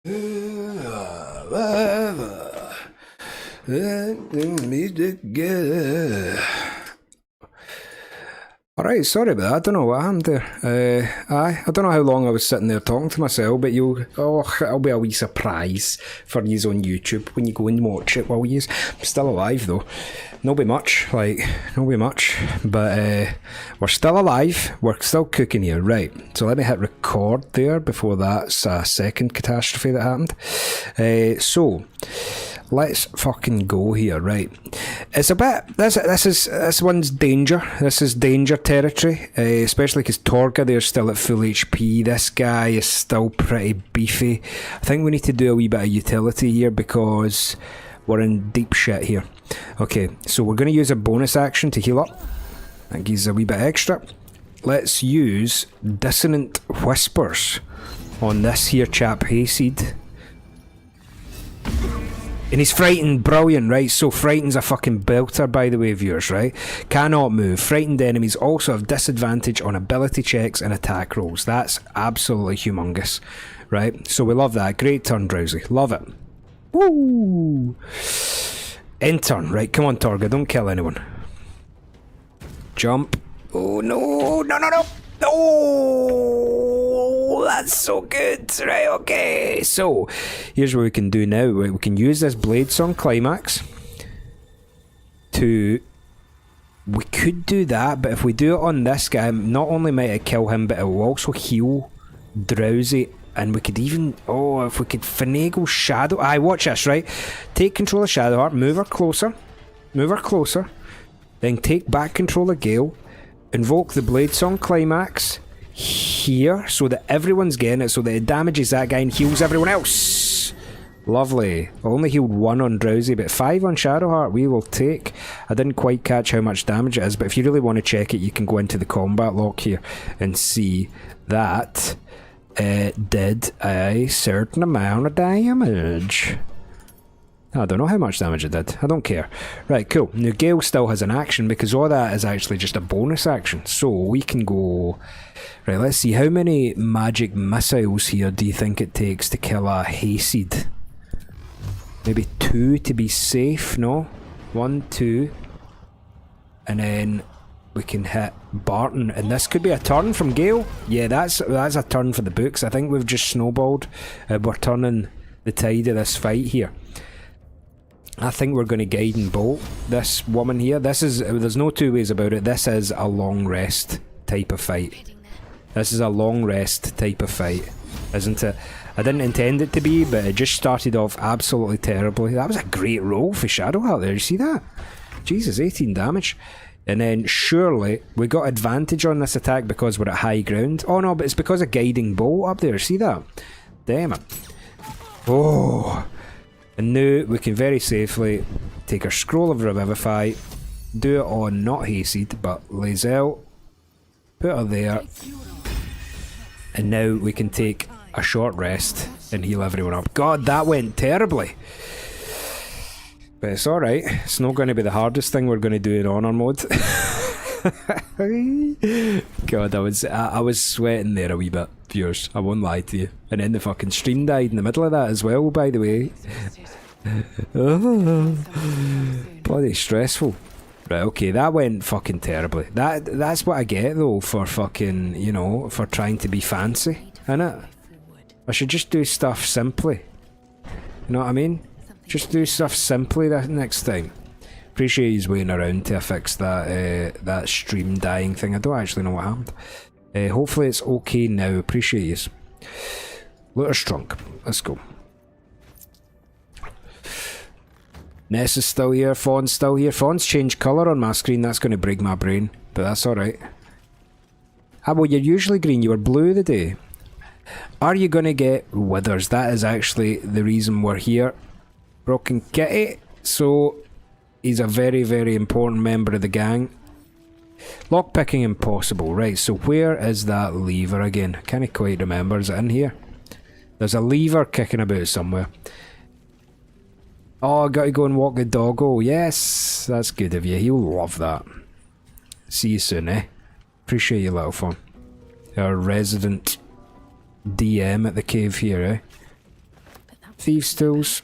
Alright, sorry about that. I don't know what happened there. I don't know how long I was sitting there talking to myself, but it'll be a wee surprise for yous on YouTube when you go and watch it while yous. I'm still alive though. Not be much, but we're still alive. We're still cooking here, right? So let me hit record there before that's a second catastrophe that happened. So let's fucking go here, right? It's a bit. This one's danger. This is danger territory, especially because Torga there's still at full HP. This guy is still pretty beefy. I think we need to do a wee bit of utility here because we're in deep shit here. Okay, so we're going to use a bonus action to heal up. That gives a wee bit extra. Let's use Dissonant Whispers on this here chap, Hayseed. And he's frightened, brilliant, right? So Frightened's a fucking belter, by the way, viewers, right? Cannot move. Frightened enemies also have disadvantage on ability checks and attack rolls. That's absolutely humongous, right? So we love that. Great turn, Drowsy. Love it. Woo! End turn, right? Come on, Torga, don't kill anyone. Jump. Oh, no, no, no, no. Oh, that's so good. Right, okay. So, here's what we can do now. We can use this Blade Song Climax to... We could do that, but if we do it on this guy, not only might it kill him, but it will also heal Drowsy. And we could even... Oh, if we could finagle Shadow... Aye, watch this, right? Take control of Shadowheart, move her closer. Move her closer. Then take back control of Gale. Invoke the Blade Song Climax here so that everyone's getting it, so that it damages that guy and heals everyone else. Lovely. I only healed 1 on Drowsy, but 5 on Shadowheart we will take. I didn't quite catch how much damage it is, but if you really want to check it, you can go into the combat log here and see that it did a certain amount of damage. I don't know how much damage it did. I don't care. Right, cool. Now Gale still has an action because all that is actually just a bonus action. So we can go... Right, let's see. How many magic missiles here do you think it takes to kill a Hayseed? Maybe 2 to be safe, no? 1, 2. And then we can hit Barton. And this could be a turn from Gale. Yeah, that's a turn for the books. I think we've just snowballed. We're turning the tide of this fight here. I think we're going to guide and bolt this woman here. This is, there's no two ways about it. This is a long rest type of fight. This is a long rest type of fight, isn't it? I didn't intend it to be, but it just started off absolutely terribly. That was a great roll for Shadowheart there. You see that? Jesus, 18 damage. And then surely we got advantage on this attack because we're at high ground. Oh no, but it's because of guiding bolt up there. See that? Damn it. Oh. And now we can very safely take our Scroll of Revivify, do it on not Hayseed but Lae'zel, put her there, and now we can take a short rest and heal everyone up. God, that went terribly! But it's alright, it's not going to be the hardest thing we're going to do in Honor mode. God, I was sweating there a wee bit, viewers, I won't lie to you. And then the fucking stream died in the middle of that as well, by the way. Oh, bloody stressful. Right, okay, that went fucking terribly. That's what I get though for fucking, you know, for trying to be fancy, innit? I should just do stuff simply. You know what I mean? Just do stuff simply that next time. Appreciate he's waiting around to fix that that stream dying thing. I don't actually know what happened. Hopefully it's okay now. Appreciate yous. Looter's Trunk. Let's go. Ness is still here. Fawn's still here. Fawn's changed colour on my screen. That's going to break my brain. But that's alright. Ah, well, you're usually green. You were blue today. Are you going to get Withers? That is actually the reason we're here. Broken Kitty. So... he's a very, very important member of the gang. Lockpicking impossible. Right, so where is that lever again? I can't quite remember. Is it in here? There's a lever kicking about somewhere. Oh, I gotta go and walk the doggo. Yes, that's good of you. He'll love that. See you soon, eh? Appreciate you, little fun. Our resident DM at the cave here, eh? Thieves' tools.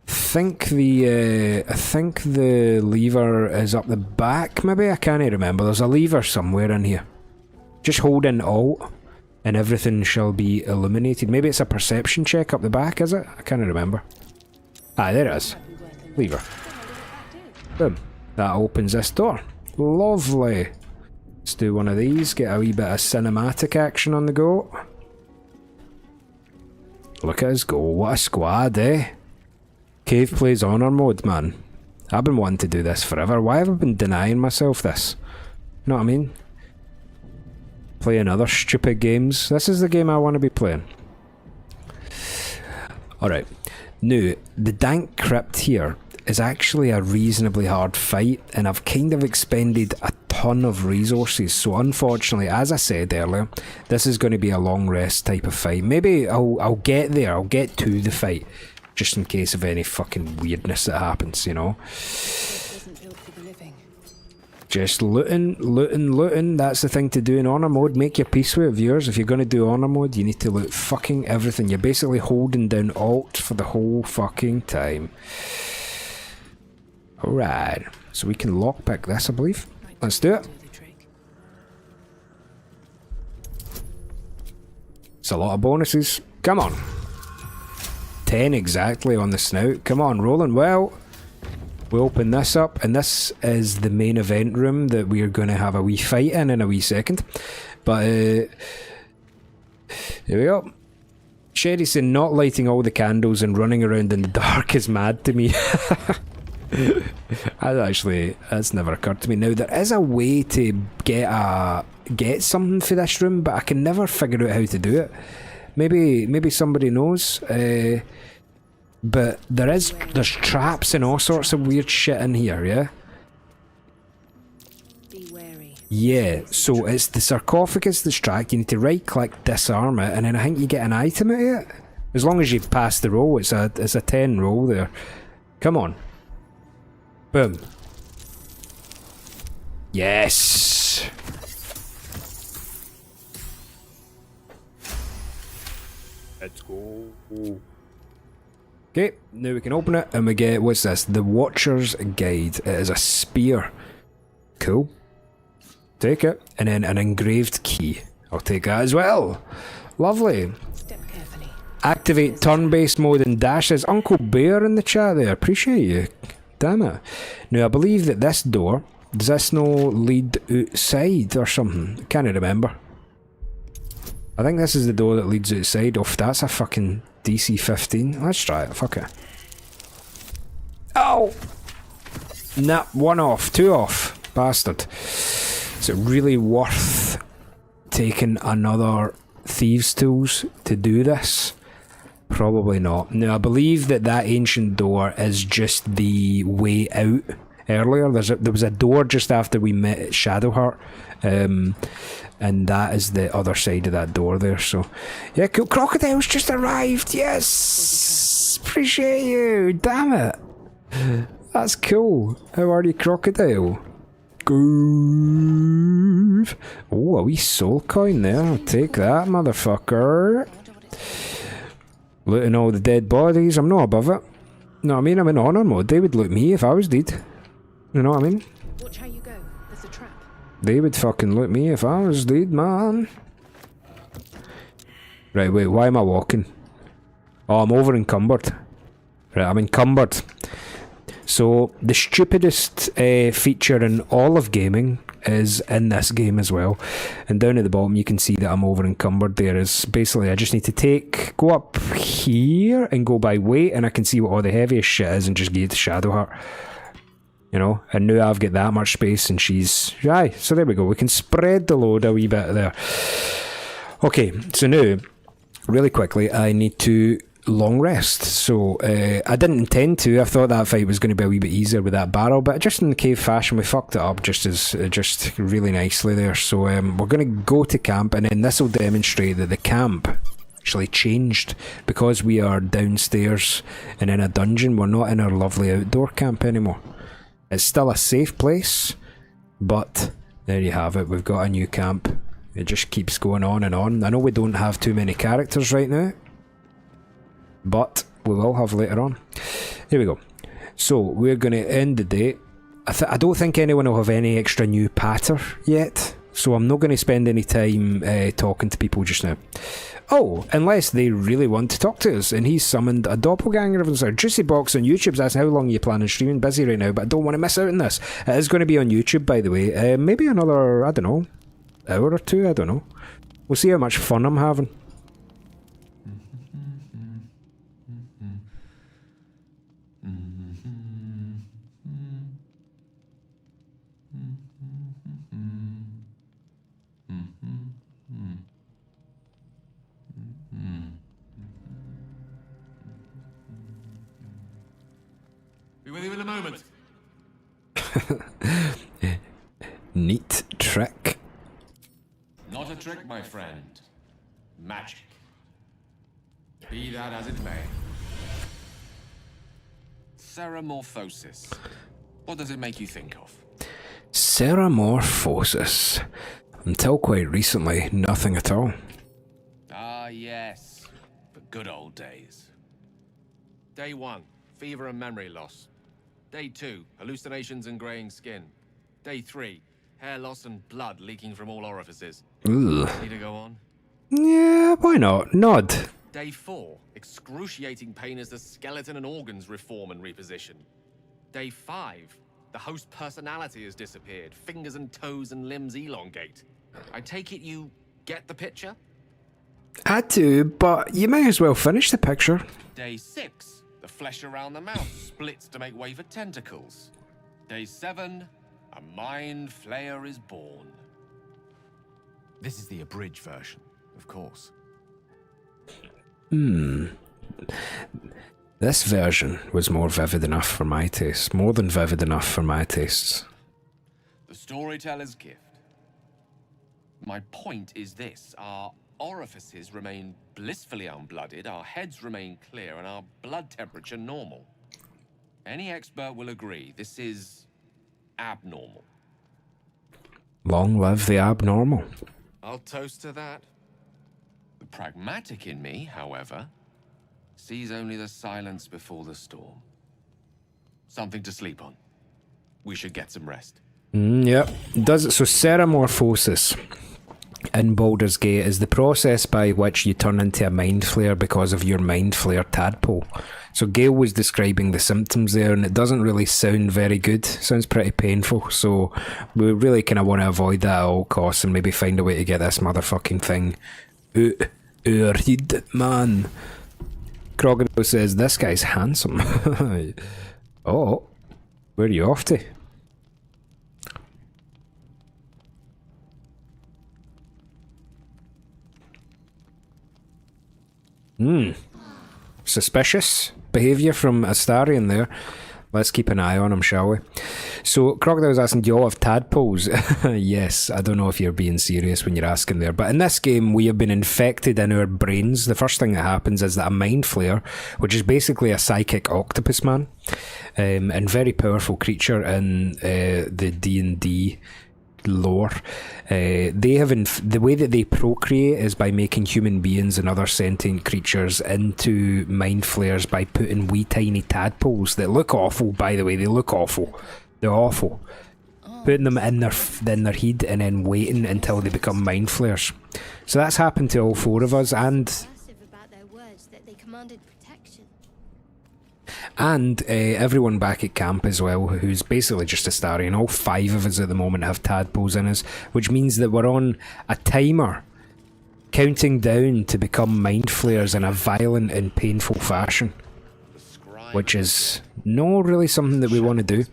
I think the lever is up the back, maybe? I can't remember. There's a lever somewhere in here. Just hold in Alt and everything shall be illuminated. Maybe it's a perception check up the back, is it? I can't remember. Ah, there it is. Lever. Boom. That opens this door. Lovely. Let's do one of these, get a wee bit of cinematic action on the go. Look at us go, what a squad, eh? Cave plays honor mode, man. I've been wanting to do this forever. Why have I been denying myself this? Know what I mean? Playing other stupid games. This is the game I want to be playing. Alright. Now, the dank crypt here is actually a reasonably hard fight, and I've kind of expended a ton of resources, so unfortunately, as I said earlier, this is going to be a long rest type of fight. Maybe I'll get there, I'll get to the fight, just in case of any fucking weirdness that happens, you know. Just looting, that's the thing to do in honor mode. Make your peace with it, viewers. If you're going to do honor mode, you need to loot fucking everything. You're basically holding down Alt for the whole fucking time. Alright, so we can lockpick this, I believe. Let's do it. It's a lot of bonuses. Come on. 10 exactly on the snout. Come on, rolling well. We open this up, and this is the main event room that we are going to have a wee fight in a wee second. But, here we go. Sherry's saying not lighting all the candles and running around in the dark is mad to me. That's never occurred to me. Now, there is a way to get something for this room, but I can never figure out how to do it. Maybe somebody knows. But there's traps and all sorts of weird shit in here, yeah? Be wary. Yeah, so it's the sarcophagus that's tracked. You need to right click, disarm it, and then I think you get an item out of it. As long as you pass the roll, it's a 10 roll there. Come on. Boom. Yes! Let's go. Okay, now we can open it and we get, what's this? The Watcher's Guide. It is a spear. Cool. Take it. And then an engraved key. I'll take that as well. Lovely. Step carefully. Activate turn-based mode and dashes. Uncle Bear in the chat there. Appreciate you. Damn it. Now I believe that this door, does this no lead outside or something? I can't remember. I think this is the door that leads outside. Oh, that's a fucking DC 15. Let's try it. Fuck it. Oh! Nah, one off. Two off. Bastard. Is it really worth taking another Thieves' Tools to do this? Probably not. Now, I believe that ancient door is just the way out earlier. There was a door just after we met Shadowheart. And that is the other side of that door there, so yeah, cool. Crocodile's just arrived. Yes, appreciate you. Damn it, that's cool. How are you, Crocodile? Groove. Oh, a wee soul coin there. I'll take that, motherfucker. Looting all the dead bodies. I'm not above it. No, I mean, I'm in honor mode. They would loot me if I was dead. You know what I mean? Watch how you go. There's a trap. They would fucking loot me if I was dead, man. Right, wait, why am I walking? Oh, I'm over encumbered. Right, I'm encumbered. So, the stupidest feature in all of gaming is in this game as well. And down at the bottom you can see that I'm over encumbered. There is basically, I just need to go up here and go by weight, and I can see what all the heaviest shit is and just give it to Shadowheart. You know, and now I've got that much space and she's... Aye, so there we go. We can spread the load a wee bit there. Okay, so now, really quickly, I need to long rest. So, I didn't intend to. I thought that fight was going to be a wee bit easier with that barrel, but just in the cave fashion, we fucked it up just really nicely there. So, we're going to go to camp, and then this will demonstrate that the camp actually changed because we are downstairs and in a dungeon. We're not in our lovely outdoor camp anymore. It's still a safe place, but there you have it. We've got a new camp. It just keeps going on and on. I know we don't have too many characters right now, but we will have later on. Here we go. So we're going to end the day. I don't think anyone will have any extra new patter yet, so I'm not going to spend any time talking to people just now. Oh, unless they really want to talk to us, and he's summoned a doppelganger of himself. Juicy Box on YouTube's asking how long you plan on streaming. Busy right now, but I don't want to miss out on this. It is going to be on YouTube, by the way. Maybe another, I don't know, hour or two, I don't know. We'll see how much fun I'm having. Be with you in a moment. Neat trick. Not a trick, my friend. Magic. Be that as it may. Ceramorphosis. What does it make you think of? Ceramorphosis. Until quite recently, nothing at all. Ah, yes. The good old days. Day 1, fever and memory loss. Day 2, hallucinations and graying skin. Day 3, hair loss and blood leaking from all orifices. Ugh. Need to go on? Yeah, why not? Nod. Day 4, excruciating pain as the skeleton and organs reform and reposition. Day 5, the host personality has disappeared. Fingers and toes and limbs elongate. I take it you get the picture? I do, but you might as well finish the picture. Day 6, the flesh around the mouth splits to make way for tentacles. Day 7, a mind flayer is born. This is the abridged version, of course. This version was more vivid enough for my taste. More than vivid enough for my tastes. The storyteller's gift. My point is this. Our orifices remain blissfully unblooded, our heads remain clear, and our blood temperature normal. Any expert will agree this is abnormal. Long live the abnormal. I'll toast to that. The pragmatic in me, however, sees only the silence before the storm. Something to sleep on. We should get some rest. Yep. Does it so? Ceramorphosis in Baldur's Gate is the process by which you turn into a mind flayer because of your mind flayer tadpole. So Gale was describing the symptoms there, and it doesn't really sound very good. Sounds pretty painful. So we really kind of want to avoid that at all costs and maybe find a way to get this motherfucking thing out our head, man. Crocodile says this guy's handsome. Oh, where are you off to? Suspicious behaviour from Astarion there. Let's keep an eye on him, shall we? So, Crocodile's asking, do you all have tadpoles? Yes, I don't know if you're being serious when you're asking there, but in this game we have been infected in our brains. The first thing that happens is that a mind flayer, which is basically a psychic octopus man, and very powerful creature in the D&D lore, they have the way that they procreate is by making human beings and other sentient creatures into mind flayers by putting wee tiny tadpoles that look awful, by the way. They look awful. They're awful. Putting them in their head and then waiting until they become mind flayers. So that's happened to all four of us, and About their words that they commanded protection. And everyone back at camp as well, who's basically just Astarion. All 5 of us at the moment have tadpoles in us, which means that we're on a timer counting down to become mind flayers in a violent and painful fashion, which is not really something that we want to do.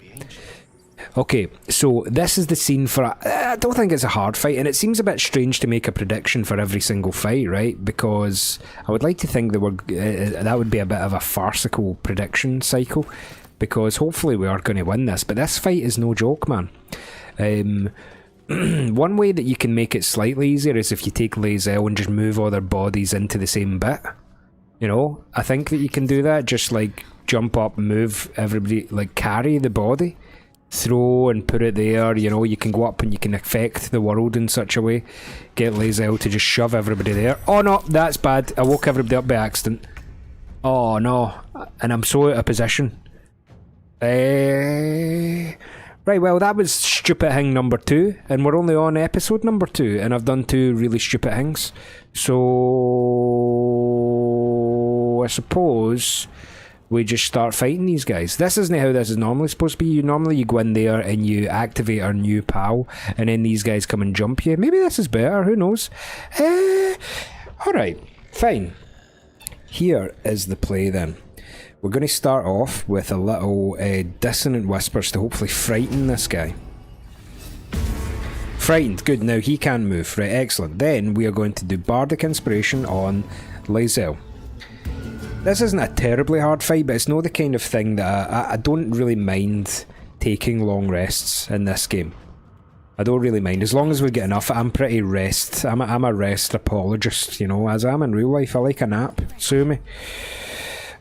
Okay, so this is the scene for I don't think it's a hard fight, and it seems a bit strange to make a prediction for every single fight, right? Because I would like to think that that would be a bit of a farcical prediction cycle, because hopefully we are going to win this, but this fight is no joke, man. One way that you can make it slightly easier is if you take Lae'zel and just move all their bodies into the same bit. You know, I think that you can do that, just like jump up, move everybody, like carry the body, throw and put it there. You know, you can go up and you can affect the world in such a way. Get Lae'zel to just shove everybody there. Oh no, that's bad. I woke everybody up by accident. Oh no, and I'm so out of position. Right, well, that was stupid thing number 2, and we're only on episode number 2, and I've done 2 really stupid things. So I suppose we just start fighting these guys. This isn't how this is normally supposed to be. Normally you go in there and you activate our new pal, and then these guys come and jump you. Maybe this is better, who knows? Alright, fine. Here is the play then. We're going to start off with a little dissonant whispers to hopefully frighten this guy. Frightened, good, now he can move, right, excellent. Then we are going to do Bardic Inspiration on Lae'zel. This isn't a terribly hard fight, but it's not the kind of thing that I don't really mind taking long rests in this game. I don't really mind, as long as we get enough. I'm pretty rest, I'm a rest apologist, you know, as I am in real life. I like a nap, sue me.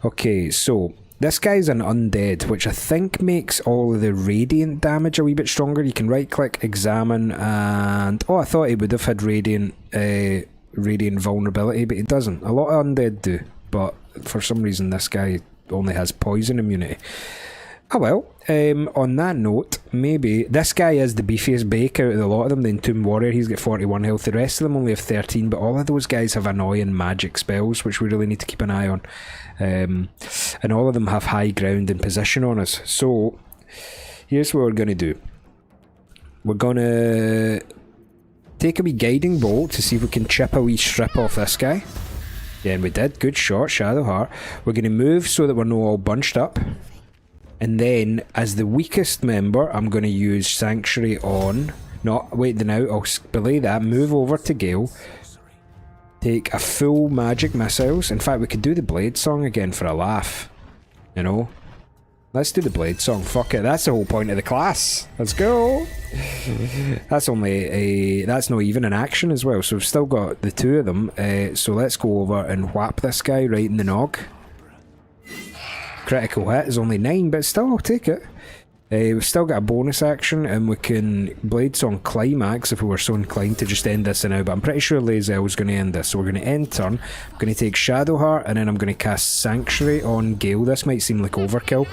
Okay, so this guy's an undead, which I think makes all of the radiant damage a wee bit stronger. You can right click, examine, and oh, I thought he would have had radiant vulnerability, but he doesn't. A lot of undead do, but for some reason this guy only has poison immunity. Oh well, on that note, maybe this guy is the beefiest bake out of the lot of them. The Entombed Warrior, he's got 41 health. The rest of them only have 13, but all of those guys have annoying magic spells, which we really need to keep an eye on. And all of them have high ground and position on us. So here's what we're going to do. We're going to take a wee guiding bolt to see if we can chip a wee strip off this guy. Yeah, and we did. Good shot, Shadowheart. We're going to move so that we're not all bunched up. And then, as the weakest member, I'm going to use Sanctuary on... No, wait, now I'll belay that, move over to Gale, take a full magic missiles. In fact, we could do the Blade Song again for a laugh. You know? Let's do the Blade Song, fuck it, that's the whole point of the class. Let's go! That's only a... That's not even an action as well, so we've still got the 2 of them. So let's go over and whap this guy right in the nog. Critical hit is only 9, but still, I'll take it. We've still got a bonus action, and we can Blade Song Climax if we were so inclined to just end this now, but I'm pretty sure Lae'zel's going to end this, so we're going to end turn. I'm going to take Shadowheart, and then I'm going to cast Sanctuary on Gale. This might seem like overkill,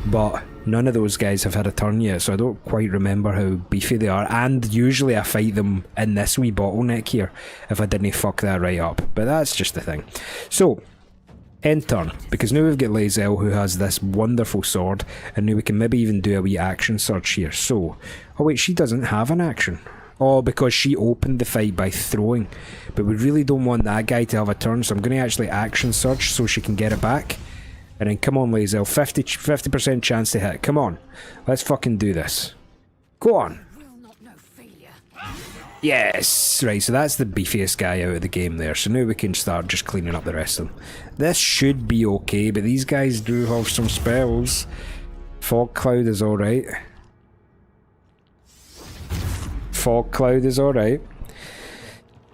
but none of those guys have had a turn yet, so I don't quite remember how beefy they are, and usually I fight them in this wee bottleneck here, if I didn't fuck that right up, but that's just the thing. So... end turn, because now we've got Lae'zel who has this wonderful sword, and now we can maybe even do a wee action search here. So, oh wait, she doesn't have an action. Oh, because she opened the fight by throwing, but we really don't want that guy to have a turn, so I'm going to actually action search so she can get it back. And then come on Lae'zel, 50% chance to hit, come on, let's fucking do this. Go on. Yes! Right, so that's the beefiest guy out of the game there, so now we can start just cleaning up the rest of them. This should be okay, but these guys do have some spells. Fog Cloud is alright. Fog Cloud is alright.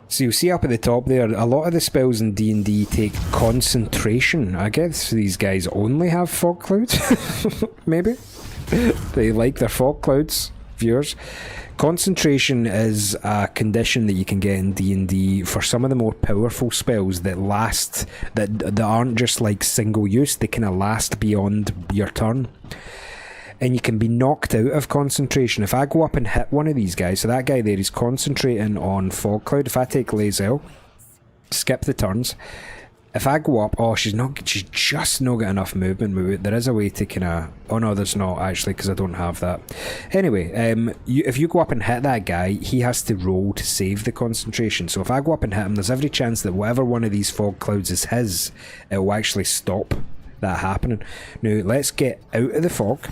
So you'll see up at the top there, a lot of the spells in D&D take concentration. I guess these guys only have Fog Clouds? Maybe? They like their Fog Clouds, viewers. Concentration is a condition that you can get in D&D for some of the more powerful spells that last, that aren't just like single use, they kind of last beyond your turn. And you can be knocked out of concentration. If I go up and hit one of these guys, so that guy there is concentrating on Fog Cloud, if I take Lae'zel, skip the turns, if I go up, oh, she's just not got enough movement. There is a way to kind of... Oh no, there's not actually, because I don't have that. Anyway, if you go up and hit that guy, he has to roll to save the concentration. So if I go up and hit him, there's every chance that whatever one of these fog clouds is his, it will actually stop that happening. Now, let's get out of the fog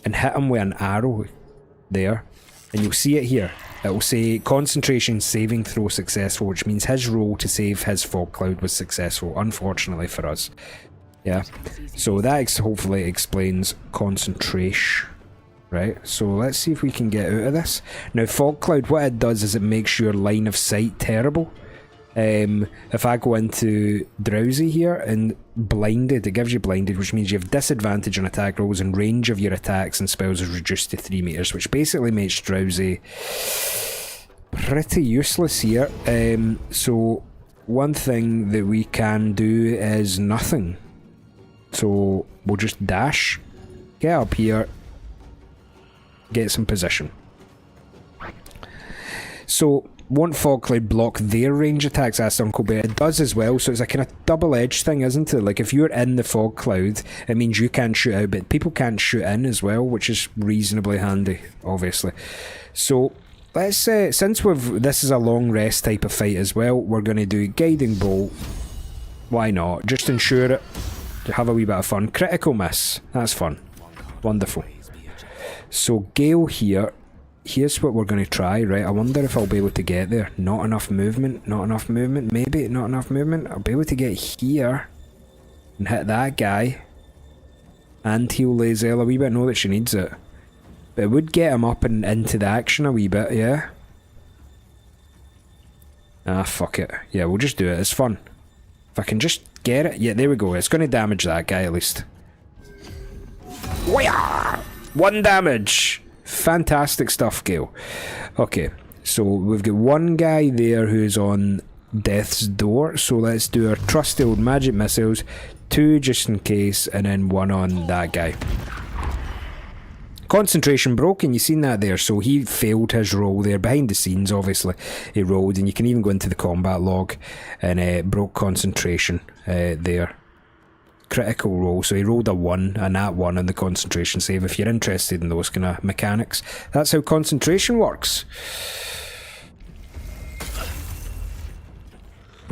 and hit him with an arrow there. And you'll see it here. It will say concentration saving throw successful, which means his roll to save his fog cloud was successful, unfortunately for us. Yeah, so that hopefully explains concentration, right? So let's see if we can get out of this. Now fog cloud, what it does is it makes your line of sight terrible. If I go into drowsy here and blinded, it gives you blinded, which means you have disadvantage on attack rolls and range of your attacks and spells is reduced to 3 meters, which basically makes drowsy pretty useless here. So one thing that we can do is nothing. So we'll just dash, get up here, get some position. So won't fog cloud block their range attacks, asked Uncle Bear. It does as well, so it's a kind of double-edged thing, isn't it? Like if you're in the fog cloud, it means you can't shoot out, but people can't shoot in as well, which is reasonably handy, obviously. So let's say, since this is a long rest type of fight as well, we're going to do guiding bolt. Why not? Just ensure it. Have a wee bit of fun. Critical miss. That's fun. Wonderful. So Gale here. Here's what we're going to try, right? I wonder if I'll be able to get there. Not enough movement. Not enough movement. Maybe not enough movement. I'll be able to get here and hit that guy and heal Lae'zel a wee bit. Know that she needs it. But it would get him up and into the action a wee bit, yeah? Ah, fuck it. Yeah, we'll just do it. It's fun. If I can just get it. Yeah, there we go. It's going to damage that guy at least. 1 damage. Fantastic stuff, Gale. Okay, so we've got one guy there who's on death's door. So let's do our trusty old magic missiles. 2 just in case, and then 1 on that guy. Concentration broken, you seen that there, so he failed his roll there, behind the scenes obviously, he rolled, and you can even go into the combat log, and broke concentration there. Critical roll, so he rolled a 1, a nat 1 on the concentration save, if you're interested in those kind of mechanics. That's how concentration works.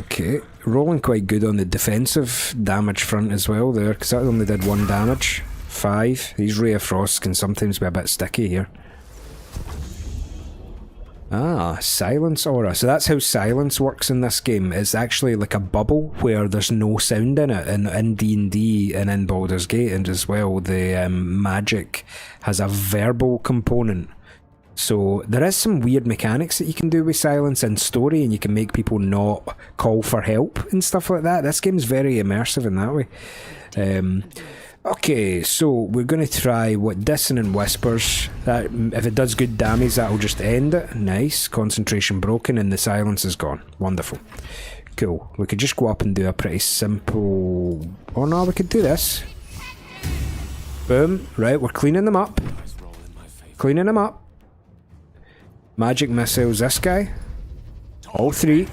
Okay, rolling quite good on the defensive damage front as well there, because that only did 1 damage. 5. These Ray of Frost can sometimes be a bit sticky here. Ah, silence aura. So that's how silence works in this game. It's actually like a bubble where there's no sound in it. And in D&D and in Baldur's Gate and as well, the magic has a verbal component. So there is some weird mechanics that you can do with silence in story, and you can make people not call for help and stuff like that. This game's very immersive in that way. Okay, so we're going to try what Dissonant Whispers. That, if it does good damage, that'll just end it. Nice. Concentration broken and the silence is gone. Wonderful. Cool. We could just go up and do a pretty simple... Oh no, we could do this. Boom. Right, we're cleaning them up. Cleaning them up. Magic missiles this guy. All 3.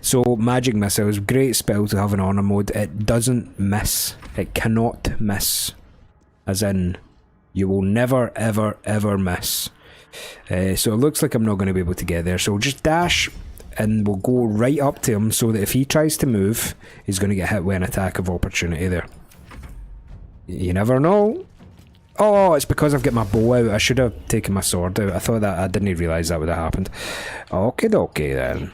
So, Magic Missiles, great spell to have in honor mode. It doesn't miss. It cannot miss. As in, you will never, ever, ever miss. So it looks like I'm not going to be able to get there. So we'll just dash, and we'll go right up to him, so that if he tries to move, he's going to get hit with an attack of opportunity there. You never know. Oh, it's because I've got my bow out. I should have taken my sword out. I thought that, I didn't realise that would have happened. Okie dokie then.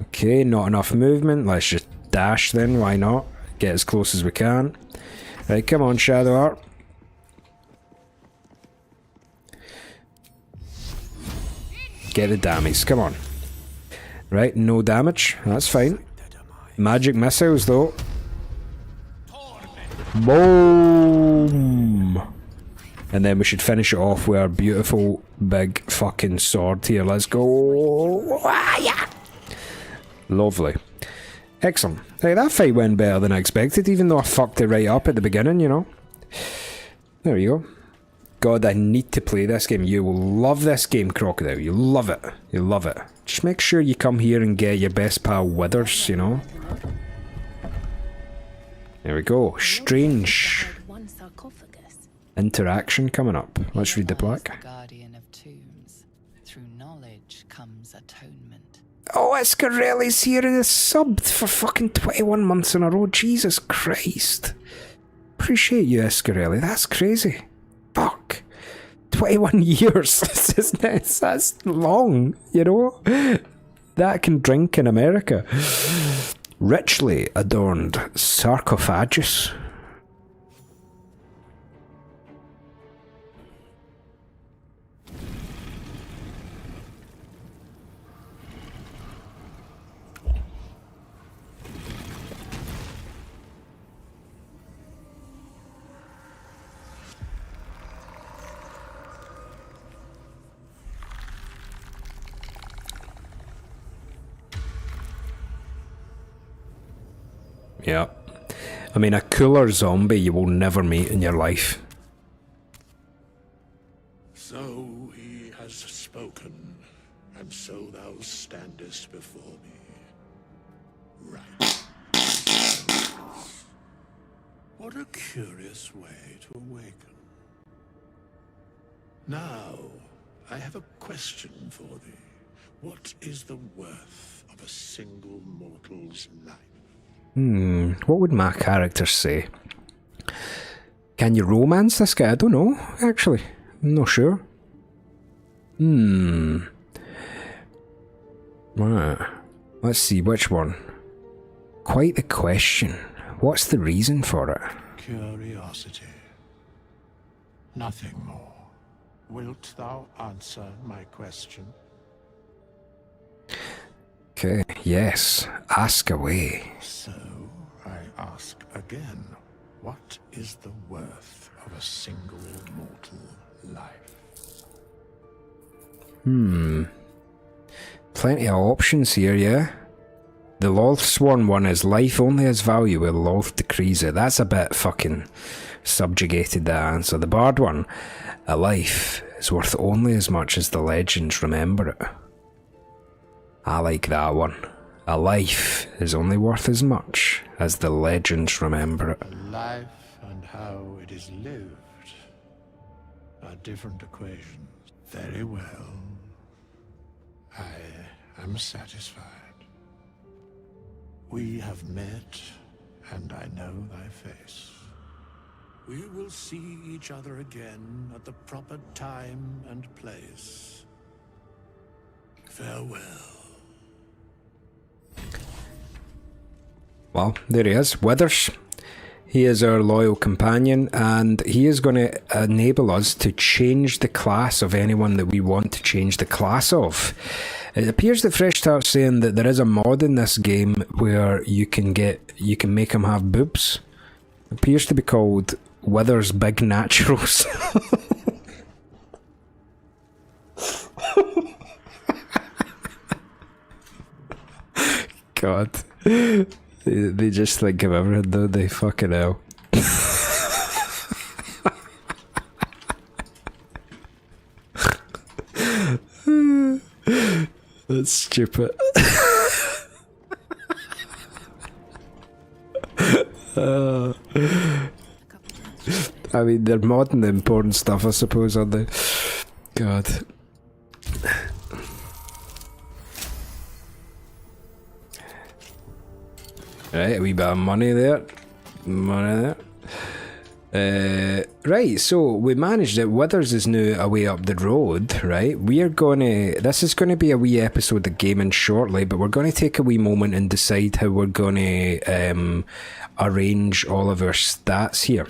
Okay, not enough movement. Let's just dash then, why not? Get as close as we can. Right, come on, Shadow Art. Get the damage, come on. Right, no damage, that's fine. Magic missiles though. Boom! And then we should finish it off with our beautiful big fucking sword here. Let's go! Ah, yeah! Lovely. Excellent. Hey, that fight went better than I expected, even though I fucked it right up at the beginning, you know. There you go. God, I need to play this game. You will love this game, Crocodile. You love it. You love it. Just make sure you come here and get your best pal Withers, you know. There we go. Strange interaction coming up. Let's read the plaque. Guardian of tombs. Through knowledge comes atonement. Oh, Escarelli's here and is subbed for fucking 21 months in a row. Jesus Christ. Appreciate you, Escarelli. That's crazy. Fuck. 21 years. That's long, you know? That can drink in America. Richly adorned sarcophagus. Yeah. I mean, a cooler zombie you will never meet in your life. So he has spoken, and so thou standest before me. Right. What a curious way to awaken. Now, I have a question for thee. What is the worth of a single mortal's life? What would my character say? Can you romance this guy? I don't know, actually. I'm not sure. Right. Let's see, which one? Quite the question. What's the reason for it? Curiosity. Nothing more. Wilt thou answer my question? Okay, yes. Ask away. So, I ask again, what is the worth of a single mortal life? Plenty of options here, yeah? The Lothsworn one is life only has value where Loth decrees it. That's a bit fucking subjugated, that answer. The Bard one, a life is worth only as much as the legends remember it. I like that one. A life is only worth as much as the legends remember it. Life and how it is lived are different equations. Very well. I am satisfied. We have met, and I know thy face. We will see each other again at the proper time and place. Farewell. Well, there he is, Withers. He is our loyal companion, and he is going to enable us to change the class of anyone that we want to change the class of. It appears that Fresh Start's saying that there is a mod in this game where you can make him have boobs. It appears to be called Withers Big Naturals. God. They just think of everything, don't they? Fucking hell. That's stupid. I mean, they're modding the important stuff, I suppose, aren't they? God. Right, a wee bit of money there. Right, so we managed it. Withers is now away up the road, right? This is going to be a wee episode of gaming shortly, but we're going to take a wee moment and decide how we're going to arrange all of our stats here.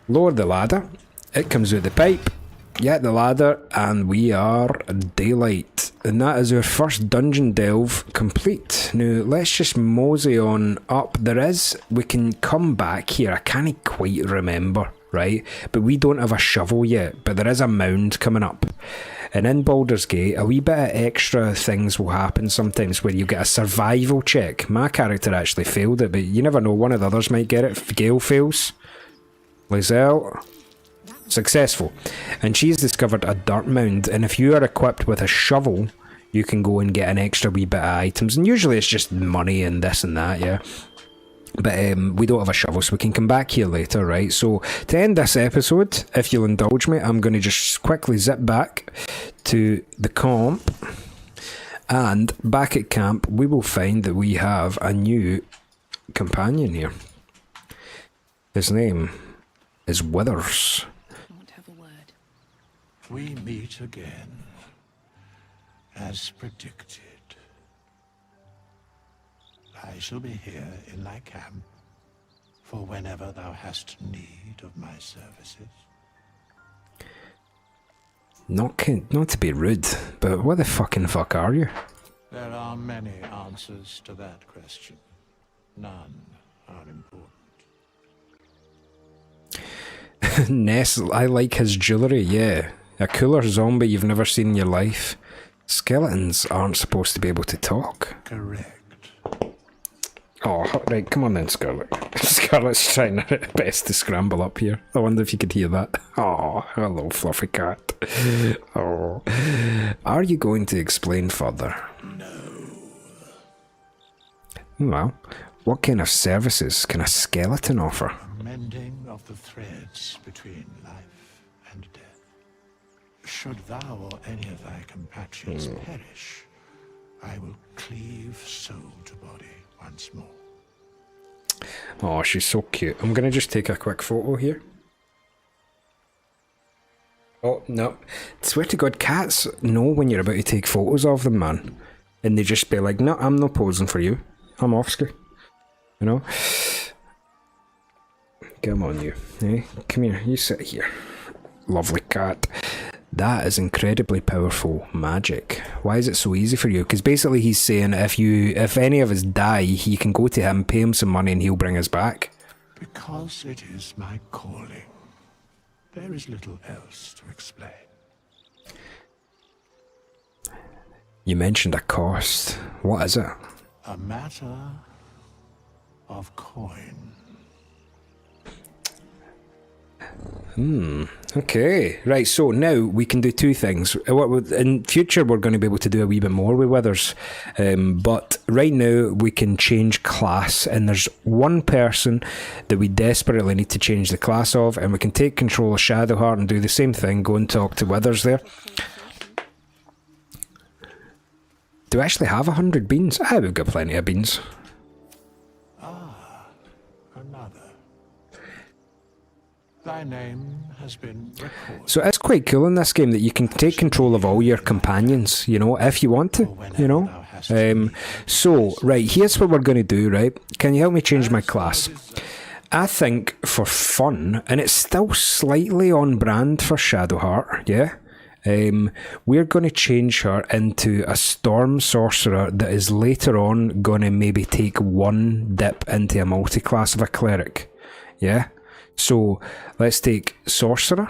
Lower the ladder. It comes with the pipe. Get the ladder, and we are daylight. And that is our first dungeon delve complete. Now, let's just mosey on up. We can come back here. I can't quite remember, right? But we don't have a shovel yet, but there is a mound coming up. And in Baldur's Gate, a wee bit of extra things will happen sometimes where you get a survival check. My character actually failed it, but you never know, one of the others might get it. If Gale fails. Lizelle. Successful. And she's discovered a dirt mound, and if you are equipped with a shovel, you can go and get an extra wee bit of items, and usually it's just money and this and that, yeah. But we don't have a shovel, so we can come back here later, right? So to end this episode, if you'll indulge me, I'm going to just quickly zip back to the camp, and back at camp we will find that we have a new companion here. His name is Withers. We meet again, as predicted. I shall be here in thy camp, for whenever thou hast need of my services. Not to be rude, but what the fucking fuck are you? There are many answers to that question. None are important. Ness, I like his jewellery, yeah. A cooler zombie you've never seen in your life. Skeletons aren't supposed to be able to talk. Correct. Oh, right, come on then, Scarlet. Scarlet's trying her best to scramble up here. I wonder if you could hear that. Oh, hello, fluffy cat. Oh. Are you going to explain further? No. Well, what kind of services can a skeleton offer? Mending of the threads between life and death. Should thou or any of thy compatriots perish, I will cleave soul to body once more. Oh, she's so cute. I'm gonna just take a quick photo here. Oh, no. Swear to God, cats know when you're about to take photos of them, man. And they just be like, no, I'm not posing for you. I'm off screen. You know? Come on, you. Hey, come here. You sit here. Lovely cat. That is incredibly powerful magic. Why is it so easy for you? Because basically he's saying if any of us die, you can go to him, pay him some money, and he'll bring us back. Because it is my calling. There is little else to explain. You mentioned a cost. What is it? A matter of coin. Okay, right, so now we can do two things. In future we're going to be able to do a wee bit more with withers, but right now we can change class, and there's one person that we desperately need to change the class of, and we can take control of Shadowheart and do the same thing, go and talk to withers there. Do I actually have 100 beans? We've got plenty of beans. Another. Thy name has been recorded. So it's quite cool in this game that you can take control of all your companions, you know, if you want to, you know. So, right, here's what we're going to do, right? Can you help me change my class? I think for fun, and it's still slightly on brand for Shadowheart, yeah? We're going to change her into a storm sorcerer that is later on going to maybe take one dip into a multi-class of a cleric, yeah? So let's take sorcerer.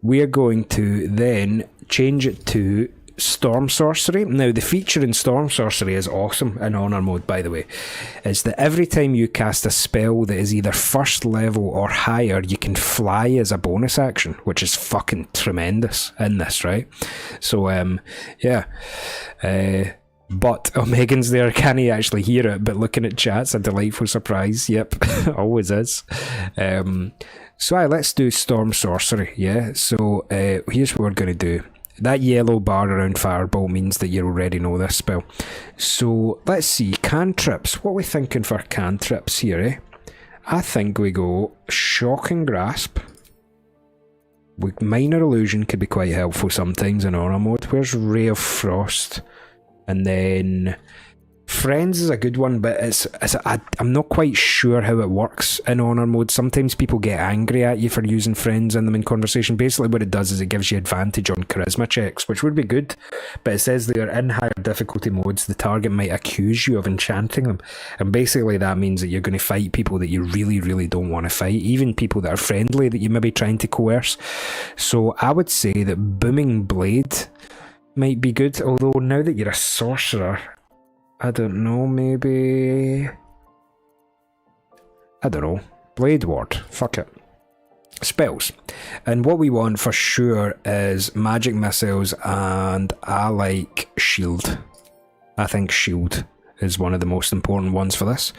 We're going to then change it to storm sorcery. Now the feature in storm sorcery is awesome in honor mode, by the way. Is that every time you cast a spell that is either first level or higher, you can fly as a bonus action, which is fucking tremendous in this, right? So yeah. But Megan's there, can he actually hear it? But looking at chat's a delightful surprise. Yep, always is. So let's do Storm Sorcery, yeah? So here's what we're going to do. That yellow bar around Fireball means that you already know this spell. So let's see, cantrips. What are we thinking for cantrips here, eh? I think we go Shocking Grasp. Minor Illusion could be quite helpful sometimes in honor mode. Where's Ray of Frost? And then Friends is a good one, but I'm not quite sure how it works in honor mode. Sometimes people get angry at you for using Friends in them in conversation. Basically what it does is it gives you advantage on charisma checks, which would be good, but it says they are in higher difficulty modes, the target might accuse you of enchanting them, and basically that means that you're going to fight people that you really, really don't want to fight, even people that are friendly that you may be trying to coerce. So I would say that Booming Blade might be good, although now that you're a sorcerer, I don't know, maybe... I don't know. Blade Ward. Fuck it. Spells. And what we want for sure is magic missiles, and I like shield. I think shield is one of the most important ones for this.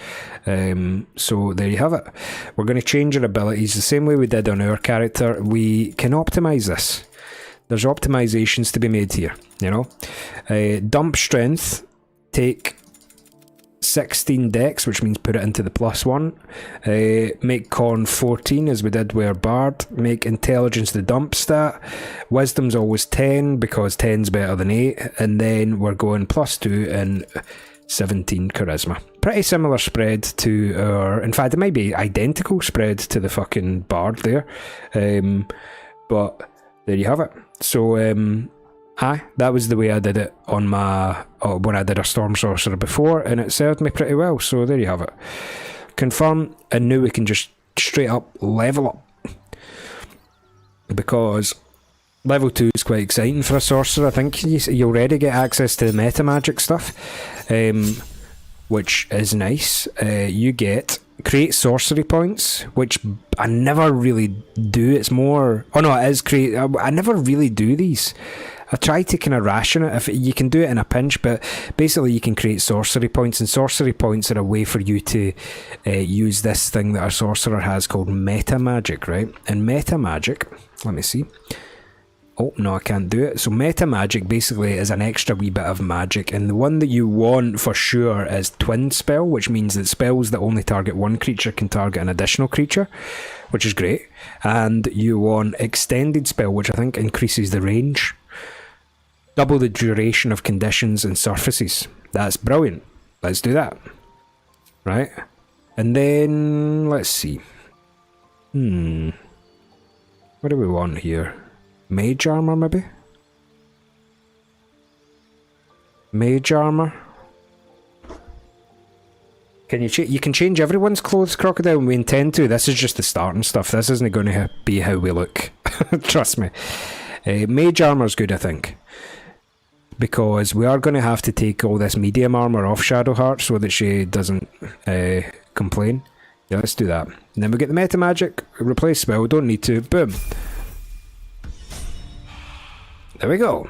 So there you have it. We're going to change our abilities the same way we did on our character. We can optimise this. There's optimizations to be made here, you know. Dump strength. Take 16 dex, which means put it into the +1. Make con 14 as we did with our bard. Make intelligence the dump stat. Wisdom's always 10 because 10's better than 8. And then we're going +2 and 17 charisma. Pretty similar spread to our... In fact, it might be identical spread to the fucking bard there. But there you have it. So... that was the way I did it on my when I did a Storm Sorcerer before, and it served me pretty well, so there you have it. Confirm, and now we can just straight up level up. Because level 2 is quite exciting for a sorcerer. I think you already get access to the meta magic stuff. which is nice. You get create sorcery points, which I never really do. It's more... Oh no, it is create... I never really do these. I try to kind of ration it. If you can do it in a pinch, but basically you can create sorcery points, and sorcery points are a way for you to use this thing that a sorcerer has called meta magic, right? And meta magic, let me see. Oh, no, I can't do it. So meta magic basically is an extra wee bit of magic, and the one that you want for sure is twin spell, which means that spells that only target one creature can target an additional creature, which is great. And you want extended spell, which I think increases the range. Double the duration of conditions and surfaces. That's brilliant. Let's do that. Right? And then, let's see. What do we want here? Mage armor, maybe? Mage armor? Can you can change everyone's clothes, Crocodile, and we intend to. This is just the starting stuff. This isn't going to be how we look. Trust me. Mage armor's good, I think. Because we are going to have to take all this medium armor off Shadowheart so that she doesn't complain. Yeah, let's do that. And then we get the meta magic, replace spell, don't need to, boom. There we go.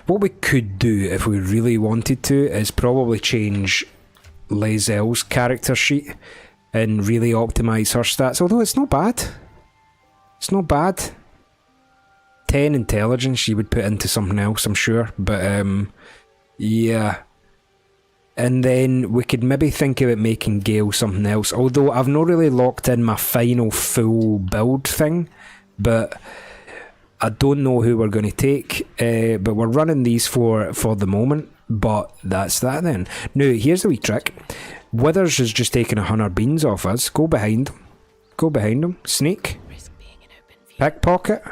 What we could do if we really wanted to is probably change Lae'zel's character sheet and really optimise her stats, although it's not bad. It's not bad. 10 intelligence you would put into something else, I'm sure, but yeah. And then we could maybe think about making Gale something else, although I've not really locked in my final full build thing, but I don't know who we're going to take, but we're running these for the moment, but that's that then. Now, here's the wee trick. Withers is just taking 100 beans off us. Go behind him. Go behind him. Sneak. Pickpocket.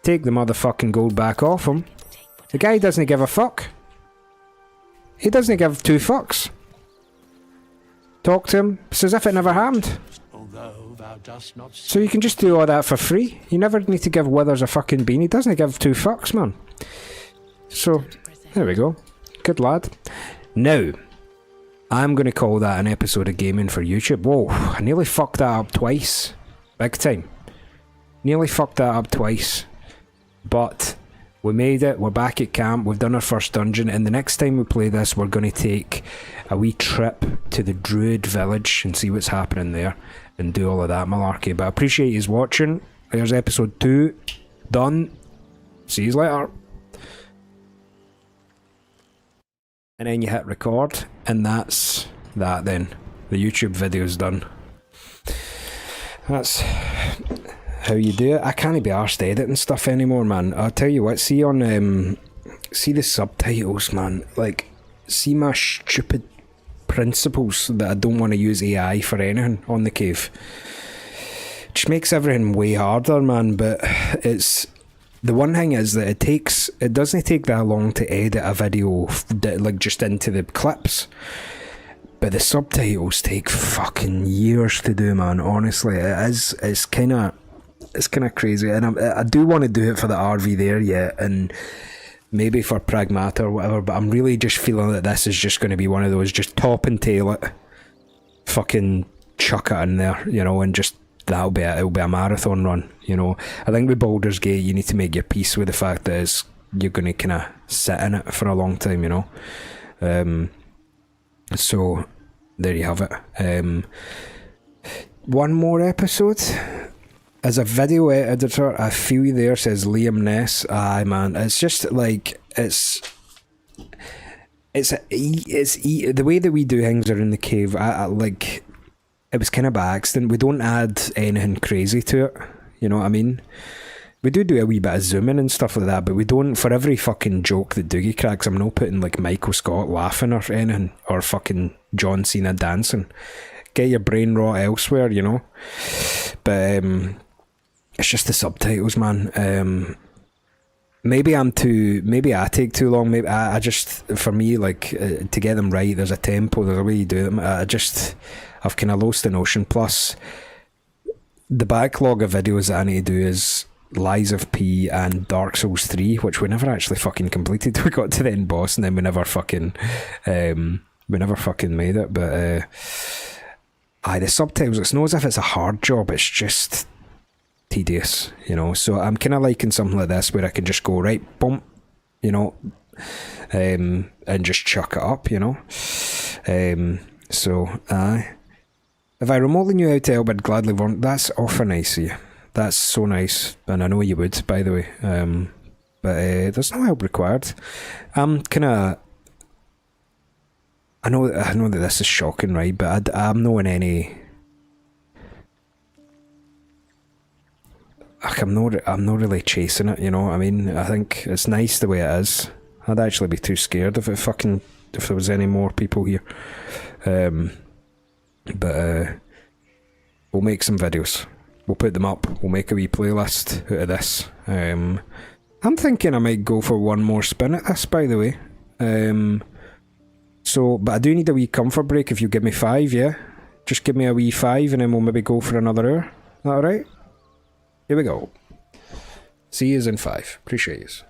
Take the motherfucking gold back off him. The guy doesn't give a fuck. He doesn't give two fucks. Talk to him. It's as if it never happened. So you can just do all that for free. You never need to give Withers a fucking bean. He doesn't give two fucks, man. So, there we go. Good lad. Now, I'm going to call that an episode of gaming for YouTube. Whoa, I nearly fucked that up twice. Big time. Nearly fucked that up twice. But we made it. We're back at camp. We've done our first dungeon. And the next time we play this, we're going to take a wee trip to the Druid village and see what's happening there. And do all of that malarkey. But I appreciate you watching. There's episode 2 done. See you later. And then you hit record, and that's that then. The YouTube video's done. That's how you do it. I can't be arsed editing stuff anymore, man. I'll tell you what, see on see the subtitles, man. Like, see my stupid principles that I don't want to use AI for anything on the cave. Just makes everything way harder, man. But it's the one thing is that it doesn't take that long to edit a video like just into the clips, but the subtitles take fucking years to do, man. Honestly, it's kind of crazy, and I do want to do it for the RV there yet, and maybe for Pragmata or whatever, but I'm really just feeling that this is just going to be one of those, just top and tail it, fucking chuck it in there, you know, and just it'll be a marathon run, you know. I think with Baldur's Gate you need to make your peace with the fact that you're going to kind of sit in it for a long time, you know. So there you have it. One more episode. As a video editor, I feel you there, says Liam Ness. Aye, man, it's just like, it's the way that we do things are in the cave. I like, it was kind of by accident. We don't add anything crazy to it, you know what I mean? We do a wee bit of zooming and stuff like that, but we don't, for every fucking joke that Dougie cracks, I'm not putting like Michael Scott laughing or anything, or fucking John Cena dancing. Get your brain rot elsewhere, you know? But it's just the subtitles, man. Maybe I take too long. Maybe I just, for me, like, to get them right, there's a tempo, there's a way you do them. I've kind of lost the notion. Plus, the backlog of videos that I need to do is Lies of P and Dark Souls 3, which we never actually fucking completed. We got to the end boss and then we never fucking We never fucking made it, but aye, the subtitles, it's not as if it's a hard job, it's just tedious, you know. So I'm kind of liking something like this where I can just go, right, boom, you know, and just chuck it up, you know. So, aye. If I remotely knew how to help, I'd gladly learn. That's awful nice of you. That's so nice, and I know you would, by the way. But there's no help required. I'm kind of... I know that this is shocking, right? But I'm not in any... I'm not really chasing it, you know what I mean? I think it's nice the way it is. I'd actually be too scared if there was any more people here. But we'll make some videos. We'll put them up. We'll make a wee playlist out of this. I'm thinking I might go for one more spin at this, by the way. But I do need a wee comfort break if you give me 5, yeah? Just give me a wee 5 and then we'll maybe go for another hour. Is that alright? Here we go. See yous in 5. Appreciate yous.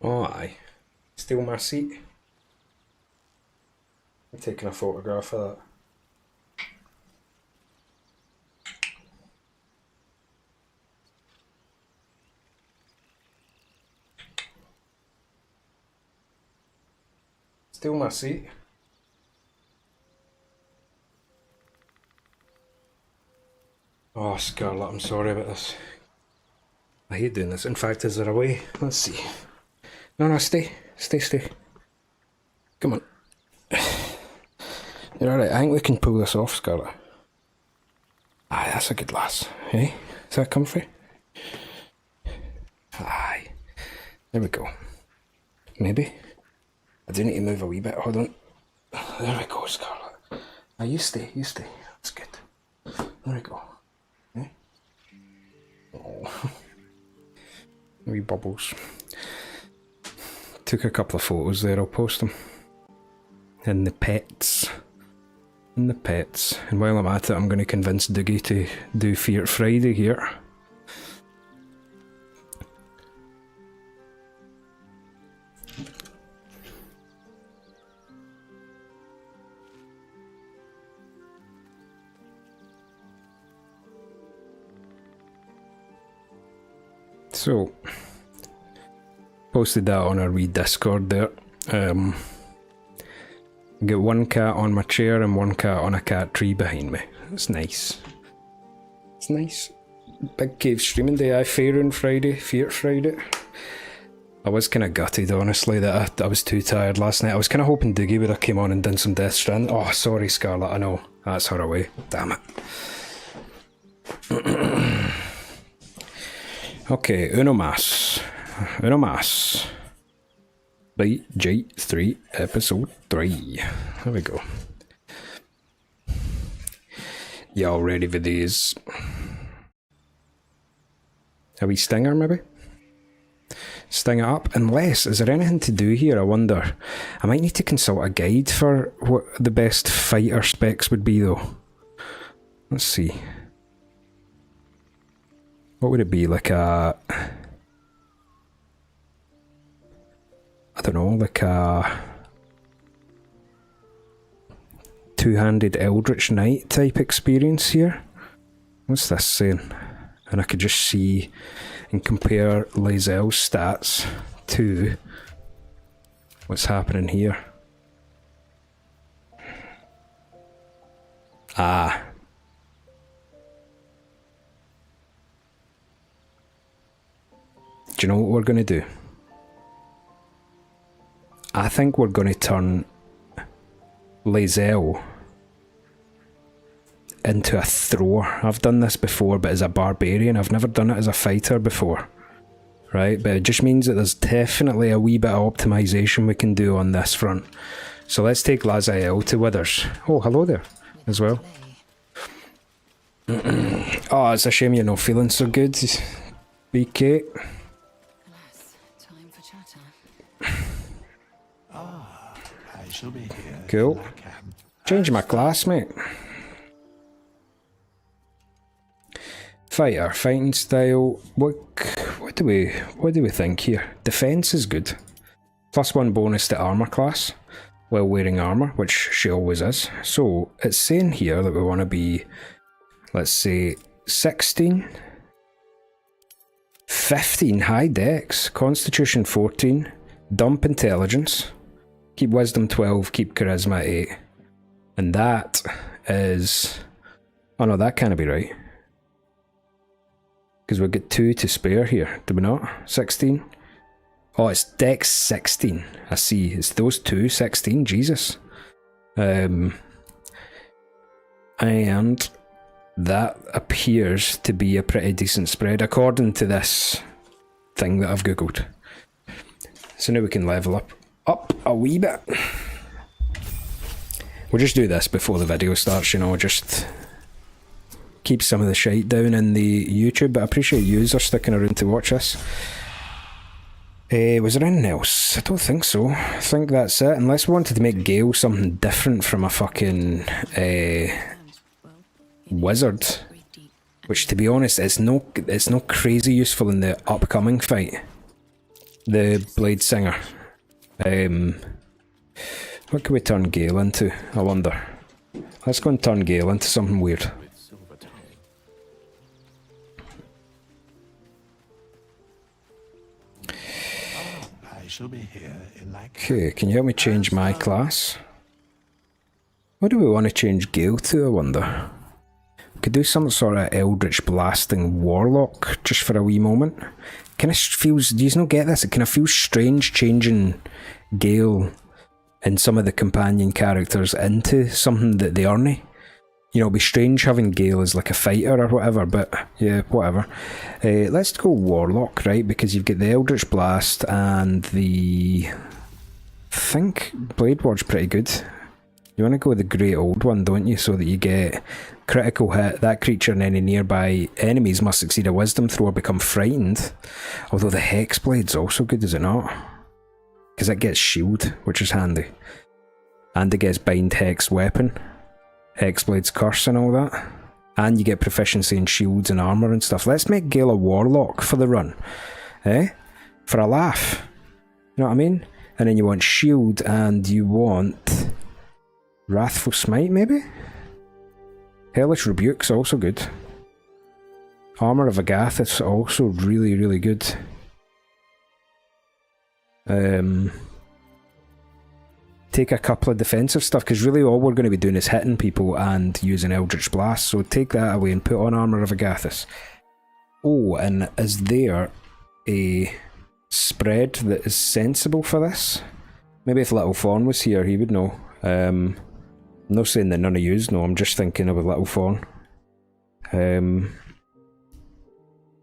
Oh aye. Steal my seat. I'm taking a photograph of that. Steal my seat. Oh, Scarlet, I'm sorry about this. I hate doing this. In fact, is there a way? Let's see. No, stay. Stay. Come on. You're alright. I think we can pull this off, Scarlet. Aye, that's a good lass. Hey? Is that comfy? Aye. There we go. Maybe. I do need to move a wee bit. Hold on. There we go, Scarlet. Aye, you stay. That's good. There we go. Eh? Oh. Wee bubbles. Took a couple of photos there, I'll post them. And the pets. And while I'm at it, I'm going to convince Dougie to do Fear Friday here. So, posted that on our wee Discord there. Get one cat on my chair and one cat on a cat tree behind me. It's nice. It's nice. Big cave streaming day. Fear Friday. I was kind of gutted, honestly, that I was too tired last night. I was kind of hoping Dougie would have came on and done some Death Stranding. Oh, sorry, Scarlet. I know. That's her away. Damn it. Okay, uno más. Right, J3, episode 3. There we go. Y'all ready for these? A wee stinger, maybe? Sting it up. Unless, is there anything to do here? I wonder. I might need to consult a guide for what the best fighter specs would be, though. Let's see. What would it be? Like a... I don't know, like a... two-handed Eldritch Knight type experience here? What's this saying? And I could just see and compare Lae'zel's stats to what's happening here. Ah. Do you know what we're going to do? I think we're going to turn Lae'zel into a thrower. I've done this before, but as a barbarian. I've never done it as a fighter before. Right? But it just means that there's definitely a wee bit of optimization we can do on this front. So let's take Lae'zel to Withers. Oh, hello there as well. Oh, it's a shame you're not feeling so good, BK. Time for chatter. I shall be here. Cool. I can. Change my class, mate. Fighting style. What do we think here? Defense is good. +1 bonus to armor class while wearing armor, which she always is. So it's saying here that we want to be, let's say, 16, 15 high dex, constitution 14, dump intelligence, keep wisdom 12, keep charisma 8. And that is... Oh no, that can't be right. Because we've got 2 to spare here, do we not? 16? Oh, it's dex 16. I see. It's those 2, 16, Jesus. And that appears to be a pretty decent spread, according to this thing that I've googled. So now we can level up a wee bit. We'll just do this before the video starts, you know, just keep some of the shite down in the YouTube, but I appreciate yous are sticking around to watch this. Was there anything else? I don't think so. I think that's it, unless we wanted to make Gale something different from a fucking wizard, which, to be honest, it's no crazy useful in the upcoming fight. The Blade Singer. What can we turn Gale into? I wonder. Let's go and turn Gale into something weird. I shall be here in like. Okay, can you help me change my class? What do we want to change Gale to, I wonder? We could do some sort of Eldritch Blasting Warlock just for a wee moment. Kind of feels, do you not get this? It kind of feels strange changing Gale and some of the companion characters into something that they aren't. You know, it'd be strange having Gale as like a fighter or whatever, but yeah, whatever. Let's go Warlock, right? Because you've got the Eldritch Blast and the... I think Blade Ward's pretty good. You want to go with the great old one, don't you? So that you get critical hit, that creature and any nearby enemies must succeed a wisdom throw or become frightened. Although the Hex Blade's also good, is it not? Because it gets shield, which is handy. And it gets bind hex weapon. Hexblade's curse and all that. And you get proficiency in shields and armour and stuff. Let's make Gale a warlock for the run. Eh? For a laugh. You know what I mean? And then you want shield and you want Wrathful Smite maybe? Hellish Rebuke's also good. Armour of Agath is also really, really good. Take a couple of defensive stuff, because really all we're going to be doing is hitting people and using Eldritch Blast, so take that away and put on Armour of Agathis. Oh, and is there a spread that is sensible for this? Maybe if Little Fawn was here, he would know. I'm not saying that none of yous know, I'm just thinking of a Little Fawn.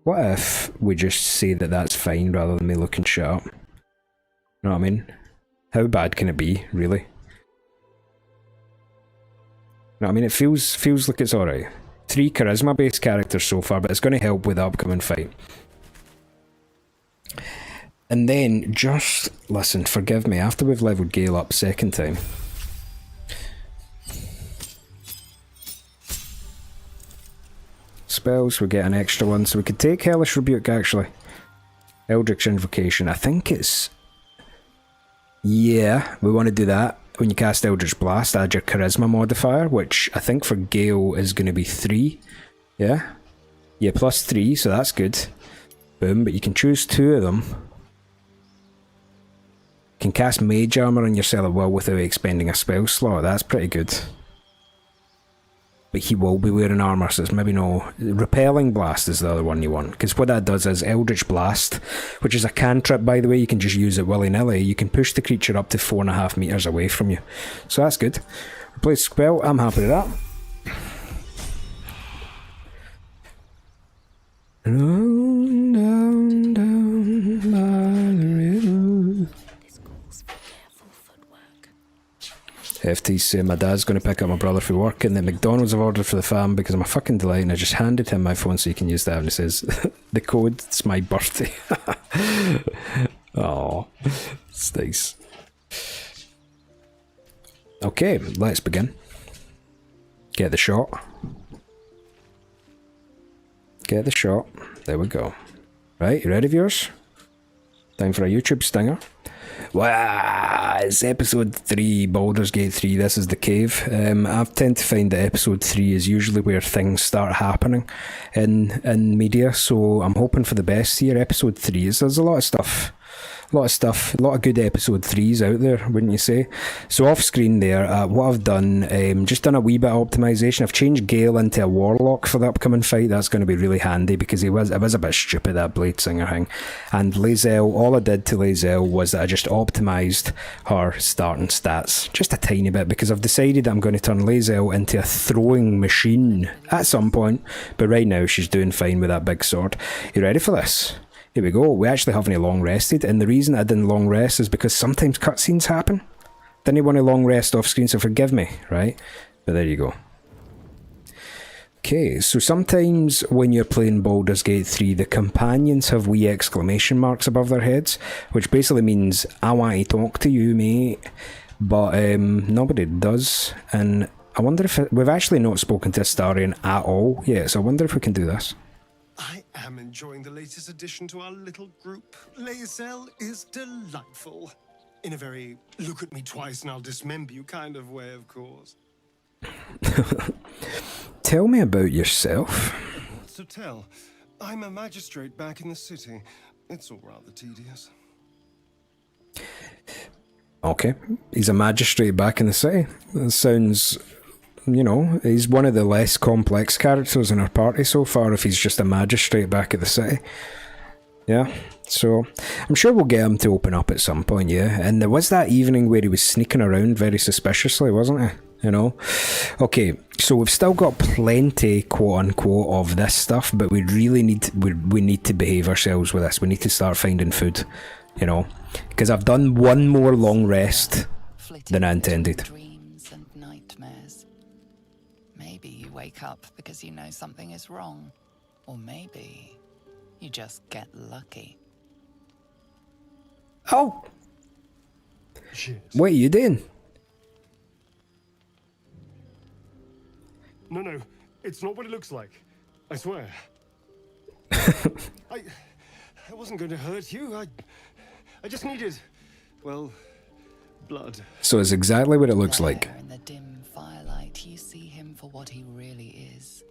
What if we just say that that's fine rather than me looking shit up? You know what I mean? How bad can it be, really? You know what I mean? It feels like it's alright. 3 charisma based characters so far, but it's going to help with the upcoming fight. And then, just listen, forgive me, after we've leveled Gale up second time. Spells, we get an extra one, so we could take Hellish Rebuke actually. Eldritch Invocation, I think it's... Yeah, we want to do that. When you cast Eldritch Blast, add your Charisma modifier, which I think for Gale is going to be 3. Yeah? Yeah, plus 3, so that's good. Boom, but you can choose 2 of them. You can cast Mage Armor on yourself at will without expending a spell slot, that's pretty good. But he will be wearing armour, so it's maybe no... Repelling Blast is the other one you want, because what that does is Eldritch Blast, which is a cantrip by the way, you can just use it willy-nilly, you can push the creature up to 4.5 metres away from you. So that's good. Replace spell, I'm happy with that. Down, down, down by the river. This calls for careful footwork. FT's saying my dad's going to pick up my brother for work and then McDonald's have ordered for the fam because I'm a fucking delight, and I just handed him my phone so he can use that, and he says the code, it's my birthday. Oh, it's nice. Okay, let's begin. Get the shot. Get the shot. There we go. Right, you ready, viewers? Time for a YouTube stinger. Wow, it's episode 3, Baldur's Gate 3, this is the cave. I tend to find that episode 3 is usually where things start happening in media, so I'm hoping for the best here. Episode 3 is, there's a lot of stuff, a lot of good episode 3s out there, wouldn't you say? So off screen there, what I've done, just done a wee bit of optimization. I've changed Gale into a warlock for the upcoming fight. That's going to be really handy because it was a bit stupid, that Blade Singer thing. And Lae'zel, all I did to Lae'zel was that I just optimized her starting stats just a tiny bit, because I've decided that I'm going to turn Lae'zel into a throwing machine at some point, but right now she's doing fine with that big sword. You ready for this? Here we go. We actually haven't long rested, and the reason I didn't long rest is because sometimes cutscenes happen. Didn't want to long rest off screen, so forgive me, right? But there you go. Okay, so sometimes when you're playing Baldur's Gate 3, the companions have wee exclamation marks above their heads, which basically means, I want to talk to you, mate. But nobody does, and I wonder if we've actually not spoken to Astarion at all yet, so I wonder if we can do this. I am enjoying the latest addition to our little group. Lae'zel is delightful. In a very look at me twice and I'll dismember you kind of way, of course. Tell me about yourself. What's to tell? I'm a magistrate back in the city. It's all rather tedious. Okay, he's a magistrate back in the city. That sounds, you know, he's one of the less complex characters in our party so far if he's just a magistrate back at the city. Yeah, so I'm sure we'll get him to open up at some point, yeah. And there was that evening where he was sneaking around very suspiciously, wasn't he? You know? Okay, so we've still got plenty, quote-unquote, of this stuff, but we really need we need to behave ourselves with this. We need to start finding food, you know? Because I've done one more long rest than I intended. Dreams and nightmares. Maybe you wake up because you know something is wrong. Or maybe you just get lucky. Oh! Shit. What are you doing? No, it's not what it looks like. I swear. I wasn't going to hurt you. I just needed, well, blood. So it's exactly what it looks like. There in the dim firelight, you see him for what he really is.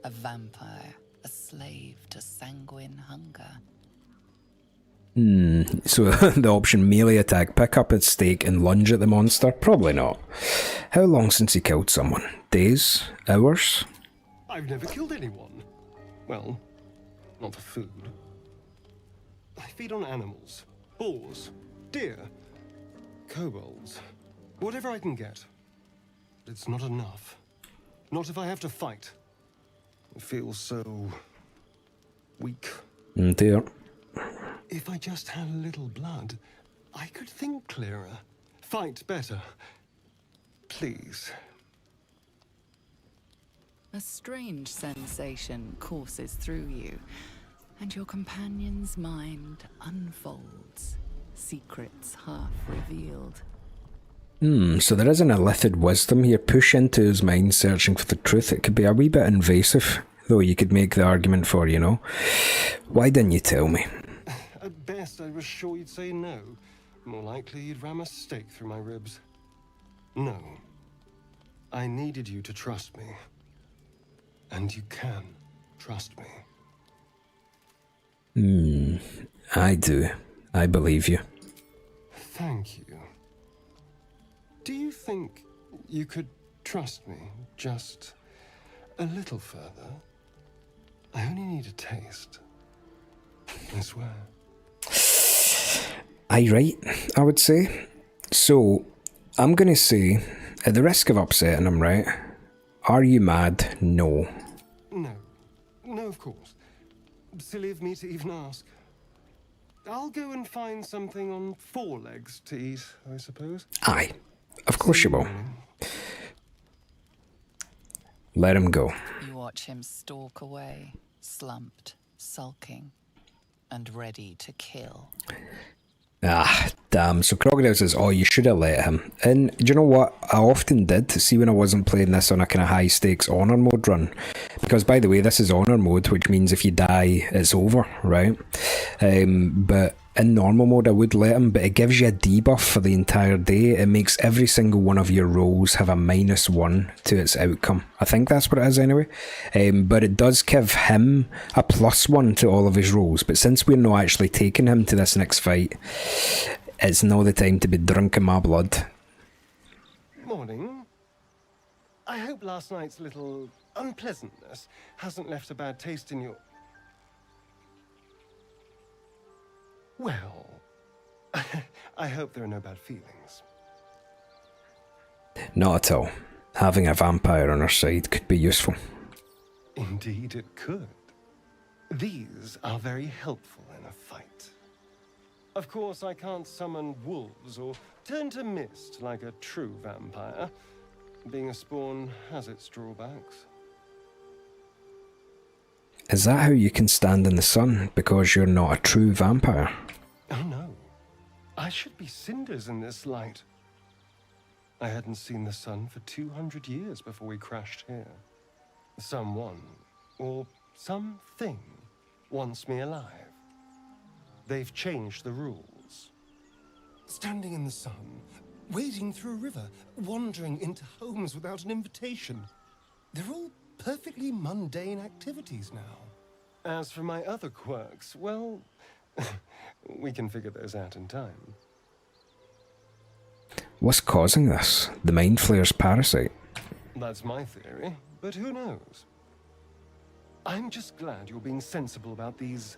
A vampire, a slave to sanguine hunger. So the option melee attack, pick up its stake and lunge at the monster? Probably not. How long since he killed someone? Days? Hours? I've never killed anyone. Well, not for food. I feed on animals. Boars. Deer. Kobolds. Whatever I can get. But it's not enough. Not if I have to fight. It feels so... weak. Dear. If I just had a little blood, I could think clearer. Fight better. Please. A strange sensation courses through you, and your companion's mind unfolds, secrets half revealed. So there is an illithid wisdom here. Push into his mind searching for the truth. It could be a wee bit invasive, though you could make the argument for, you know. Why didn't you tell me? At best, I was sure you'd say no. More likely, you'd ram a stake through my ribs. No. I needed you to trust me. And you can trust me. I do. I believe you. Thank you. Do you think you could trust me just a little further? I only need a taste. I swear. Aye, right, I would say. So, I'm going to say, at the risk of upsetting him, right? Are you mad? No. No. No, of course. Silly of me to even ask. I'll go and find something on 4 legs to eat, I suppose. Aye, of course you will. Let him go. You watch him stalk away, slumped, sulking, and ready to kill. Ah, damn. So Crocodile says, oh, you should have let him. And do you know what? I often did, see when I wasn't playing this on a kind of high stakes honor mode run. Because, by the way, this is honor mode, which means if you die, it's over, right? But in normal mode, I would let him, but it gives you a debuff for the entire day. It makes every single one of your rolls have a -1 to its outcome. I think that's what it is anyway. But it does give him a +1 to all of his rolls. But since we're not actually taking him to this next fight, it's not the time to be drinking my blood. Morning. I hope last night's little unpleasantness hasn't left a bad taste in your... Well, I hope there are no bad feelings. Not at all. Having a vampire on our side could be useful. Indeed it could. These are very helpful in a fight. Of course, I can't summon wolves or turn to mist like a true vampire. Being a spawn has its drawbacks. Is that how you can stand in the sun, because you're not a true vampire? Oh no. I should be cinders in this light. I hadn't seen the sun for 200 years before we crashed here. Someone, or something, wants me alive. They've changed the rules. Standing in the sun, wading through a river, wandering into homes without an invitation. They're all perfectly mundane activities now. As for my other quirks, well, we can figure those out in time. What's causing this? The Mind Flayer's parasite? That's my theory, but who knows? I'm just glad you're being sensible about these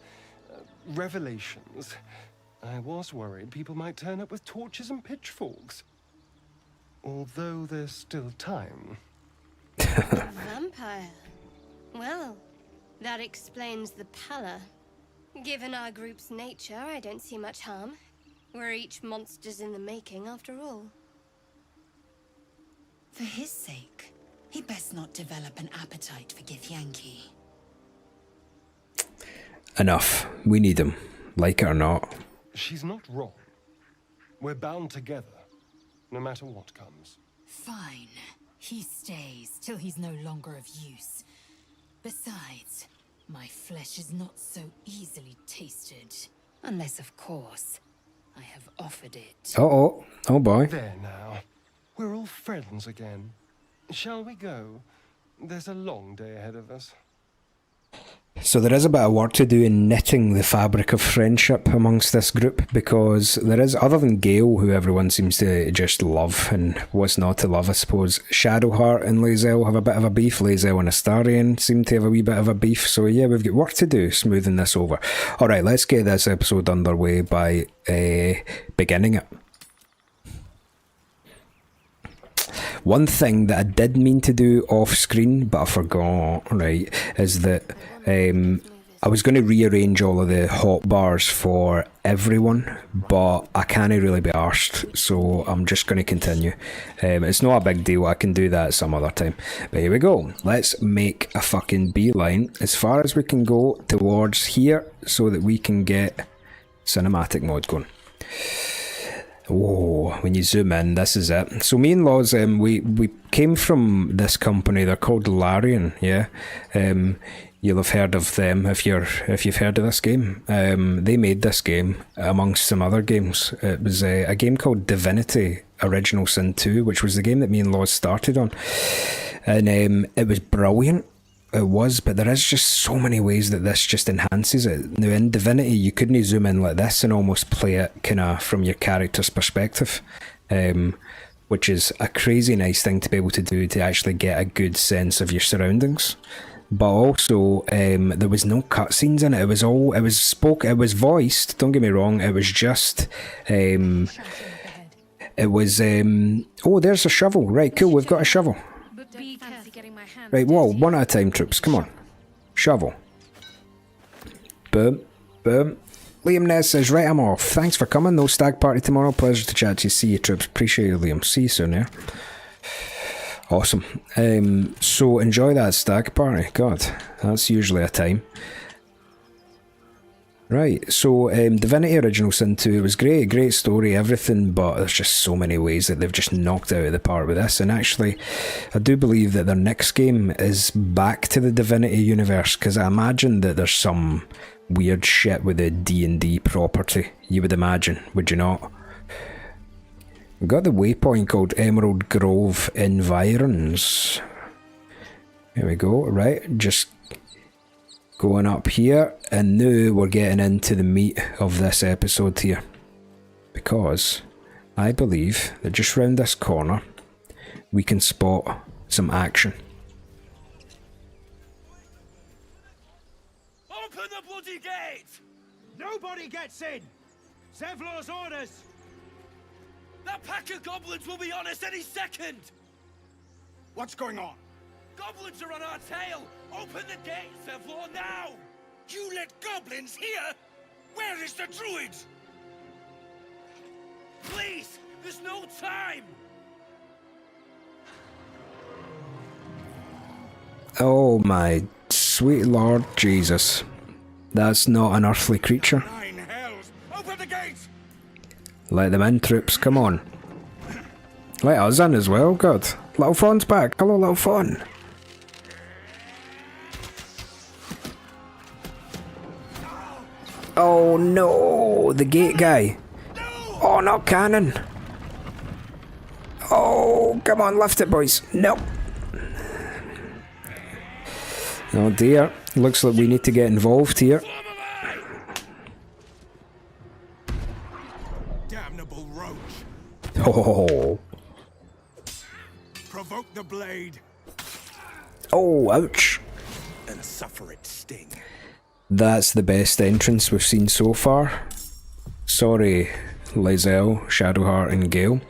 revelations. I was worried people might turn up with torches and pitchforks. Although there's still time. A vampire. Well, that explains the pallor. Given our group's nature, I don't see much harm. We're each monsters in the making, after all. For his sake, he best not develop an appetite for Githyanki. Enough. We need him. Like it or not. She's not wrong. We're bound together, no matter what comes. Fine. He stays till he's no longer of use. Besides, my flesh is not so easily tasted. Unless, of course, I have offered it. Uh-oh. Oh boy. There now. We're all friends again. Shall we go? There's a long day ahead of us. So there is a bit of work to do in knitting the fabric of friendship amongst this group, because there is, other than Gale, who everyone seems to just love, and what's not to love, I suppose, Shadowheart and Lae'zel have a bit of a beef. Lae'zel and Astarion seem to have a wee bit of a beef, so yeah, we've got work to do smoothing this over. Alright, let's get this episode underway by beginning it. One thing that I did mean to do off screen, but I forgot, right, is that I was going to rearrange all of the hotbars for everyone, but I can't really be arsed, so I'm just going to continue. It's not a big deal, I can do that some other time. But here we go. Let's make a fucking beeline as far as we can go towards here so that we can get cinematic mode going. Oh, when you zoom in, this is it. So me and Laws, we came from this company. They're called Larian, yeah. You'll have heard of them if you've heard of this game. They made this game amongst some other games. It was a game called Divinity Original Sin 2, which was the game that me and Laws started on, and it was brilliant. It was, but there is just so many ways that this just enhances it. Now in Divinity, you couldn't zoom in like this and almost play it kind of from your character's perspective, which is a crazy nice thing to be able to do, to actually get a good sense of your surroundings. But also, there was no cutscenes in it. It was voiced. Don't get me wrong. It was just, oh, there's a shovel. Right, cool. We've got a shovel. Right, whoa, one at a time, troops, come on. Shovel. Boom, boom. Liam Ness says, right, I'm off. Thanks for coming, no stag party tomorrow. Pleasure to chat to you. See you, troops. Appreciate you, Liam. See you soon, yeah? Awesome. So enjoy that stag party. God, that's usually a time. Right, so Divinity Original Sin 2, it was great story, everything, but there's just so many ways that they've just knocked out of the park with this. And actually, I do believe that their next game is back to the Divinity universe, because I imagine that there's some weird shit with the D&D property, you would imagine, would you not? We've got the waypoint called Emerald Grove Environs. Here we go, right, just going up here, and now we're getting into the meat of this episode here, because I believe that just round this corner we can spot some action. Open the bloody gate! Nobody gets in! Zevlor's orders! That pack of goblins will be on us any second! What's going on? Goblins are on our tail! Open the gate, Zevlor, now! You let goblins here? Where is the druid? Please! There's no time! Oh my sweet Lord Jesus. That's not an earthly creature. Nine hells! Open the gate! Let them in, troops, come on. Let us in as well, God. Little Fawn's back. Hello, Little Fawn. Oh no, the gate guy. Oh, not cannon. Oh, come on, lift it, boys. No. Oh dear, looks like we need to get involved here. Damnable roach. Oh. Provoke the blade Oh, ouch. and suffer its sting. That's the best entrance we've seen so far. Sorry, Lizelle, Shadowheart and Gale.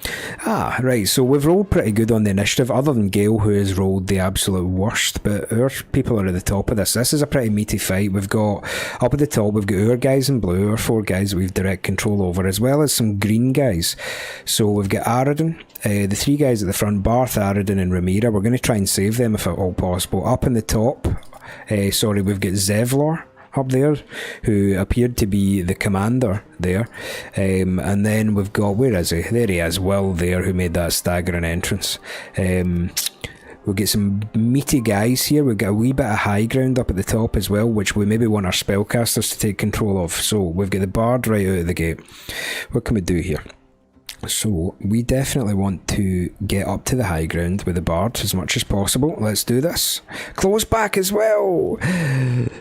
Ah, right, so we've rolled pretty good on the initiative, other than Gale, who has rolled the absolute worst, but our people are at the top of this. This is a pretty meaty fight. We've got, up at the top, we've got our guys in blue, our 4 guys that we've direct control over, as well as some green guys. So we've got Aradin, the 3 guys at the front, Barth, Aradin and Ramira. We're going to try and save them if at all possible. Up in the top, we've got Zevlor up there, who appeared to be the commander there, and then we've got, where is he? There he is, Will there, who made that staggering entrance. We'll get some meaty guys here. We've got a wee bit of high ground up at the top as well, which we maybe want our spellcasters to take control of. So we've got the bard right out of the gate. What can we do here? So we definitely want to get up to the high ground with the bard as much as possible. Let's do this. Close back as well.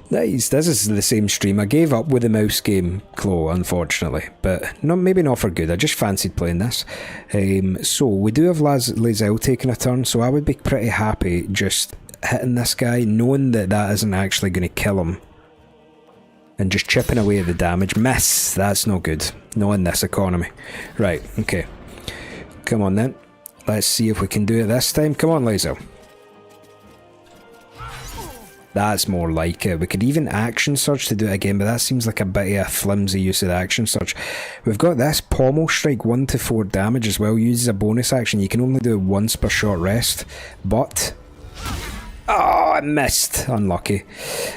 Nice. This is the same stream. I gave up with the mouse game, Chloe, unfortunately, but no, maybe not for good. I just fancied playing this. So we do have Lizelle taking a turn, so I would be pretty happy just hitting this guy, knowing that that isn't actually going to kill him, and just chipping away at the damage. Miss. That's no good. Not in this economy. Right, okay. Come on then. Let's see if we can do it this time. Come on, Lizelle. That's more like it. We could even action surge to do it again, but that seems like a bit of a flimsy use of the action surge. We've got this pommel strike, 1 to 4 damage as well. Uses a bonus action. You can only do it once per short rest, but... oh, I missed. Unlucky.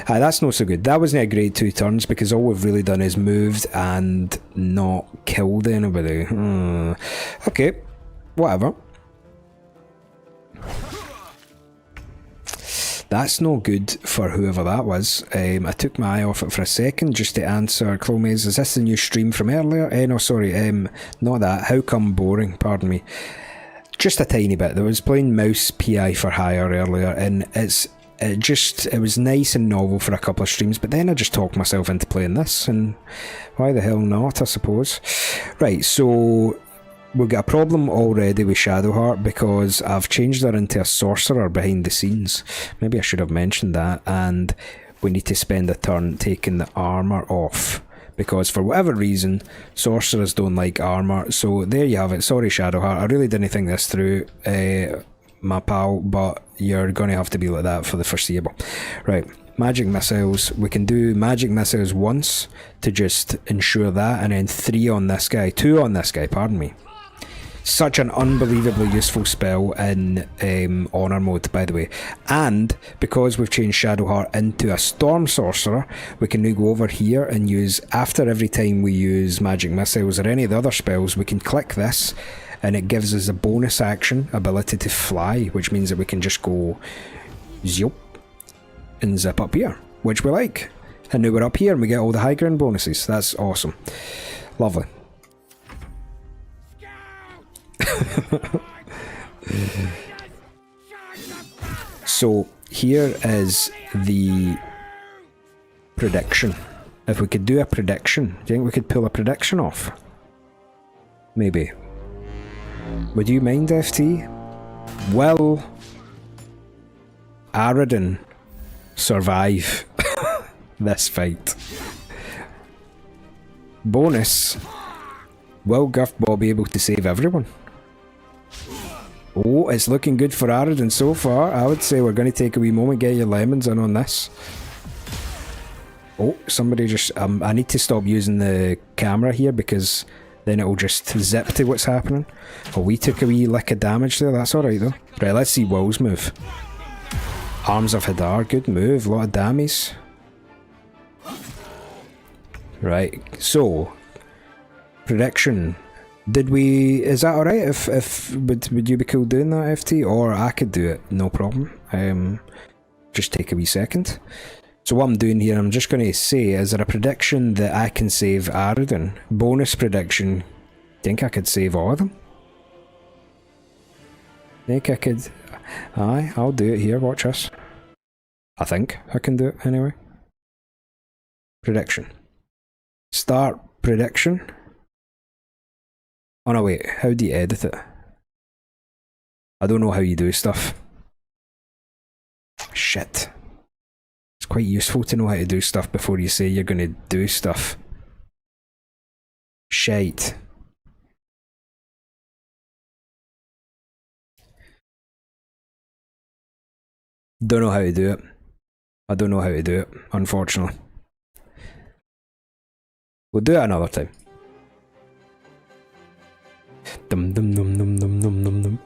That's not so good. That wasn't a great 2 turns, because all we've really done is moved and not killed anybody. Okay, whatever. That's no good for whoever that was. I took my eye off it for a second just to answer Clomaze. Is this the new stream from earlier? No, sorry, not that. How come boring? Pardon me. Just a tiny bit. I was playing Mouse PI for Hire earlier, and it was nice and novel for a couple of streams, but then I just talked myself into playing this, and why the hell not, I suppose. Right, so we've got a problem already with Shadowheart, because I've changed her into a sorcerer behind the scenes. Maybe I should have mentioned that, and we need to spend a turn taking the armour off, because for whatever reason, sorcerers don't like armour. So there you have it. Sorry, Shadowheart, I really didn't think this through, my pal, but you're going to have to be like that for the foreseeable. Right, magic missiles. We can do magic missiles once to just ensure that, and then 3 on this guy. 2 on this guy, pardon me. Such an unbelievably useful spell in Honor mode, by the way. And because we've changed Shadowheart into a Storm Sorcerer, we can now go over here and use, after every time we use Magic Missiles or any of the other spells, we can click this, and it gives us a bonus action ability to fly, which means that we can just go zip and zip up here, which we like. And now we're up here and we get all the high ground bonuses. That's awesome. Lovely. So here is the prediction. If we could do a prediction, do you think we could pull a prediction off? Maybe. Would you mind, FT? Will Aradin survive this fight? Bonus, will Guffbaw be able to save everyone? Oh, it's looking good for Aradin so far. I would say we're going to take a wee moment, get your lemons in on this. Oh, somebody just... I need to stop using the camera here, because then it'll just zip to what's happening. Oh, we took a wee lick of damage there. That's alright though. Right, let's see Will's move. Arms of Hadar, good move. A lot of damage. Right, so... prediction. Did we... is that alright? Would you be cool doing that, FT? Or I could do it, no problem. Just take a wee second. So what I'm doing here, I'm just going to say, is there a prediction that I can save Aradin? Bonus prediction. Think I could save all of them? Think I could... Aye, I'll do it here, watch us. I think I can do it anyway. Prediction. Start prediction. Oh no, wait, how do you edit it? I don't know how you do stuff. Shit. It's quite useful to know how to do stuff before you say you're going to do stuff. Shite. Don't know how to do it. I don't know how to do it, unfortunately. We'll do it another time.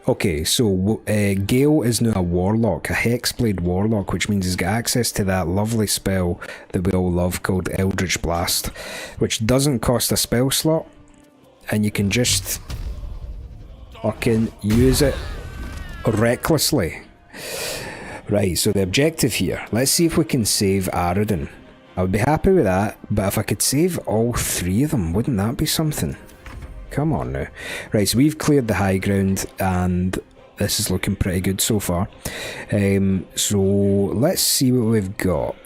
Okay, so Gale is now a warlock, a hexblade warlock, which means he's got access to that lovely spell that we all love called Eldritch Blast, which doesn't cost a spell slot, and you can just fucking use it recklessly. Right, so the objective here, let's see if we can save Aradin. I would be happy with that, but if I could save all three of them, wouldn't that be something? Come on now. Right, so we've cleared the high ground, and this is looking pretty good so far. So let's see what we've got.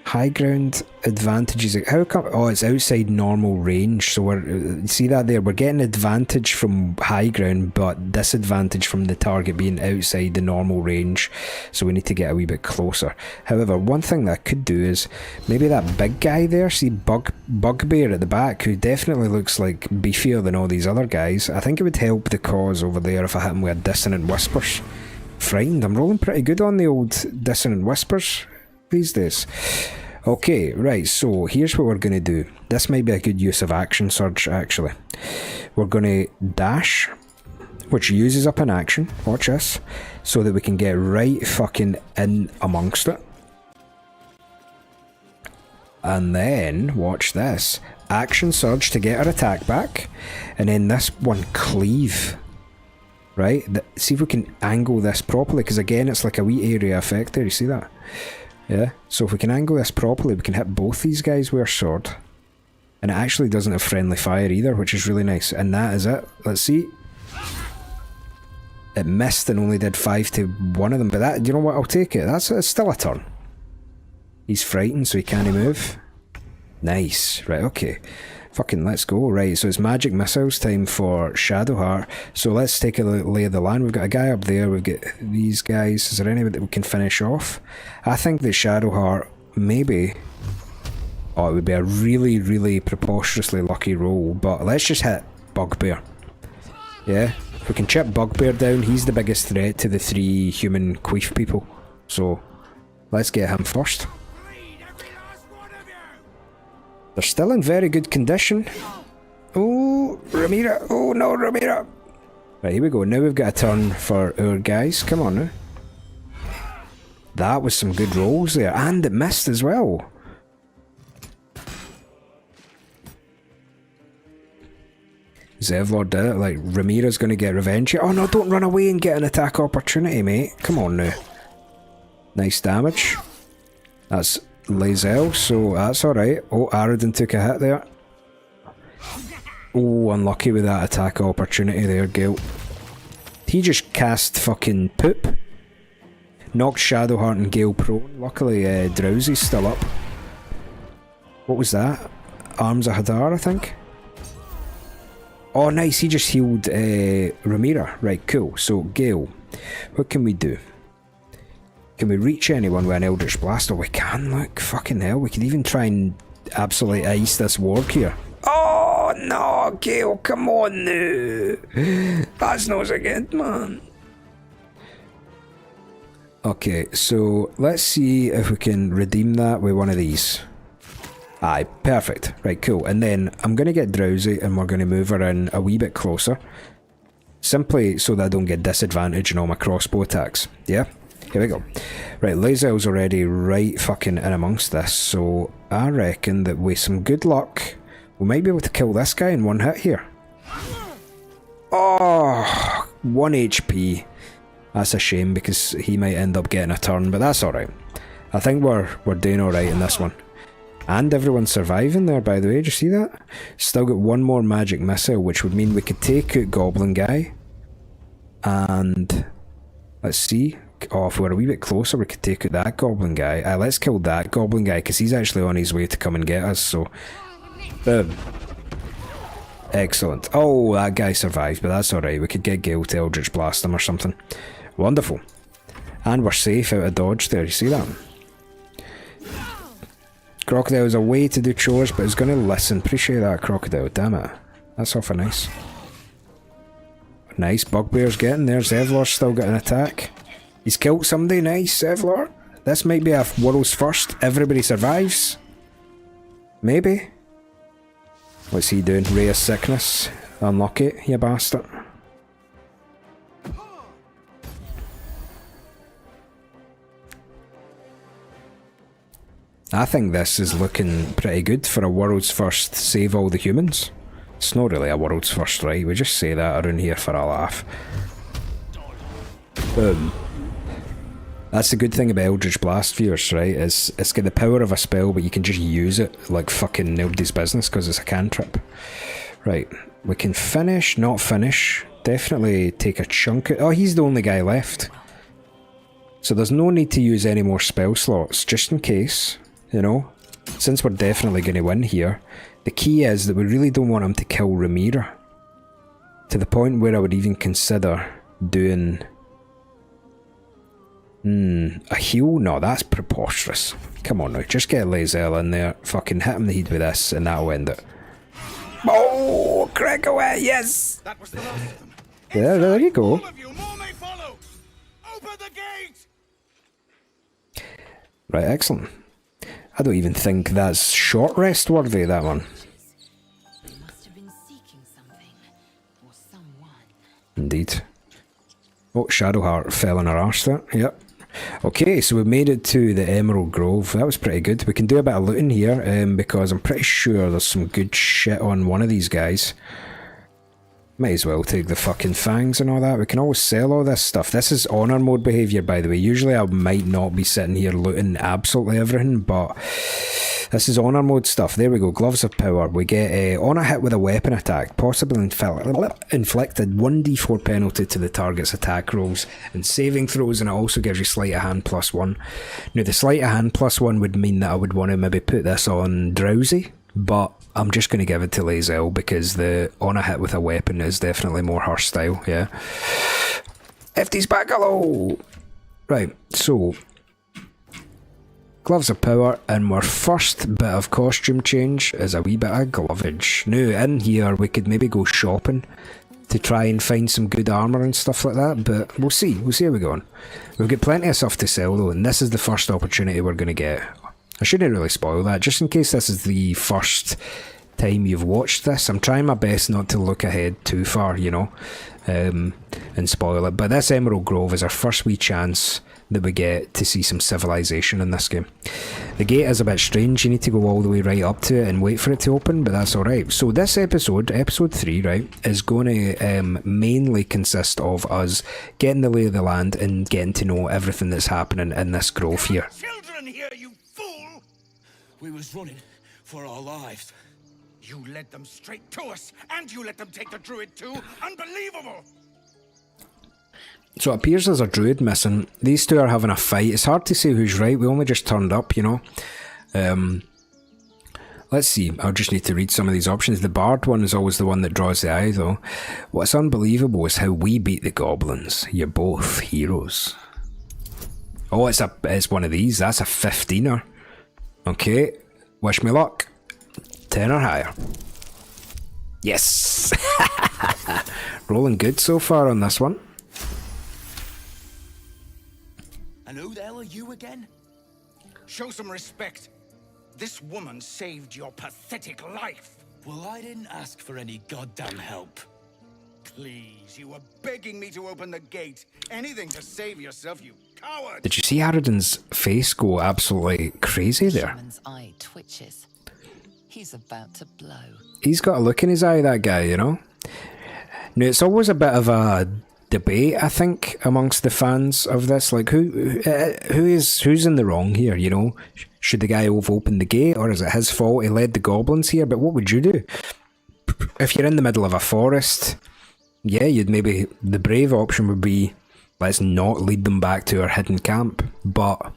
High ground advantages. How come? Oh, it's outside normal range. So we're, see that there? We're getting advantage from high ground, but disadvantage from the target being outside the normal range. So we need to get a wee bit closer. However, one thing that I could do is maybe that big guy there. See Bugbear at the back, who definitely looks like beefier than all these other guys. I think it would help the cause over there if I hit him with a dissonant whispers. Frightened. I'm rolling pretty good on the old dissonant whispers these days. Okay, right, so here's what we're going to do. This might be a good use of action surge, actually. We're going to dash, which uses up an action, watch this, so that we can get right fucking in amongst it. And then, watch this, action surge to get our attack back, and then this one cleave. Right, see if we can angle this properly, because again it's like a wee area effect there, you see that? Yeah, so if we can angle this properly, we can hit both these guys with our sword. And it actually doesn't have friendly fire either, which is really nice. And that is it. Let's see. It missed and only did 5 to one of them, but that, you know what, I'll take it. That's still a turn. He's frightened, so he can't move. Nice. Right, okay. Fucking let's go. Right, so it's magic missiles time for Shadowheart. So let's take a lay of the land. We've got a guy up there. We've got these guys. Is there anybody that we can finish off? I think that Shadowheart, maybe... Oh, it would be a really, really preposterously lucky roll. But let's just hit Bugbear. Yeah? If we can chip Bugbear down, he's the biggest threat to the 3 human queef people. So, let's get him first. They're still in very good condition. Oh, Ramira. Oh no, Ramira. Right, here we go. Now we've got a turn for our guys. Come on now. That was some good rolls there. And it missed as well. Zevlor did it. Like, Ramira's going to get revenge here. Oh no, don't run away and get an attack opportunity, mate. Come on now. Nice damage. That's Lae'zel, so that's alright. Oh, Aradin took a hit there. Oh, unlucky with that attack opportunity there, Gale. He just cast fucking poop. Knocked Shadowheart and Gale prone. Luckily, Drowsy's still up. What was that? Arms of Hadar, I think? Oh, nice, he just healed Ramira. Right, cool. So, Gale, what can we do? Can we reach anyone with an Eldritch Blast? Oh, we can, look. Fucking hell. We could even try and absolutely ice this warg here. Oh, no, Gale, come on now. That's not so good, man. Okay, so let's see if we can redeem that with one of these. Aye, perfect. Right, cool. And then I'm going to get Drowsy and we're going to move her in a wee bit closer. Simply so that I don't get disadvantage in all my crossbow attacks. Yeah? Here we go. Right, Lae'zel's already right fucking in amongst this, so I reckon that with some good luck, we might be able to kill this guy in one hit here. Oh, 1 HP. That's a shame because he might end up getting a turn, but that's alright. I think we're doing alright in this one. And everyone's surviving there, by the way, did you see that? Still got one more magic missile, which would mean we could take out Goblin Guy. And let's see. Oh, if we were a wee bit closer, we could take out that Goblin Guy. Let's kill that Goblin Guy, because he's actually on his way to come and get us, so... Boom. Excellent. Oh, that guy survived, but that's alright. We could get Gale to Eldritch Blast him or something. Wonderful. And we're safe out of dodge there, you see that? Crocodile's a way to do chores, but he's going to listen. Appreciate that, Crocodile. Damn it. That's awful nice. Nice. Bugbear's getting there. Zevlor's still got an attack. He's killed somebody. Nice, Zevlor. This might be a world's first. Everybody survives. Maybe. What's he doing? Ray of Sickness. Unlock it, you bastard. I think this is looking pretty good for a world's first save all the humans. It's not really a world's first, right? We just say that around here for a laugh. Boom. That's the good thing about Eldritch Blast, viewers, right? Is it's got the power of a spell, but you can just use it like fucking nobody's business because it's a cantrip. Right. We can finish, not finish. Definitely take a chunk of... Oh, he's the only guy left. So there's no need to use any more spell slots, just in case. You know, since we're definitely going to win here, the key is that we really don't want him to kill Ramira. To the point where I would even consider doing... a heal? No, that's preposterous. Come on now, just get Lae'zel in there, fucking hit him in the head with this, and that'll end it. Oh, crack away, yes! That was the last of them. Yeah, there you go. All of you, more may follow. Open the gate! Right, excellent. I don't even think that's short rest worthy, that one. They must have been seeking something or someone. Indeed. Oh, Shadowheart fell in our arse there. Yep. Okay, so we made it to the Emerald Grove. That was pretty good. We can do a bit of looting here, because I'm pretty sure there's some good shit on one of these guys. Might as well take the fucking fangs and all that. We can always sell all this stuff. This is honor mode behaviour, by the way. Usually I might not be sitting here looting absolutely everything, but this is honor mode stuff. There we go. Gloves of Power. We get on a hit with a weapon attack, possibly inflicted 1d4 penalty to the target's attack rolls and saving throws, and it also gives you sleight of hand +1. Now the sleight of hand +1 would mean that I would want to maybe put this on Drowsy, but I'm just going to give it to Lae'zel because the on a hit with a weapon is definitely more her style, yeah. FT's back, hello! Right, so... Gloves of Power, and our first bit of costume change is a wee bit of glovage. Now, in here, we could maybe go shopping to try and find some good armour and stuff like that, but we'll see how we go on. We've got plenty of stuff to sell though, and this is the first opportunity we're going to get. I shouldn't really spoil that, just in case this is the first time you've watched this. I'm trying my best not to look ahead too far, you know, and spoil it. But this Emerald Grove is our first wee chance that we get to see some civilization in this game. The gate is a bit strange, you need to go all the way right up to it and wait for it to open, but that's alright. So this episode 3, right, is going to mainly consist of us getting the lay of the land and getting to know everything that's happening in this grove here. Children here, you fool! We was running for our lives. You led them straight to us, and you let them take the druid too? Unbelievable! So it appears there's a druid missing. These two are having a fight. It's hard to say who's right. We only just turned up, you know. Let's see. I'll just need to read some of these options. The bard one is always the one that draws the eye, though. What's unbelievable is how we beat the goblins. You're both heroes. Oh, it's one of these. That's a 15er. Okay. Wish me luck. 10 or higher. Yes! Rolling good so far on this one. And who the hell are you again? Show some respect. This woman saved your pathetic life. Well, I didn't ask for any goddamn help. Please, you were begging me to open the gate. Anything to save yourself, you coward. Did you see Aradin's face go absolutely crazy there? Shaman's eye twitches. He's about to blow. He's got a look in his eye, that guy, you know? Now, it's always a bit of a debate, I think, amongst the fans of this. Like, who's in the wrong here? You know, should the guy have opened the gate, or is it his fault he led the goblins here? But what would you do if you're in the middle of a forest? Yeah, you'd maybe, the brave option would be, let's not lead them back to our hidden camp. But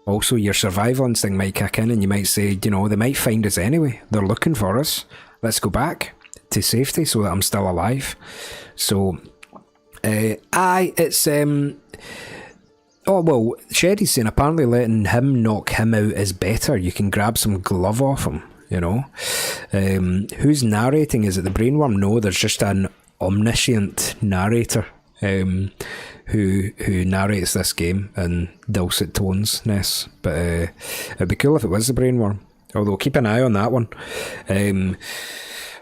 also your survival instinct might kick in, and you might say, you know, they might find us anyway. They're looking for us. Let's go back to safety so that I'm still alive. So, it's oh well, Sherry's saying apparently letting him knock him out is better. You can grab some glove off him, you know. Who's narrating? Is it the brainworm? No, there's just an omniscient narrator who narrates this game in dulcet tones, Ness. But it'd be cool if it was the brainworm. Although keep an eye on that one.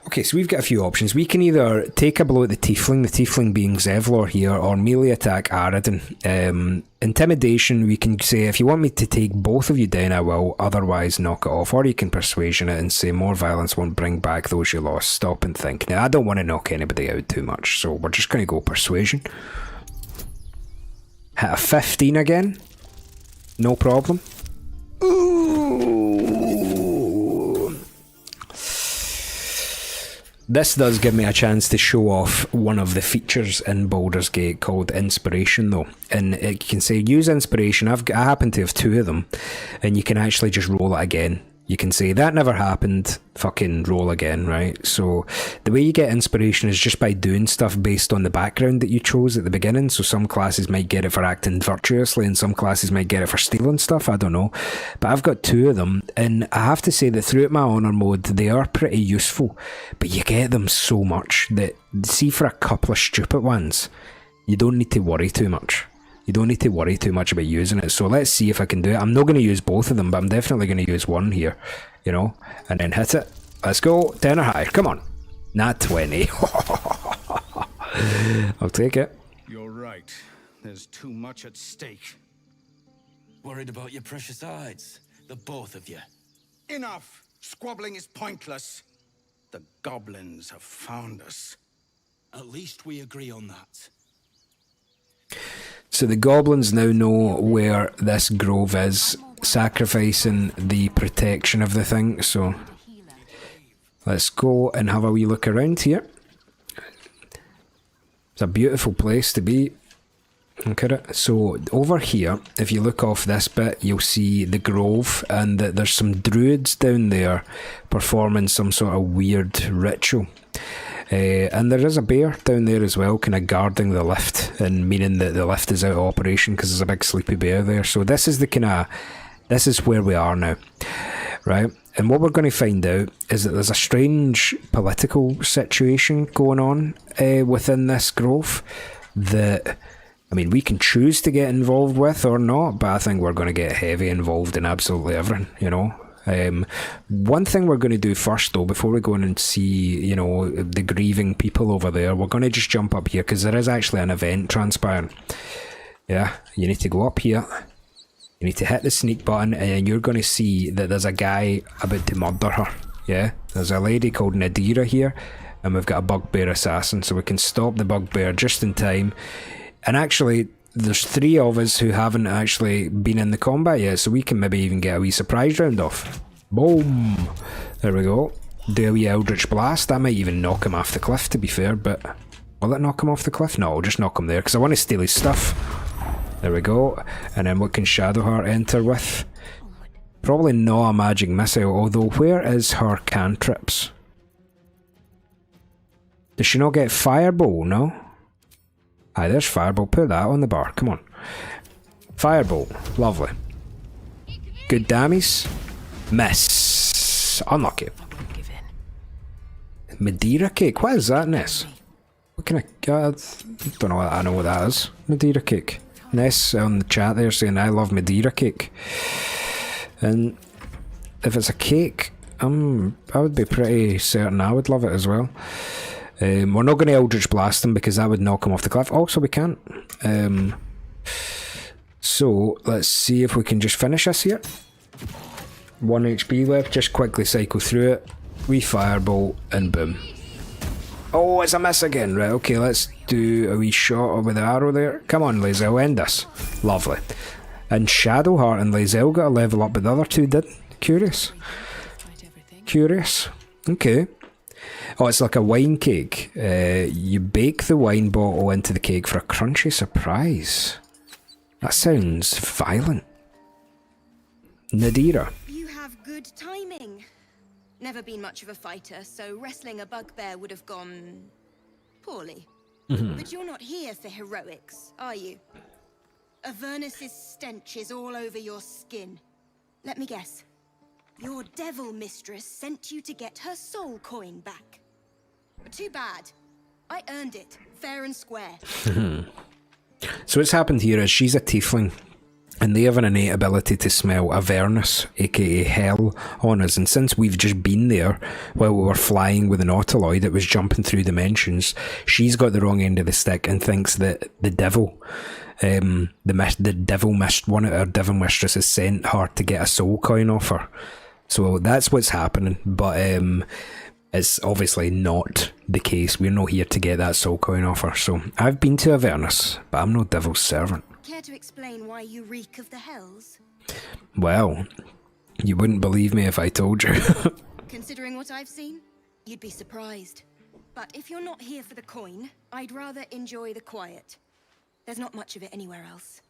Okay, so we've got a few options. We can either take a blow at the tiefling being Zevlor here, or melee attack Aradin. Intimidation, we can say, if you want me to take both of you down, I will, otherwise knock it off. Or you can persuasion it and say, more violence won't bring back those you lost. Stop and think. Now, I don't want to knock anybody out too much, so we're just going to go persuasion. Hit a 15 again. No problem. Ooh. This does give me a chance to show off one of the features in Baldur's Gate called Inspiration, though. And you can say, use Inspiration. I happen to have 2 of them. And you can actually just roll it again. You can say, that never happened, fucking roll again, right? So the way you get inspiration is just by doing stuff based on the background that you chose at the beginning. So some classes might get it for acting virtuously, and some classes might get it for stealing stuff, I don't know. But I've got 2 of them, and I have to say that throughout my honor mode, they are pretty useful. But you get them so much that, see, for a couple of stupid ones, you don't need to worry too much. You don't need to worry too much about using it. So let's see if I can do it. I'm not going to use both of them, but I'm definitely going to use one here, you know, and then hit it. Let's go. 10 or higher. Come on. Not 20. I'll take it. You're right. There's too much at stake. Worried about your precious hides, the both of you. Enough! Squabbling is pointless. The goblins have found us. At least we agree on that. So the goblins now know where this grove is, sacrificing the protection of the thing. So let's go and have a wee look around here. It's a beautiful place to be. Look at it. So over here, if you look off this bit, you'll see the grove, and there's some druids down there performing some sort of weird ritual. And there is a bear down there as well, kind of guarding the lift, and meaning that the lift is out of operation because there's a big sleepy bear there. So this is this is where we are now, right? And what we're going to find out is that there's a strange political situation going on within this grove that, I mean, we can choose to get involved with or not, but I think we're going to get heavy involved in absolutely everything, you know. One thing we're going to do first, though, before we go in and see, you know, the grieving people over there, we're going to just jump up here because there is actually an event transpiring. Yeah, you need to go up here. You need to hit the sneak button, and you're going to see that there's a guy about to murder her. Yeah, there's a lady called Nadira here, and we've got a bugbear assassin, so we can stop the bugbear just in time. And actually, there's 3 of us who haven't actually been in the combat yet, so we can maybe even get a wee surprise round off. Boom! There we go. Do a wee Eldritch Blast. That might even knock him off the cliff, to be fair, but will it knock him off the cliff? No, I'll just knock him there, because I want to steal his stuff. There we go. And then what can Shadowheart enter with? Probably not a magic missile, although where is her cantrips? Does she not get Firebolt? No? Aye, there's Firebolt. Put that on the bar. Come on. Firebolt. Lovely. Good damage. Miss. Unlucky. Madeira cake. What is that, Ness? What can I don't know. I know what that is. Madeira cake. Ness on the chat there saying I love Madeira cake. And if it's a cake, I would be pretty certain I would love it as well. We're not going to Eldritch Blast him because that would knock him off the cliff. Also, we can't. So, let's see if we can just finish this here. 1 HP left. Just quickly cycle through it. We Firebolt and boom. Oh, it's a miss again. Right, okay, let's do a wee shot with the arrow there. Come on, Lae'zel, end us. Lovely. And Shadowheart and Lae'zel got a level up, but the other two didn't. Curious. Curious. Okay. Oh, it's like a wine cake. You bake the wine bottle into the cake for a crunchy surprise. That sounds violent. Nadira. You have good timing. Never been much of a fighter, so wrestling a bugbear would have gone poorly. But you're not here for heroics, are you? Avernus's stench is all over your skin. Let me guess. Your devil mistress sent you to get her soul coin back. But too bad. I earned it, fair and square. So what's happened here is she's a tiefling, and they have an innate ability to smell Avernus, aka hell, on us. And since we've just been there while we were flying with an Autoloid that was jumping through dimensions, she's got the wrong end of the stick and thinks that the devil, one of our devil mistresses sent her to get a soul coin off her. So that's what's happening, but it's obviously not the case. We're not here to get that soul coin off her. So I've been to Avernus, but I'm no devil's servant. Care to explain why you reek of the hells? Well, you wouldn't believe me if I told you. Considering what I've seen, you'd be surprised. But if you're not here for the coin, I'd rather enjoy the quiet. There's not much of it anywhere else.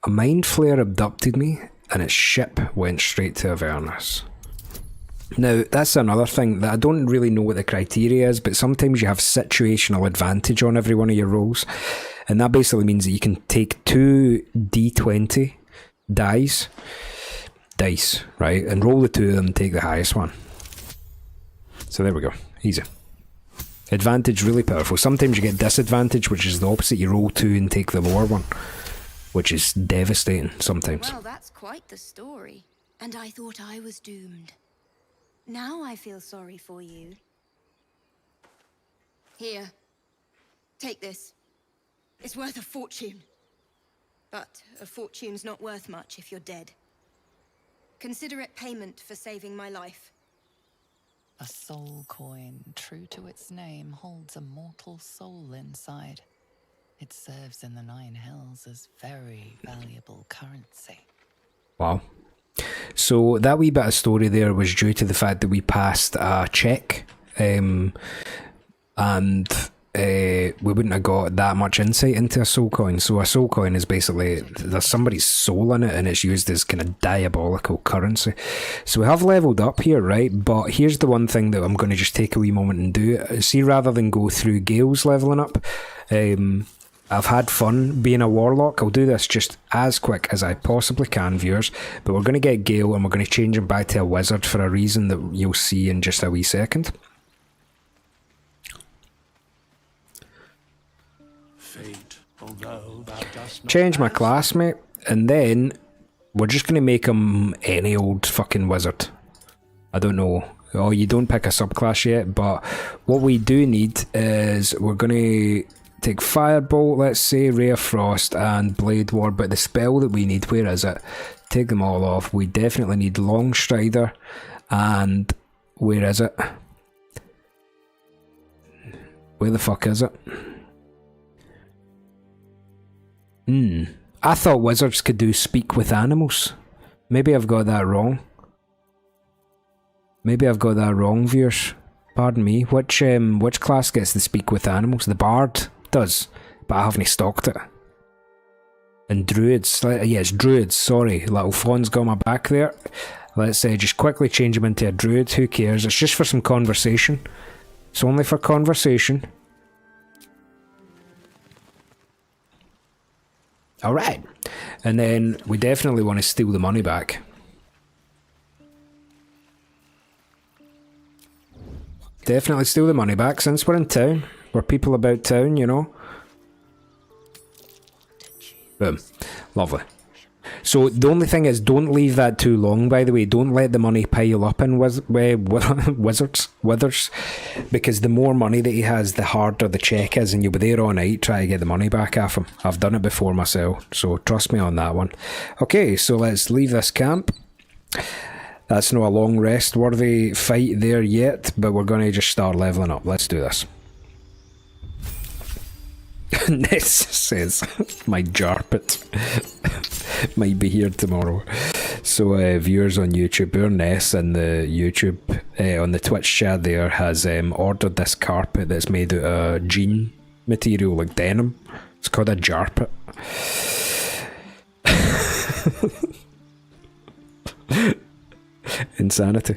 A mind flare abducted me, and its ship went straight to Avernus. Now, that's another thing that I don't really know what the criteria is, but sometimes you have situational advantage on every one of your rolls, and that basically means that you can take 2 d20 dice, right, and roll the 2 of them and take the highest one. So there we go, easy. Advantage really powerful. Sometimes you get disadvantage, which is the opposite. You roll 2 and take the lower one, which is devastating sometimes. Well, that's quite the story. And I thought I was doomed. Now I feel sorry for you. Here. Take this. It's worth a fortune. But a fortune's not worth much if you're dead. Consider it payment for saving my life. A soul coin, true to its name, holds a mortal soul inside. It serves in the 9 hells as very valuable currency. Wow. So that wee bit of story there was due to the fact that we passed a check, and we wouldn't have got that much insight into a soul coin. So a soul coin is basically, there's somebody's soul in it, and it's used as kind of diabolical currency. So we have leveled up here, right? But here's the one thing that I'm going to just take a wee moment and do. See, rather than go through Gale's leveling up, I've had fun being a warlock. I'll do this just as quick as I possibly can, viewers. But we're going to get Gale and we're going to change him back to a wizard for a reason that you'll see in just a wee second. Fate, although thou dost not Change my ask, classmate, and then we're just going to make him any old fucking wizard. I don't know. Oh, you don't pick a subclass yet, but what we do need is we're going to take Firebolt, let's say, Ray of Frost, and Blade Ward, but the spell that we need, where is it? Take them all off. We definitely need Longstrider, and where is it? Where the fuck is it? I thought wizards could do speak with animals. Maybe I've got that wrong. Maybe I've got that wrong, viewers. Pardon me. Which class gets the speak with animals? The Bard does, but I haven't stocked it. And Druids, yes, Druids, sorry. Little Fawn's got my back there. Let's just quickly change him into a Druid, who cares? It's just for some conversation. It's only for conversation. Alright. And then we definitely want to steal the money back. Definitely steal the money back since we're in town. We're people about town, you know. Boom. Lovely. So the only thing is, don't leave that too long, by the way. Don't let the money pile up in withers, because the more money that he has, the harder the check is, and you'll be there all night trying to get the money back off him. I've done it before myself, so trust me on that one. Okay, so let's leave this camp. That's not a long rest worthy fight there yet, but we're going to just start leveling up. Let's do this. Ness says, my jarpet might be here tomorrow. So viewers on YouTube, our Ness in the YouTube, on the Twitch chat there, has ordered this carpet that's made out of jean material, like denim. It's called a jarpet. Insanity.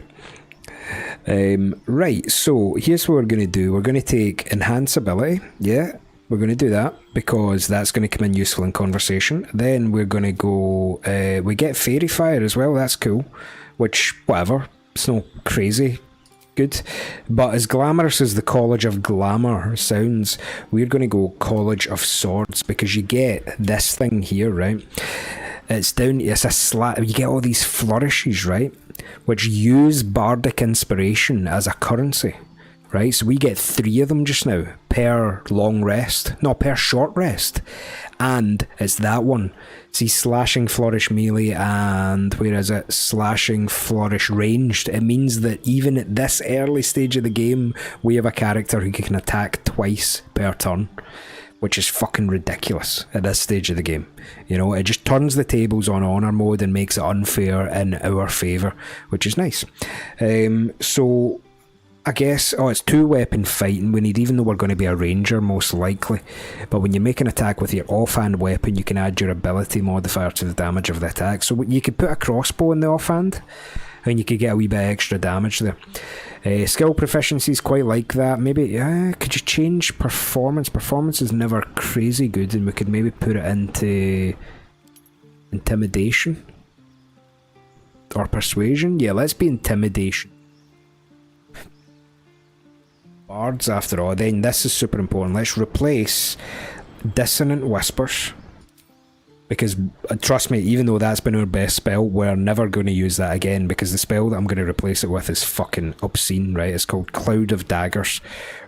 Right, so here's what we're going to do. We're going to take enhance ability, yeah, we're going to do that because that's going to come in useful in conversation. Then we're going to go, we get fairy fire as well, that's cool, which, whatever, it's not crazy good, but as glamorous as the College of Glamour sounds, we're going to go College of Swords, because you get this thing here, right? It's down, it's a slat, you get all these flourishes, right? Which use bardic inspiration as a currency, right? So we get 3 of them just now per long rest, no, per short rest. And it's that one. See, slashing, flourish, melee, and where is it? Slashing, flourish, ranged. It means that even at this early stage of the game, we have a character who can attack twice per turn, which is fucking ridiculous at this stage of the game. You know, it just turns the tables on honor mode and makes it unfair in our favour, which is nice. So I guess, it's 2-weapon fighting we need, even though we're going to be a ranger most likely. But when you make an attack with your offhand weapon, you can add your ability modifier to the damage of the attack. So you could put a crossbow in the offhand, and you could get a wee bit extra damage there. Skill proficiency is quite like that. Maybe, could you change performance? Performance is never crazy good, and we could maybe put it into intimidation or persuasion. Yeah, let's be intimidation. Bards after all. Then this is super important. Let's replace dissonant whispers, because trust me, even though that's been our best spell, we're never going to use that again, because the spell that I'm going to replace it with is fucking obscene, right? It's called Cloud of Daggers,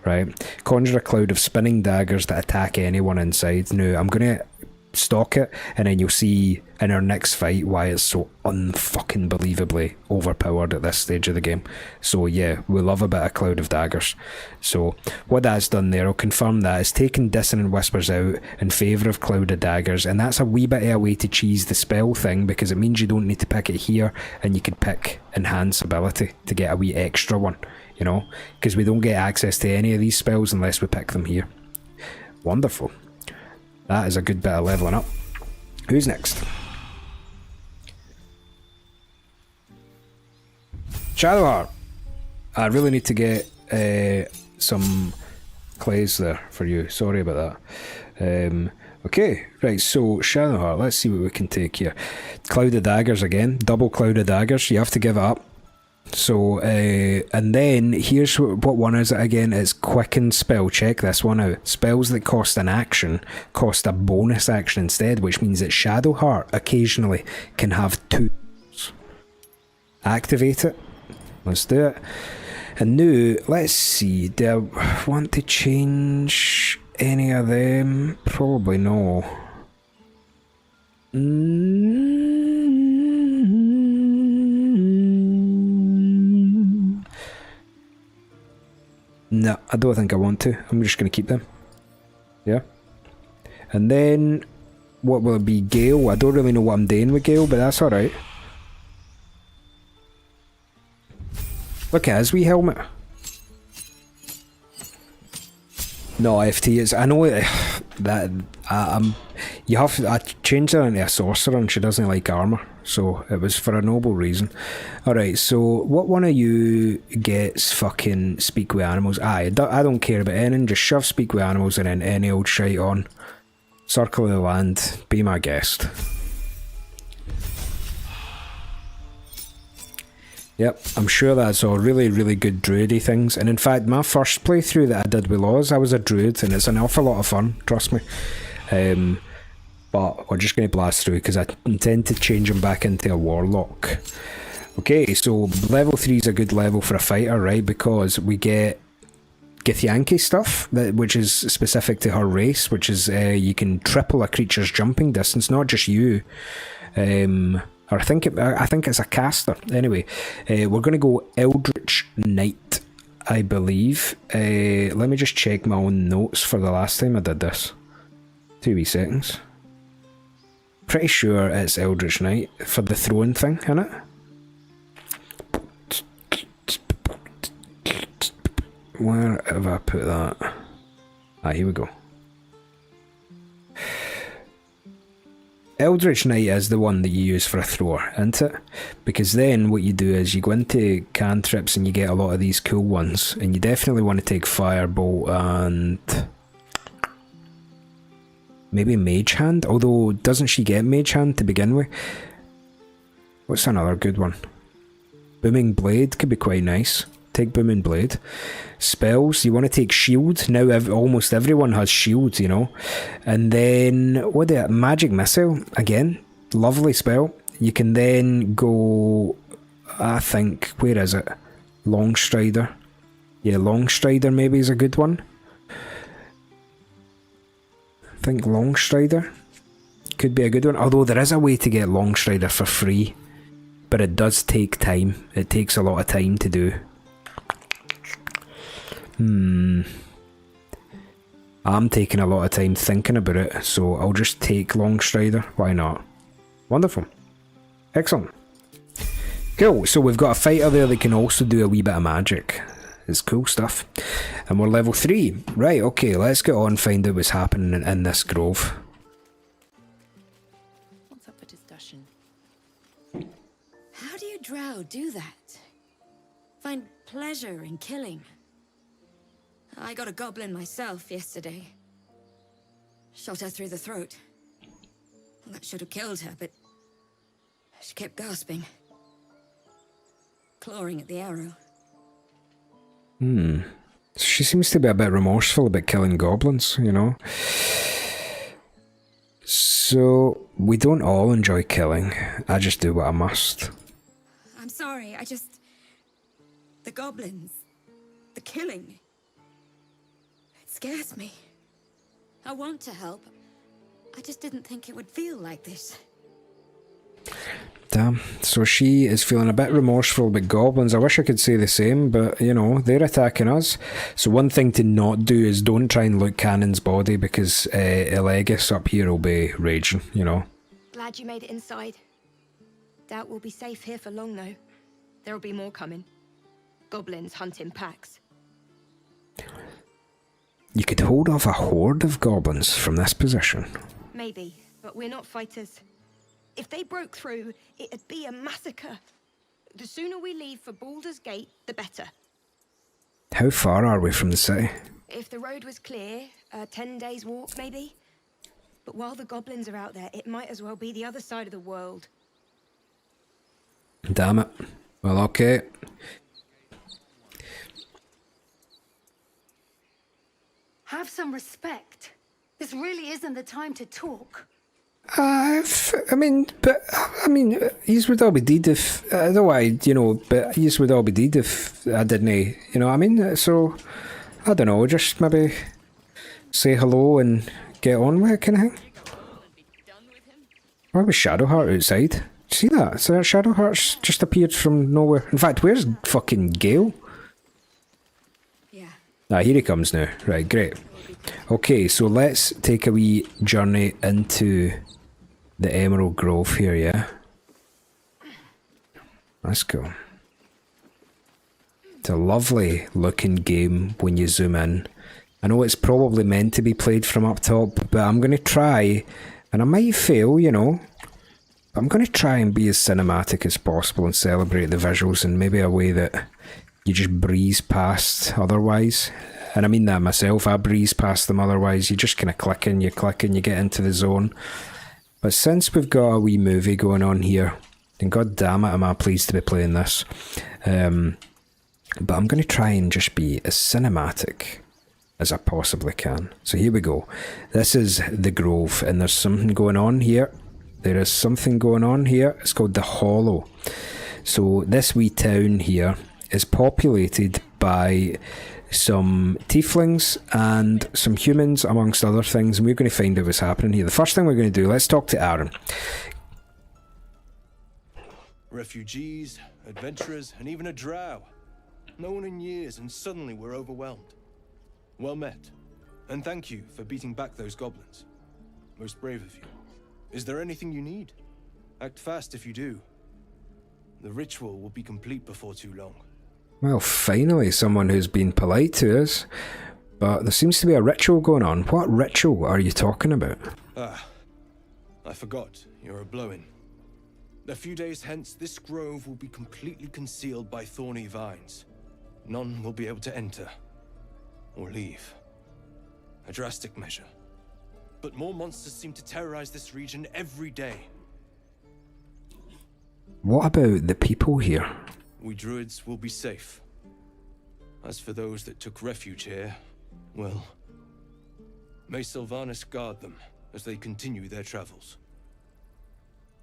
right? Conjure a cloud of spinning daggers that attack anyone inside. Now, I'm going to stock it, and then you'll see in our next fight why it's so unfucking believably overpowered at this stage of the game. So yeah, we love a bit of Cloud of Daggers. So what that's done there, I'll confirm that, is taken Dissonant Whispers out in favour of Cloud of Daggers, and that's a wee bit of a way to cheese the spell thing, because it means you don't need to pick it here, and you could pick Enhance Ability to get a wee extra one, you know, because we don't get access to any of these spells unless we pick them here. Wonderful. That is a good bit of leveling up. Who's next? Shadowheart. I really need to get some clays there for you. Sorry about that. Okay, right, so Shadowheart, let's see what we can take here. Cloud of Daggers again. Double Cloud of Daggers. You have to give it up. So, and then here's what one is it again. It's Quicken Spell. Check this one out. Spells that cost an action cost a bonus action instead, which means that Shadowheart occasionally can have 2. Activate it. Let's do it. And now, let's see. Do I want to change any of them? Probably no. No, I don't think I want to. I'm just going to keep them. Yeah. And then, what will it be? Gale? I don't really know what I'm doing with Gale, but that's alright. Look at his wee helmet. No, FT is. I know that you have. I changed her into a sorcerer, and she doesn't like armor, so it was for a noble reason. All right, so what one of you gets fucking speak with animals? I don't care about anything. Just shove speak with animals and then any old shite on. Circle of the land. Be my guest. Yep, I'm sure that's all really, really good druidy things. And in fact, my first playthrough that I did with Laws, I was a druid, and it's an awful lot of fun, trust me. But we're just going to blast through, because I intend to change him back into a warlock. Okay, so level 3 is a good level for a fighter, right? Because we get Githyanki stuff, which is specific to her race, which is you can triple a creature's jumping distance, not just you. Or I think it's a caster. Anyway, we're going to go Eldritch Knight, I believe. Let me just check my own notes for the last time I did this. 2 wee seconds. Pretty sure it's Eldritch Knight for the throne thing, innit? Where have I put that? Ah, here we go. Eldritch Knight is the one that you use for a thrower, isn't it? Because then what you do is you go into cantrips and you get a lot of these cool ones, and you definitely want to take Firebolt and maybe Mage Hand, although doesn't she get Mage Hand to begin with? What's another good one? Booming Blade could be quite nice. Take Booming Blade. Spells, you want to take Shield. Now almost everyone has Shield, you know. And then, Magic Missile, again, lovely spell. You can then go, I think, where is it? Longstrider. Yeah, Longstrider maybe is a good one. I think Longstrider could be a good one. Although there is a way to get Longstrider for free. But it does take time. It takes a lot of time to do. I'm taking a lot of time thinking about it, so I'll just take Longstrider. Why not? Wonderful. Excellent. Cool, so we've got a fighter there that can also do a wee bit of magic. It's cool stuff. And we're level 3. Right, okay, let's get on and find out what's happening in this grove. What's up with discussion? How do you drow do that? Find pleasure in killing? I got a goblin myself yesterday. Shot her through the throat. Well, that should have killed her, but she kept gasping. Clawing at the arrow. She seems to be a bit remorseful about killing goblins, you know. So, we don't all enjoy killing. I just do what I must. I'm sorry, the goblins. The killing. Scares me. I want to help. I just didn't think it would feel like this. Damn. So she is feeling a bit remorseful about goblins. I wish I could say the same, but, you know, they're attacking us. So one thing to not do is don't try and loot Cannon's body, because Elegus up here will be raging, you know. Glad you made it inside. Doubt we'll be safe here for long, though. There'll be more coming. Goblins hunt in packs. You could hold off a horde of goblins from this position. Maybe, but we're not fighters. If they broke through, it'd be a massacre. The sooner we leave for Baldur's Gate, the better. How far are we from the city? If the road was clear, 10 days walk maybe. But while the goblins are out there, it might as well be the other side of the world. Damn it. Well, okay. Have some respect. This really isn't the time to talk. I mean, yous would all be dead if, I don't know why, you know, but yous would all be dead if I didn't, you know what I mean? So, I don't know, just maybe say hello and get on with it, kind of thing. Why was Shadowheart outside? See that? So Shadowheart's just appeared from nowhere. In fact, where's fucking Gale? Ah, here he comes now. Right, great. Okay, so let's take a wee journey into the Emerald Grove here, yeah? Let's go. It's a lovely looking game when you zoom in. I know it's probably meant to be played from up top, but I'm going to try, and I might fail, you know. I'm going to try and be as cinematic as possible and celebrate the visuals in maybe a way that you just breeze past otherwise. And I mean that myself, I breeze past them otherwise. You just kind of click and you get into the zone. But since we've got a wee movie going on here, and god damn it am I pleased to be playing this. But I'm going to try and just be as cinematic as I possibly can. So here we go. This is the Grove, and there's something going on here. There is something going on here. It's called the Hollow. So this wee town here is populated by some tieflings and some humans, amongst other things, and we're going to find out what's happening here. The first thing we're going to do, let's talk to Aaron. Refugees, adventurers, and even a drow. No one in years, and suddenly we're overwhelmed. Well met. And thank you for beating back those goblins. Most brave of you. Is there anything you need? Act fast if you do. The ritual will be complete before too long. Well, finally someone who's been polite to us. But there seems to be a ritual going on. What ritual are you talking about? Ah, I forgot. You're a blow-in. A few days hence, this grove will be completely concealed by thorny vines. None will be able to enter or leave. A drastic measure. But more monsters seem to terrorize this region every day. What about the people here? We druids will be safe. As for those that took refuge here, well, may Sylvanas guard them as they continue their travels.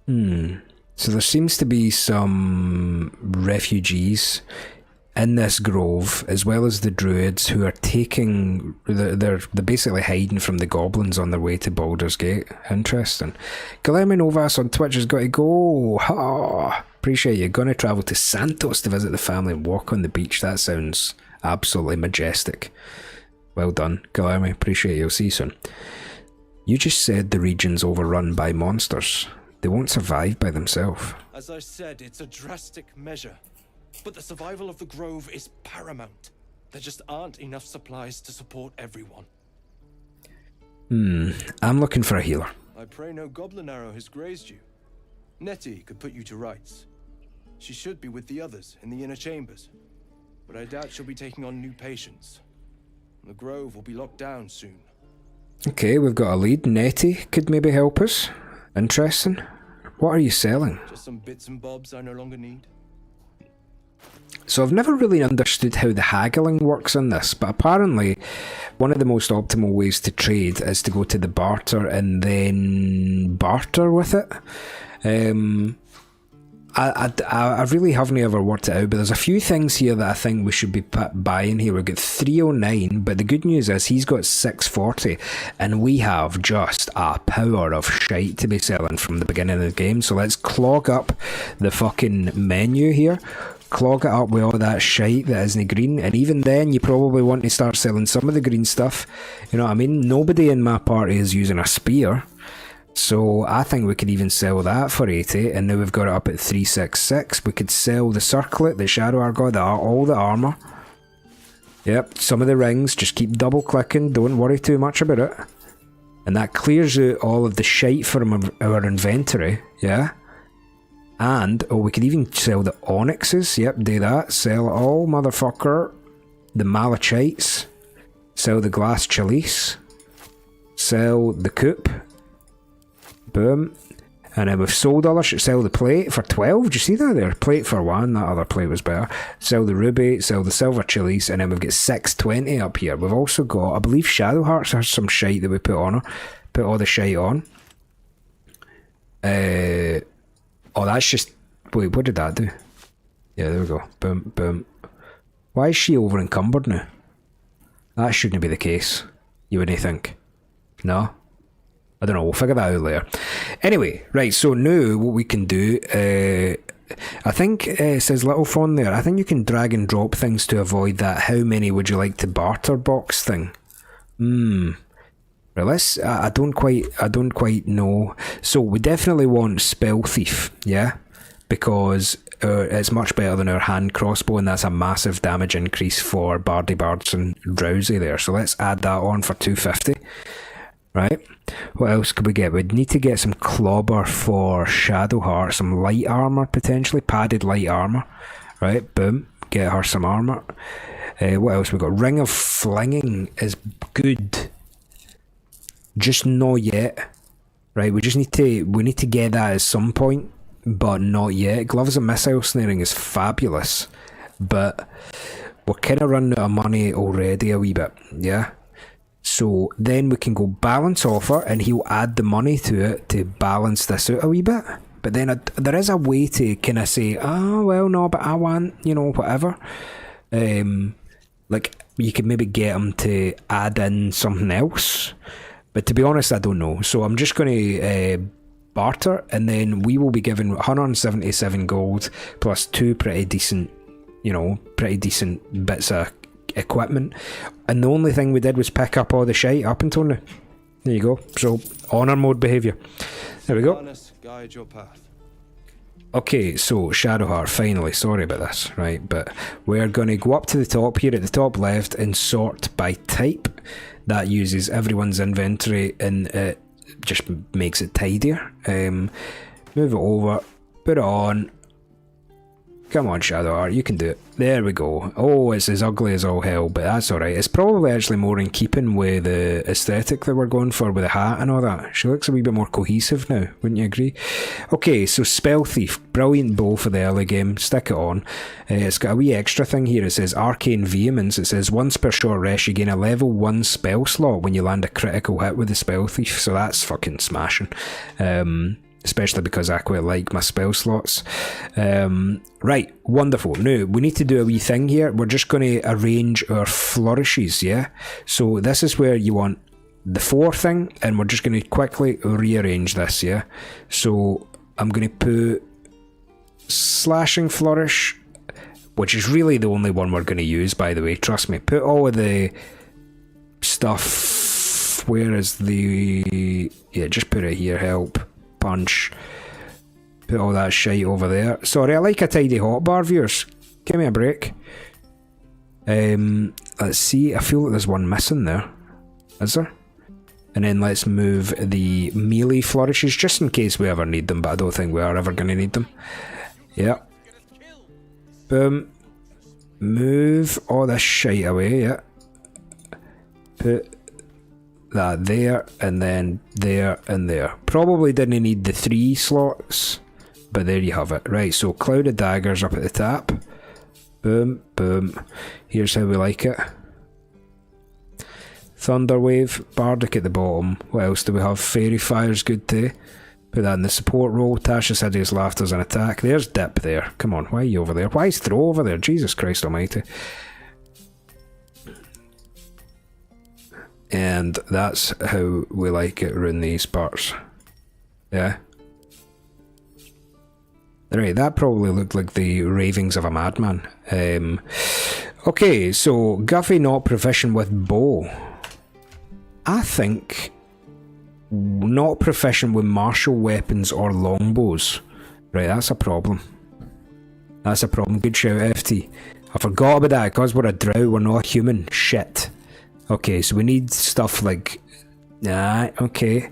So there seems to be some refugees in this grove, as well as the druids who are taking... They're basically hiding from the goblins on their way to Baldur's Gate. Interesting. Guillermo Novas on Twitch has got to go. Ha! Appreciate you. Going to travel to Santos to visit the family and walk on the beach. That sounds absolutely majestic. Well done, Guillermo. Appreciate you. I'll see you soon. You just said the region's overrun by monsters. They won't survive by themselves. As I said, it's a drastic measure. But the survival of the grove is paramount. There just aren't enough supplies to support everyone. I'm looking for a healer. I pray no goblin arrow has grazed you. Nettie could put you to rights. She should be with the others in the inner chambers. But I doubt she'll be taking on new patients. The grove will be locked down soon. Okay, we've got a lead. Nettie could maybe help us. Interesting. What are you selling? Just some bits and bobs I no longer need. So I've never really understood how the haggling works in this, but apparently one of the most optimal ways to trade is to go to the barter and then barter with it. I really haven't ever worked it out, but there's a few things here that I think we should be buying here. We've got 309, but the good news is he's got 640, and we have just a power of shite to be selling from the beginning of the game. So let's clog up the fucking menu here. Clog it up with all that shite that isn't green, and even then you probably want to start selling some of the green stuff. You know what I mean? Nobody in my party is using a spear, so I think we could even sell that for 80, and now we've got it up at 366. We could sell the circlet, the shadow argod, all the armour. Yep, some of the rings, just keep double clicking, don't worry too much about it. And that clears out all of the shite from our inventory, yeah? And, oh, we could even sell the onyxes. Yep, do that. Sell it all, motherfucker. The malachites. Sell the glass chalice. Sell the coupe. Boom. And then we've sold all our shit. Sell the plate for 12. Do you see that there? Plate for 1. That other plate was better. Sell the ruby. Sell the silver chalice. And then we've got 620 up here. We've also got, I believe Shadow Hearts has some shite that we put on her. Put all the shite on. Oh, that's just... Wait, what did that do? Yeah, there we go. Boom, boom. Why is she over encumbered now? That shouldn't be the case. You wouldn't think? No? I don't know, we'll figure that out later. Anyway, right, so now what we can do... I think it says Little Fawn there. I think you can drag and drop things to avoid that how many would you like to barter box thing. Right, let's... I don't quite know. So we definitely want Spell Thief, yeah? Because it's much better than our hand crossbow, and that's a massive damage increase for Bardy Bards and Drowsy there. So let's add that on for 250. Right? What else could we get? We'd need to get some Clobber for Shadow Heart, some light armour potentially, padded light armour. Right? Boom. Get her some armour. What else we got? Ring of Flinging is good. Just not yet. Right, we need to get that at some point, but not yet. Gloves of Missile Snaring is fabulous, but we're kind of running out of money already a wee bit, yeah? So then we can go balance offer, and he'll add the money to it to balance this out a wee bit. But then there is a way to kind of say, oh, well, no, but I want, you know, whatever. Like, you could maybe get him to add in something else. But to be honest, I don't know. So I'm just going to barter, and then we will be given 177 gold plus 2 pretty decent bits of equipment. And the only thing we did was pick up all the shite up until now. There you go. So, honor mode behaviour. There we go. Guide your path. Okay, so Shadowheart, finally, sorry about this, right, but we're going to go up to the top here at the top left and sort by type. That uses everyone's inventory and it just makes it tidier. Move it over, put it on. Come on, Shadowheart, you can do it. There we go. Oh, it's as ugly as all hell, but that's alright. It's probably actually more in keeping with the aesthetic that we're going for with the hat and all that. She looks a wee bit more cohesive now, wouldn't you agree? Okay, so Spell Thief. Brilliant bow for the early game. Stick it on. It's got a wee extra thing here. It says Arcane Vehemence. It says once per short rest, you gain a level 1 spell slot when you land a critical hit with the Spell Thief. So that's fucking smashing. Especially because I quite like my spell slots. Right, wonderful. Now, we need to do a wee thing here. We're just going to arrange our flourishes, yeah? So this is where you want the 4 thing, and we're just going to quickly rearrange this, yeah? So I'm going to put Slashing Flourish, which is really the only one we're going to use, by the way, trust me. Put all of the stuff... Where is the... Yeah, just put it here, help. Punch. Put all that shite over there. Sorry, I like a tidy hotbar, viewers. Give me a break. Let's see. I feel like there's one missing there. Is there? And then let's move the melee flourishes just in case we ever need them, but I don't think we are ever going to need them. Yeah. Boom. Move all this shite away, yeah. Put that there, and then there, and there. Probably didn't need the 3 slots, but there you have it. Right, so Cloud of Daggers up at the top. Boom, boom. Here's how we like it. Thunderwave, Bardic at the bottom. What else do we have? Fairy Fire's good too. Put that in the support role. Tasha's Hideous Laughter's an attack. There's Dip there. Come on, why are you over there? Why is Throw over there? Jesus Christ almighty. And that's how we like it around these parts. Yeah. Right, that probably looked like the ravings of a madman. Okay, so Guffy not proficient with bow. I think not proficient with martial weapons or longbows. Right, that's a problem. That's a problem. Good shout, FT. I forgot about that, because we're a drow, we're not human. Shit. Okay, so we need stuff like... okay.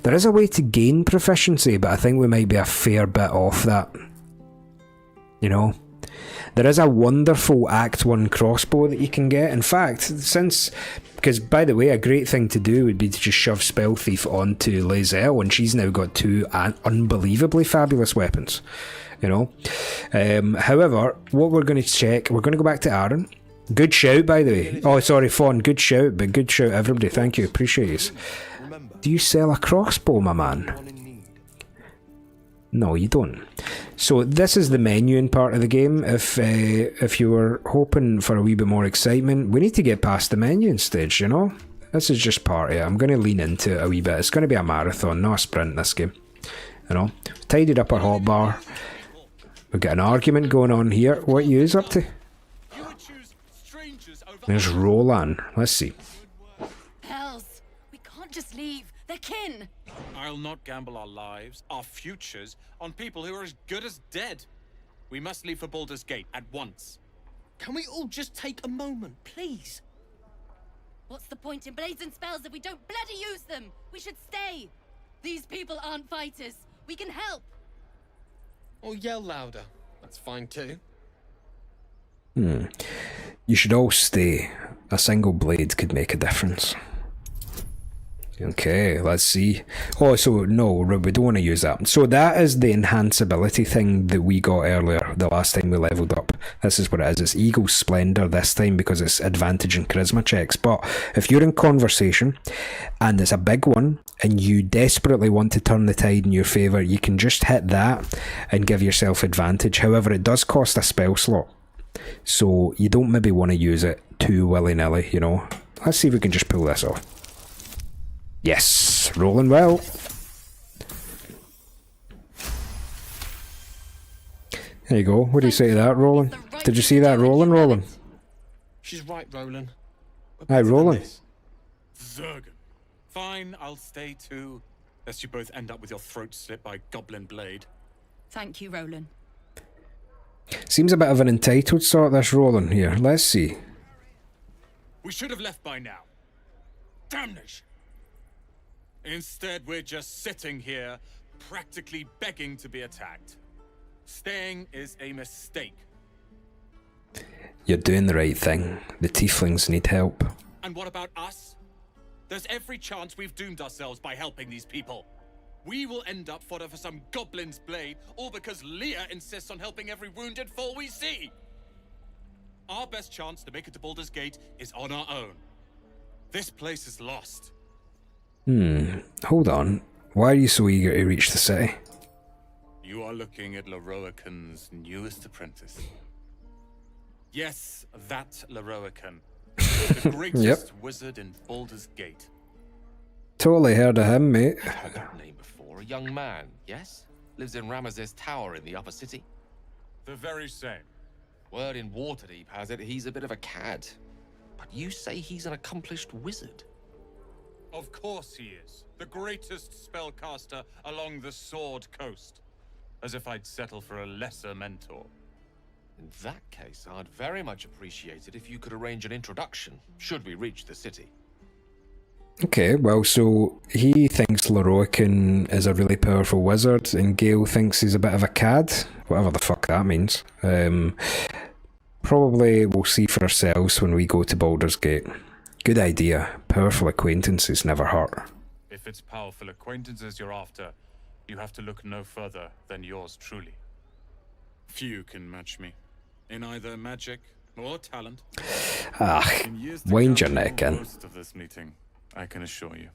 There is a way to gain proficiency, but I think we might be a fair bit off that. You know? There is a wonderful Act 1 crossbow that you can get. In fact, since... Because, by the way, a great thing to do would be to just shove Spell Thief onto Lae'zel, and she's now got 2 unbelievably fabulous weapons. You know? However, what we're going to check... We're going to go back to Aaron. Good shout, by the way. Oh, sorry, Fawn. Good shout, but good shout, everybody. Thank you. Appreciate you. Do you sell a crossbow, my man? No, you don't. So this is the menuing part of the game. If you were hoping for a wee bit more excitement, we need to get past the menuing stage, you know? This is just part of it. I'm going to lean into it a wee bit. It's going to be a marathon, not a sprint, this game. You know? Tidied up our hotbar. We've got an argument going on here. What are you up to? There's Roland. Let's see. Hells, we can't just leave. They're kin. I'll not gamble our lives, our futures, on people who are as good as dead. We must leave for Baldur's Gate at once. Can we all just take a moment, please? What's the point in blazing spells if we don't bloody use them? We should stay. These people aren't fighters. We can help. Or yell louder. That's fine too. You should all stay. A single blade could make a difference. Okay, let's see. Oh, so no, we don't want to use that. So that is the enhanceability thing that we got earlier, the last time we leveled up. This is what it is. It's Eagle Splendor this time because it's advantage in charisma checks. But if you're in conversation and it's a big one and you desperately want to turn the tide in your favour, you can just hit that and give yourself advantage. However, it does cost a spell slot. So you don't maybe want to use it too willy-nilly, you know. Let's see if we can just pull this off. Yes, rolling well. There you go. What do you say to that, Roland? Did you see that rolling, Roland? She's right, Roland. Hi, Roland. Zerg. Fine, I'll stay too. Lest you both end up with your throat slit by Goblin Blade. Thank you, Roland. Seems a bit of an entitled sort, this Roland here. Let's see. We should have left by now. Damnation! Instead, we're just sitting here, practically begging to be attacked. Staying is a mistake. You're doing the right thing. The tieflings need help. And what about us? There's every chance we've doomed ourselves by helping these people. We will end up fodder for some goblin's blade, all because Leah insists on helping every wounded foe we see. Our best chance to make it to Baldur's Gate is on our own. This place is lost. Hold on. Why are you so eager to reach the city? You are looking at Leroican's newest apprentice. Yes, that Leroican. The greatest wizard in Baldur's Gate. Totally heard of him, mate. I've heard that name before. A young man, yes? Lives in Ramazes Tower in the upper city. The very same. Word in Waterdeep has it he's a bit of a cad. But you say he's an accomplished wizard. Of course he is. The greatest spellcaster along the Sword Coast. As if I'd settle for a lesser mentor. In that case, I'd very much appreciate it if you could arrange an introduction, should we reach the city. Okay, well, so he thinks Leroican is a really powerful wizard, and Gale thinks he's a bit of a cad, whatever the fuck that means. Probably we'll see for ourselves when we go to Baldur's Gate. Good idea. Powerful acquaintances never hurt. If it's powerful acquaintances you're after, you have to look no further than yours truly. Few can match me, in either magic or talent. Wind your neck in. Most of this meeting, I can assure you.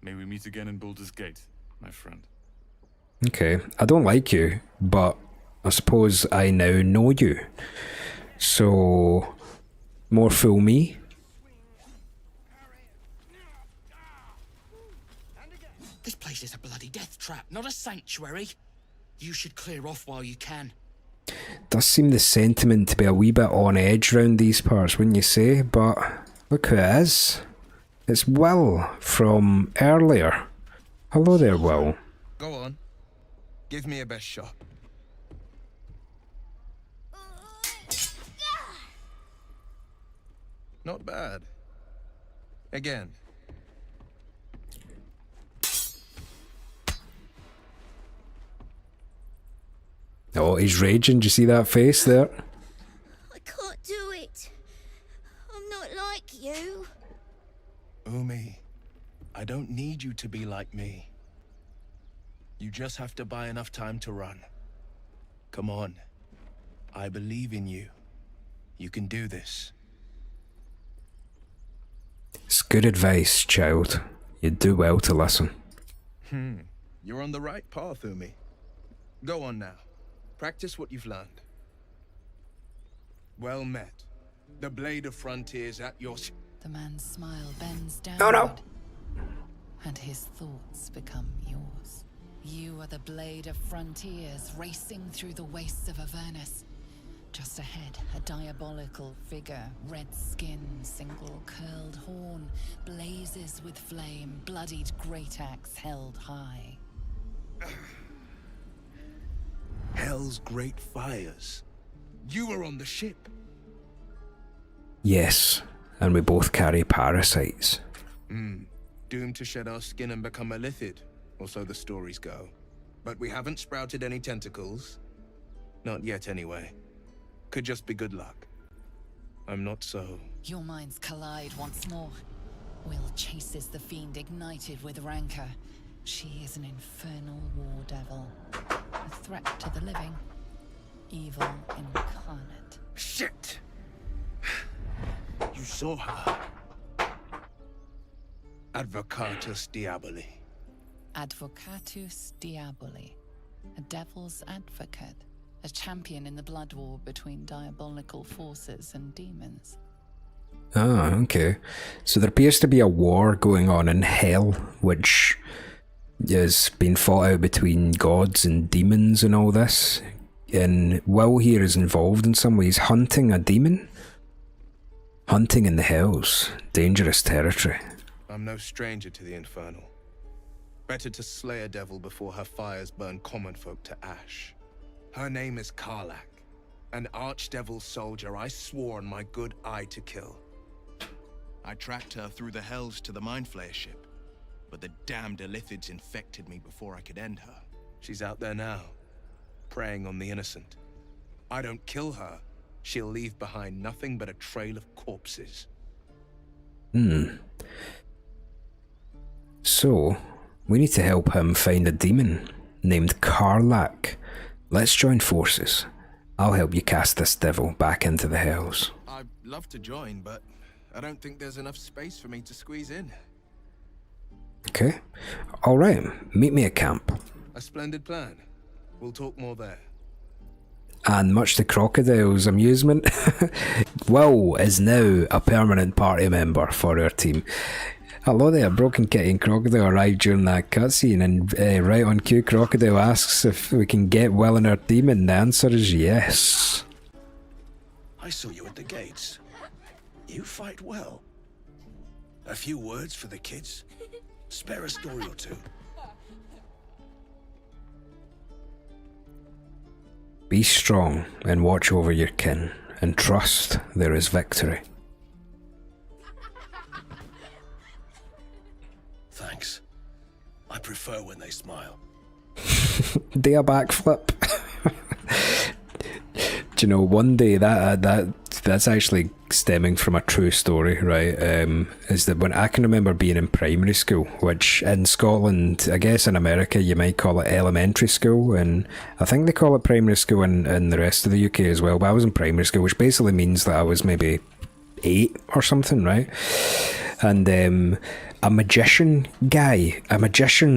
May we meet again in Baldur's Gate, my friend. Okay, I don't like you, but I suppose I now know you. So, more fool me? This place is a bloody death trap, not a sanctuary. You should clear off while you can. Does seem the sentiment to be a wee bit on edge round these parts, wouldn't you say? But look who it is. It's Will from earlier. Hello there, Will. Go on. Give me a best shot. Not bad. Again. Oh, he's raging. Do you see that face there? I can't do it. I'm not like you. Umi, I don't need you to be like me. You just have to buy enough time to run. Come on. I believe in you. You can do this. It's good advice, child. You do well to listen. You're on the right path, Umi. Go on now. Practice what you've learned. Well met. The Blade of Frontiers at your... The man's smile bends down. No. And his thoughts become yours. You are the Blade of Frontiers, racing through the wastes of Avernus. Just ahead, a diabolical figure, red skin, single curled horn, blazes with flame, bloodied great axe held high. Hell's great fires. You were on the ship. Yes, and we both carry parasites. Doomed to shed our skin and become a lithid, or so the stories go. But we haven't sprouted any tentacles. Not yet, anyway. Could just be good luck. I'm not so... Your minds collide once more. Will chases the fiend ignited with rancor. She is an infernal war devil. A threat to the living. Evil incarnate. Shit! You saw her. Advocatus Diaboli. Advocatus Diaboli. A devil's advocate. A champion in the blood war between diabolical forces and demons. Ah, okay. So there appears to be a war going on in hell, which is being fought out between gods and demons and all this. and Will here is involved in some ways hunting a demon. Hunting in the Hells. Dangerous territory. I'm no stranger to the Infernal. Better to slay a devil before her fires burn common folk to ash. Her name is Karlach, an archdevil soldier I swore on my good eye to kill. I tracked her through the Hells to the Mind Flayer ship, but the damned Illithids infected me before I could end her. She's out there now, preying on the innocent. I don't kill her, she'll leave behind nothing but a trail of corpses. So, we need to help him find a demon named Karlach. Let's join forces. I'll help you cast this devil back into the Hells. I'd love to join, but I don't think there's enough space for me to squeeze in. Okay. Alright, meet me at camp. A splendid plan. We'll talk more there. And much to Crocodile's amusement, Will is now a permanent party member for our team. Hello there, Broken Kitty and Crocodile arrived during that cutscene, and right on cue, Crocodile asks if we can get Will in our team, and the answer is yes. I saw you at the gates. You fight well. A few words for the kids? Spare a story or two. Be strong and watch over your kin, and trust there is victory. Thanks. I prefer when they smile. Do a backflip. Do you know, one day that's actually stemming from a true story, right? Is that when I can remember being in primary school, which in Scotland, I guess in America you might call it elementary school, and I think they call it primary school in the rest of the UK as well, but I was in primary school, which basically means that I was maybe 8 or something, right? And a magician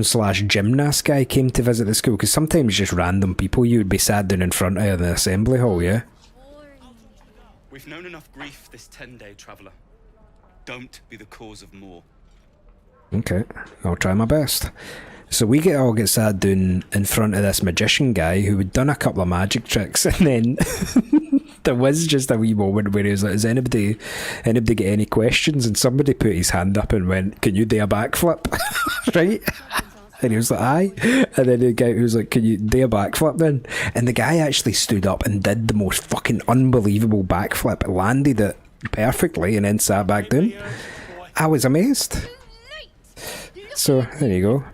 slash gymnast guy came to visit the school, because sometimes just random people you would be sat down in front of the assembly hall, yeah? We've known enough grief this 10-day traveller. Don't be the cause of more. Okay, I'll try my best. So we all get sat down in front of this magician guy who had done a couple of magic tricks, and then there was just a wee moment where he was like, "Does anybody get any questions?" And somebody put his hand up and went, "Can you do a backflip?" Right? And he was like, "Aye." And then the guy was like, "Can you do a backflip then?" And the guy actually stood up and did the most fucking unbelievable backflip, landed it perfectly, and then sat back down. I was amazed. So there you go.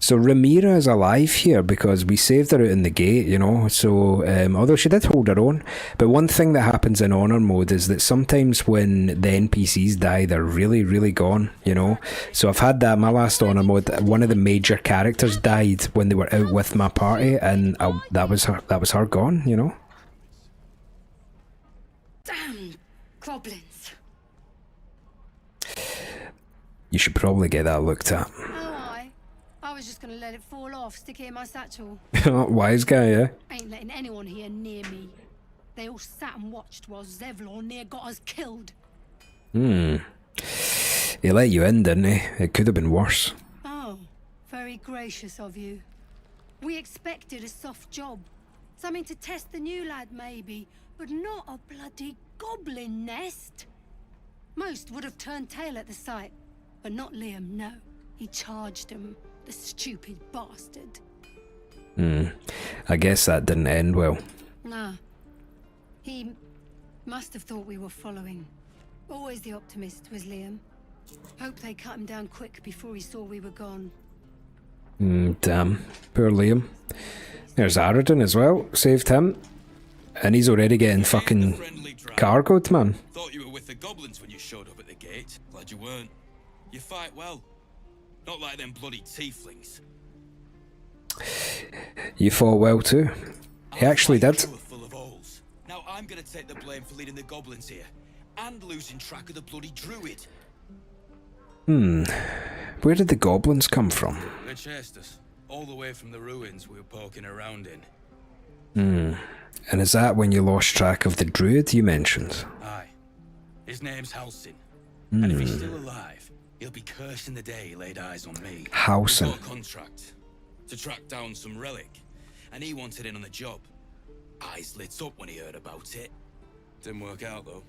So Ramira is alive here because we saved her out in the gate, you know, so although she did hold her own. But one thing that happens in Honor mode is that sometimes when the NPCs die, they're really, really gone, you know. So I've had that in my last Honor mode. One of the major characters died when they were out with my party, and that was her gone, you know. Damn goblins. You should probably get that looked at. I was just gonna let it fall off, stick it in my satchel. Wise guy, yeah? Ain't letting anyone here near me. They all sat and watched while Zevlor near got us killed. He let you in, didn't he? It could have been worse. Oh, very gracious of you. We expected a soft job. Something to test the new lad, maybe, but not a bloody goblin nest. Most would have turned tail at the sight, but not Liam, no. He charged him. The stupid bastard. I guess that didn't end well. Nah. He must have thought we were following. Always the optimist was Liam. Hope they cut him down quick before he saw we were gone. Damn. Poor Liam. There's Aradin as well. Saved him. And he's already getting fucking cargoed, man. Thought you were with the goblins when you showed up at the gate. Glad you weren't. You fight well. Not like them bloody tieflings. You fought well too. He actually did. Full of holes. Now I'm gonna take the blame for leading the goblins here, and losing track of the bloody druid. Where did the goblins come from? They chased us all the way from the ruins we were poking around in. And is that when you lost track of the druid you mentioned? Aye. His name's Halsin. And if he's still alive, he'll be cursing the day he laid eyes on me. Halsin. Got a contract to track down some relic, and he wanted in on the job. Eyes lit up when he heard about it. Didn't work out, though.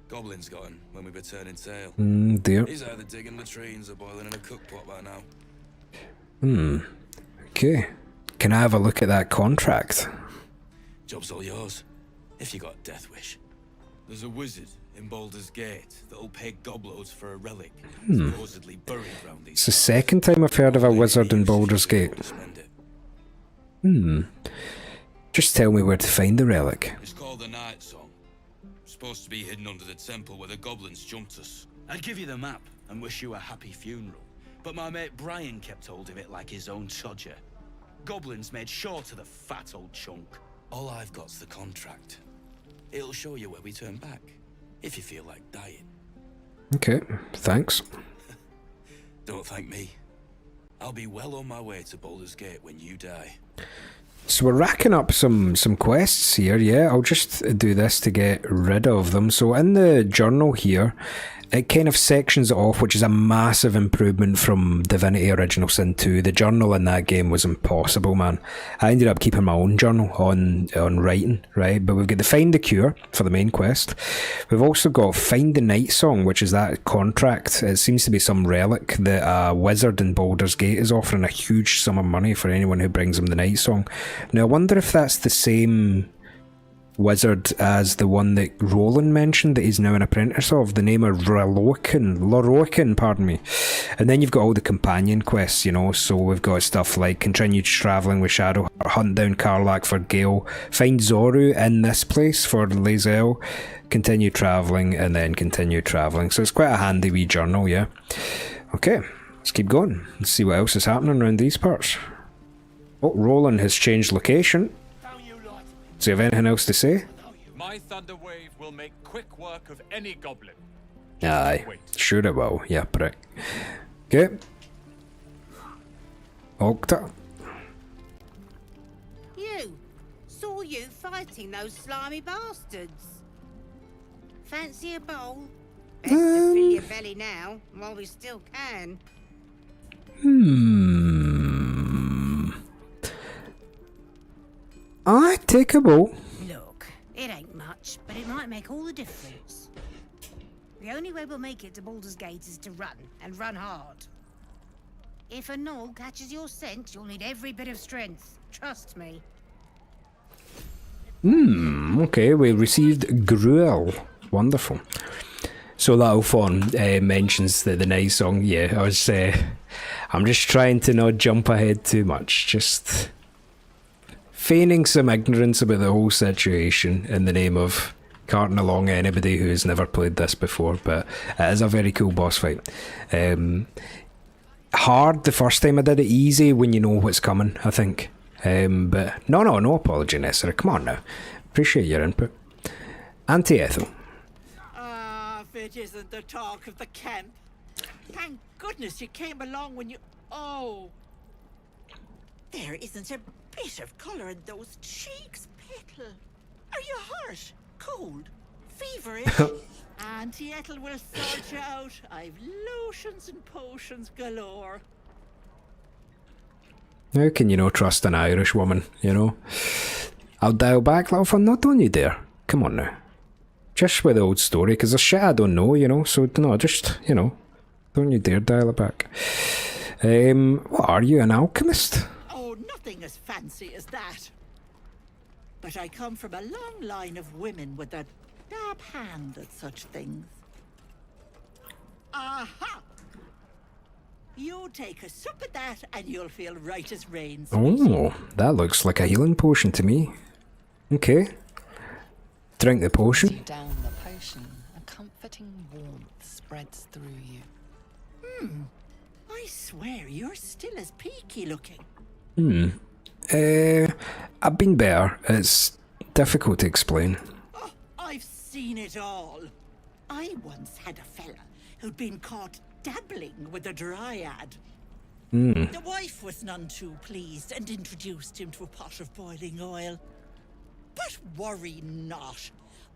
Goblins got him when we were turning tail. Dear. He's either digging latrines or boiling in a cookpot by now. Okay. Can I have a look at that contract? Job's all yours, if you got a death wish. There's a wizard in Baldur's Gate that'll pay gobloads for a relic supposedly buried round these. It's the second time I've heard of a wizard in Baldur's Gate. Just tell me where to find the relic. It's called the Night Song. Supposed to be hidden under the temple where the goblins jumped us. I'd give you the map and wish you a happy funeral, but my mate Brian kept hold of it like his own Todger. Goblins made sure to the fat old chunk. All I've got's the contract. It'll show you where we turn back, if you feel like dying. Okay, thanks. Don't thank me. I'll be well on my way to Baldur's Gate when you die. So we're racking up some quests here, yeah. I'll just do this to get rid of them. So in the journal here, it kind of sections it off, which is a massive improvement from Divinity Original Sin 2. The journal in that game was impossible, man. I ended up keeping my own journal on writing, right? But we've got the Find the Cure for the main quest. We've also got Find the Night Song, which is that contract. It seems to be some relic that a wizard in Baldur's Gate is offering a huge sum of money for anyone who brings him the Night Song. Now, I wonder if that's the same wizard as the one that Roland mentioned that he's now an apprentice of, the name of Lorokin, pardon me. And then you've got all the companion quests, you know, so we've got stuff like continue travelling with Shadow, hunt down Karlach for Gale, find Zoru in this place for Lae'zel, continue travelling, and then continue travelling. So it's quite a handy wee journal, yeah. Okay, let's keep going. Let's see what else is happening around these parts. Oh, Roland has changed location. Do you have anything else to say? My thunder wave will make quick work of any goblin. Aye, sure it will. Yeah, prick. Okay. Octa. You! Saw you fighting those slimy bastards. Fancy a bowl? Best to fill your belly now, while we still can. I take a bowl. Look, it ain't much, but it might make all the difference. The only way we'll make it to Baldur's Gate is to run, and run hard. If a gnoll catches your scent, you'll need every bit of strength. Trust me. Okay, we received Gruel. Wonderful. So Lalfon mentions the Night Song. Yeah, I'm just trying to not jump ahead too much. Just feigning some ignorance about the whole situation in the name of carting along anybody who's never played this before, but it is a very cool boss fight. Hard the first time I did it, easy when you know what's coming, I think. But no apology necessary. Come on now. Appreciate your input. Auntie Ethel. If it isn't the talk of the camp. Thank goodness you came along when you... Oh. There isn't a bit of colour in those cheeks, Petal. Are you hurt? Cold? Feverish? Auntie Ethel will sort you out. I've lotions and potions galore. How can you not trust an Irish woman, you know? I'll dial back, little fun. No, don't you dare. Come on now. Just with the old story, because there's shit I don't know, you know, so no, just, you know, don't you dare dial it back. What are you, an alchemist? Oh, nothing as fancy as that. But I come from a long line of women with a dab hand at such things. Aha! You take a sup at that and you'll feel right as rain. Oh, that looks like a healing potion to me. Okay. Drink the potion. As you down the potion, a comforting warmth spreads through you. I swear you're still as peaky looking. I've been better. It's difficult to explain. Oh, I've seen it all. I once had a fella who'd been caught dabbling with a dryad. The wife was none too pleased and introduced him to a pot of boiling oil. But worry not.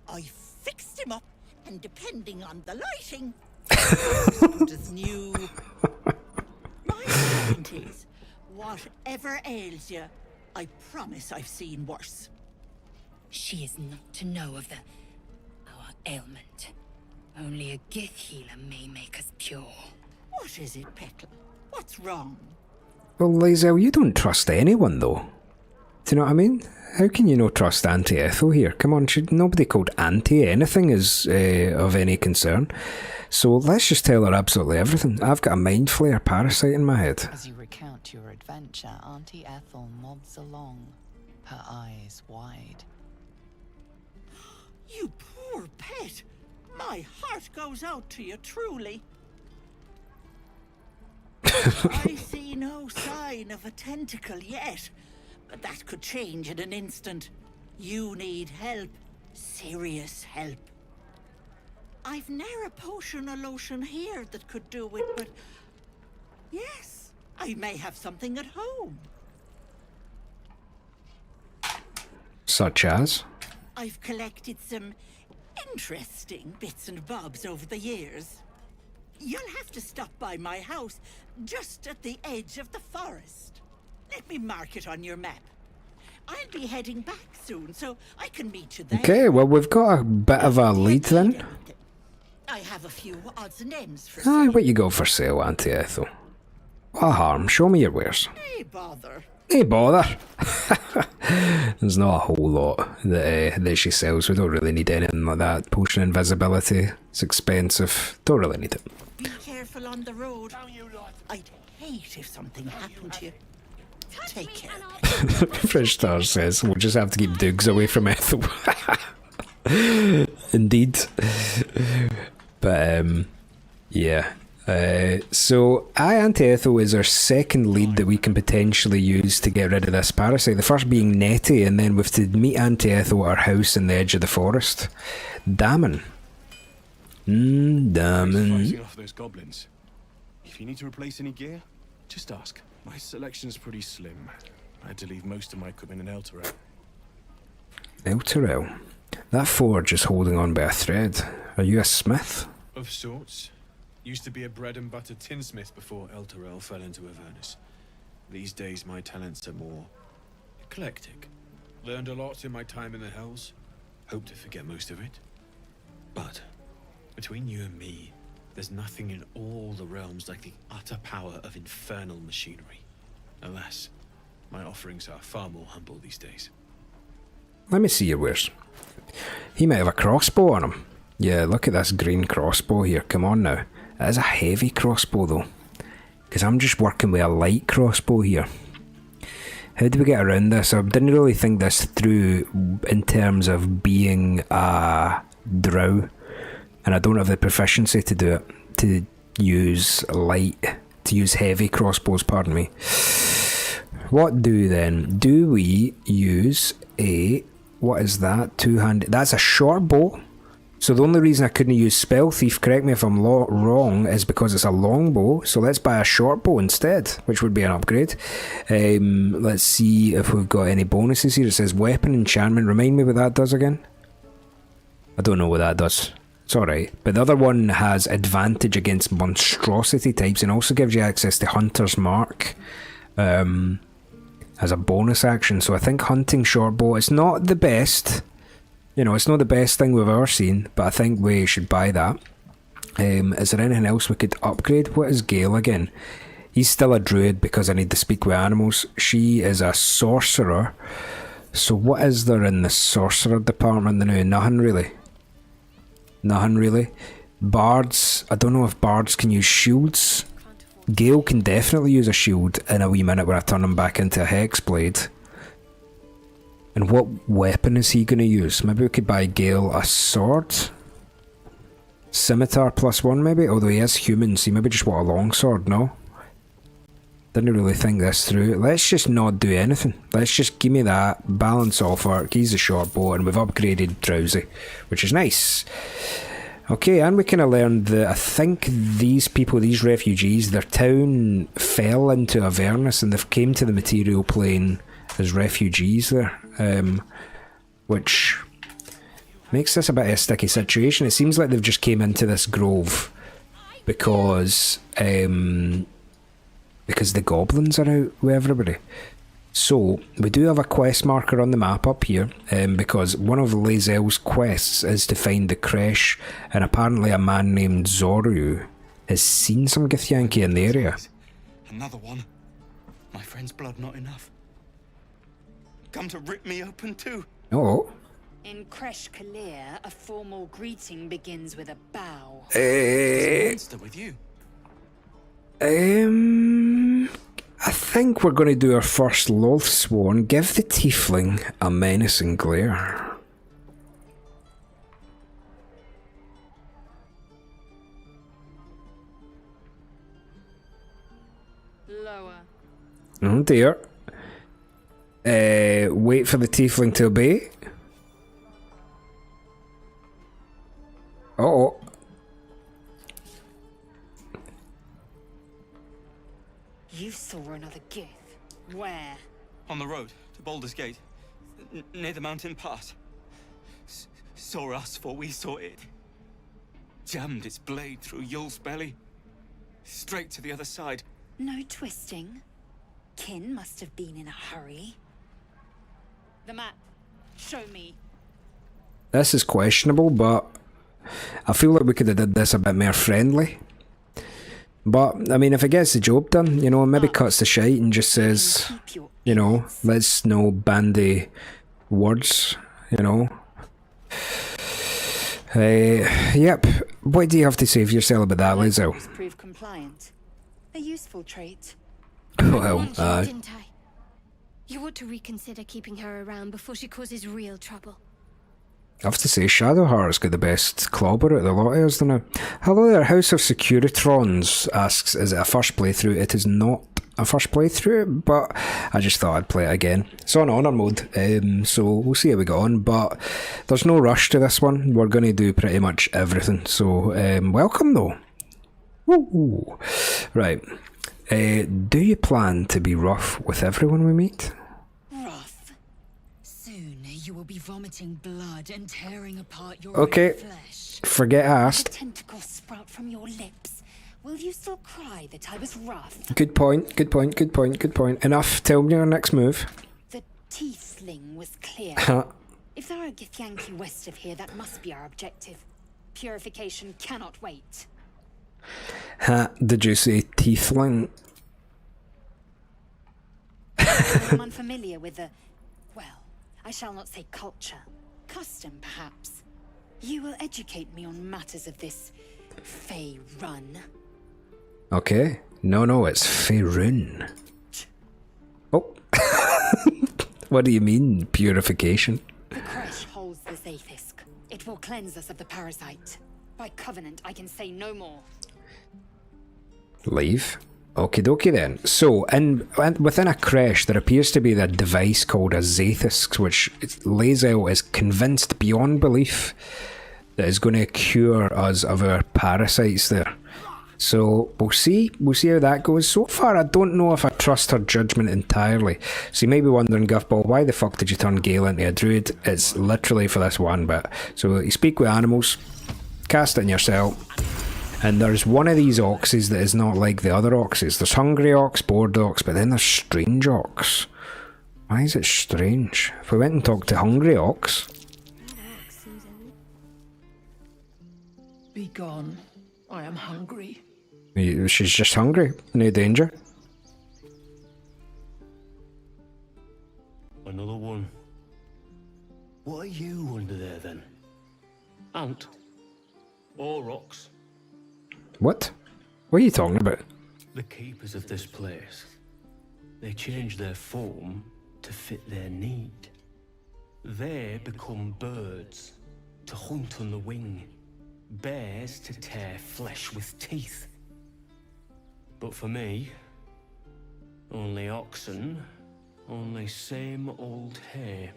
I fixed him up, and depending on the lighting, good as new. My point is, whatever ails you, I promise I've seen worse. She is not to know of our ailment. Only a Gith healer may make us pure. What is it, Petal? What's wrong? Well, Lae'zel, you don't trust anyone, though. Do you know what I mean? How can you not trust Auntie Ethel here? Come on, nobody called Auntie anything is of any concern. So let's just tell her absolutely everything. I've got a mind flayer parasite in my head. As you recount your adventure, Auntie Ethel nods along, her eyes wide. You poor pet! My heart goes out to you, truly. I see no sign of a tentacle yet, but that could change in an instant. You need help. Serious help. I've ne'er a potion or lotion here that could do it, but... yes, I may have something at home. Such as? I've collected some interesting bits and bobs over the years. You'll have to stop by my house, just at the edge of the forest. Let me mark it on your map. I'll be heading back soon, so I can meet you there. Okay, well, we've got a bit of a lead then. I have a few odds and ends for Aye, what you got for sale, Auntie Ethel? What harm? Show me your wares. Hey, bother. Hey, bother. There's not a whole lot that she sells. We don't really need anything like that. Potion invisibility. It's expensive. Don't really need it. Be careful on the road. I'd hate if something happened to you. Take care. Fresh Star says we'll just have to keep Dougs away from Ethel. Indeed. But, yeah. So, Auntie Ethel is our second lead that we can potentially use to get rid of this parasite. The first being Nettie, and then we have to meet Auntie Ethel at her house in the edge of the forest. Damn. Fighting off those goblins. If you need to replace any gear, just ask. My selection's pretty slim. I had to leave most of my equipment in Elturel. Elturel? That forge is holding on by a thread. Are you a smith? Of sorts. Used to be a bread and butter tinsmith before Elturel fell into Avernus. These days my talents are more eclectic. Learned a lot in my time in the Hells. Hope to forget most of it. But between you and me, there's nothing in all the realms like the utter power of infernal machinery. Alas, my offerings are far more humble these days. Let me see your wares. He might have a crossbow on him. Yeah, look at this green crossbow here. Come on now. It is a heavy crossbow though. Because I'm just working with a light crossbow here. How do we get around this? I didn't really think this through in terms of being a drow. And I don't have the proficiency to do it. To use heavy crossbows, pardon me. What do then? Do we use a... what is that? Two-handed... that's a short bow. So the only reason I couldn't use Spell Thief, correct me if I'm wrong, is because it's a long bow. So let's buy a short bow instead, which would be an upgrade. Let's see if we've got any bonuses here. It says Weapon Enchantment. Remind me what that does again? I don't know what that does. It's alright. But the other one has advantage against monstrosity types and also gives you access to Hunter's Mark as a bonus action. So I think hunting short bow, it's not the best. You know, it's not the best thing we've ever seen, but I think we should buy that. Is there anything else we could upgrade? What is Gale again? He's still a druid because I need to speak with animals. She is a sorcerer. So what is there in the sorcerer department now? Nothing really. Nothing really. Bards, I don't know if bards can use shields. Gale can definitely use a shield in a wee minute when I turn him back into a hexblade. And what weapon is he going to use? Maybe we could buy Gale a sword? Scimitar +1 maybe? Although he is human, so he maybe just want a longsword, no? Didn't really think this through. Let's just not do anything. Let's just give me that. Balance off arc. He's a short bow, and we've upgraded Drowsy, which is nice. Okay, and we kind of learned that I think these people, these refugees, their town fell into Avernus and they've came to the material plane as refugees there, which makes this a bit of a sticky situation. It seems like they've just came into this grove because the goblins are out with everybody. So, we do have a quest marker on the map up here, because one of Lae'zel's quests is to find the creche, and apparently a man named Zoryu has seen some Githyanki in the area. Another one. My friend's blood not enough. Come to rip me open too. Oh. In Kresh Kalir, a formal greeting begins with a bow. With you. I think we're going to do our first Loathsworn. Give the tiefling a menacing glare. Lower. Oh dear. Wait for the tiefling to obey. Uh-oh. You saw another Gith. Where? On the road to Baldur's Gate, near the mountain pass. Saw us for we saw it. Jammed its blade through Yul's belly, straight to the other side. No twisting. Kin must have been in a hurry. The map. Show me. This is questionable, but I feel like we could have did this a bit more friendly. But, I mean, if it gets the job done, you know, maybe cuts the shite and just says, you know, let's no bandy words, you know. Yep. What do you have to say for yourself about that, Lae'zel? Prove compliant. A useful trait. Well, Didn't I? You ought to reconsider keeping her around before she causes real trouble. I have to say, Shadowheart's got the best clobber out of the lot of us, don't I? Hello there, House of Securitrons asks, is it a first playthrough? It is not a first playthrough, but I just thought I'd play it again. It's on honor mode, so we'll see how we go on, but there's no rush to this one. We're going to do pretty much everything, so welcome though. Woo! Right. Do you plan to be rough with everyone we meet? Rough. Soon you will be vomiting blood and tearing apart your Okay. own flesh. Forget asked. The tentacles sprout from your lips. Will you still cry that I was rough? Good point, good point, good point, good point. Enough, tell me your next move. The tiefling was clear. If there are Githyanki west of here, that must be our objective. Purification cannot wait. Did you say tiefling? I'm unfamiliar with the, well, I shall not say culture, custom perhaps. You will educate me on matters of this Fey run. Okay. No, it's Faerun. Oh. What do you mean, purification? The creche holds the Zaithisk. It will cleanse us of the parasite. By covenant, I can say no more. Leave? Okie dokie then. So, within a creche, there appears to be a device called a Zaithisk, which Lae'zel is convinced beyond belief that is going to cure us of our parasites there. So, we'll see how that goes. So far, I don't know if I trust her judgment entirely. So you may be wondering, Guffbaw, why the fuck did you turn Gale into a druid? It's literally for this one bit. So, you speak with animals, cast it in your cell, and there's one of these oxes that is not like the other oxes. There's hungry ox, bored ox, but then there's strange ox. Why is it strange? If we went and talked to hungry ox... Be gone. I am hungry. She's just hungry. No danger. Another one. What are you under there then? Ant? Or ox? What? What are you talking about? The keepers of this place. They change their form to fit their need. They become birds to hunt on the wing. Bears to tear flesh with teeth. But for me, only oxen, only same old hay.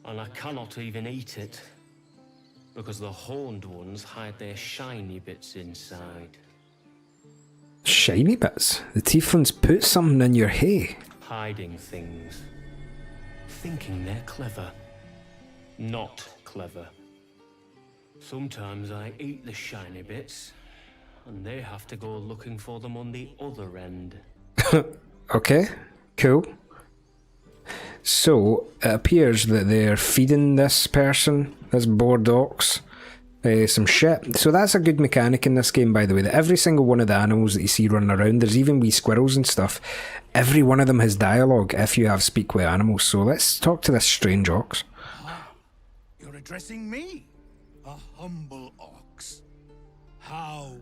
And I cannot even eat it, because the horned ones hide their shiny bits inside. Shiny bits? The tieflings put something in your hay. Hiding things. Thinking they're clever. Not clever. Sometimes I eat the shiny bits, and they have to go looking for them on the other end. Okay, cool. So, it appears that they're feeding this person, this bored ox, some shit. So that's a good mechanic in this game, by the way, that every single one of the animals that you see running around, there's even wee squirrels and stuff, every one of them has dialogue if you have speak with animals. So let's talk to this strange ox. You're addressing me, a humble ox. How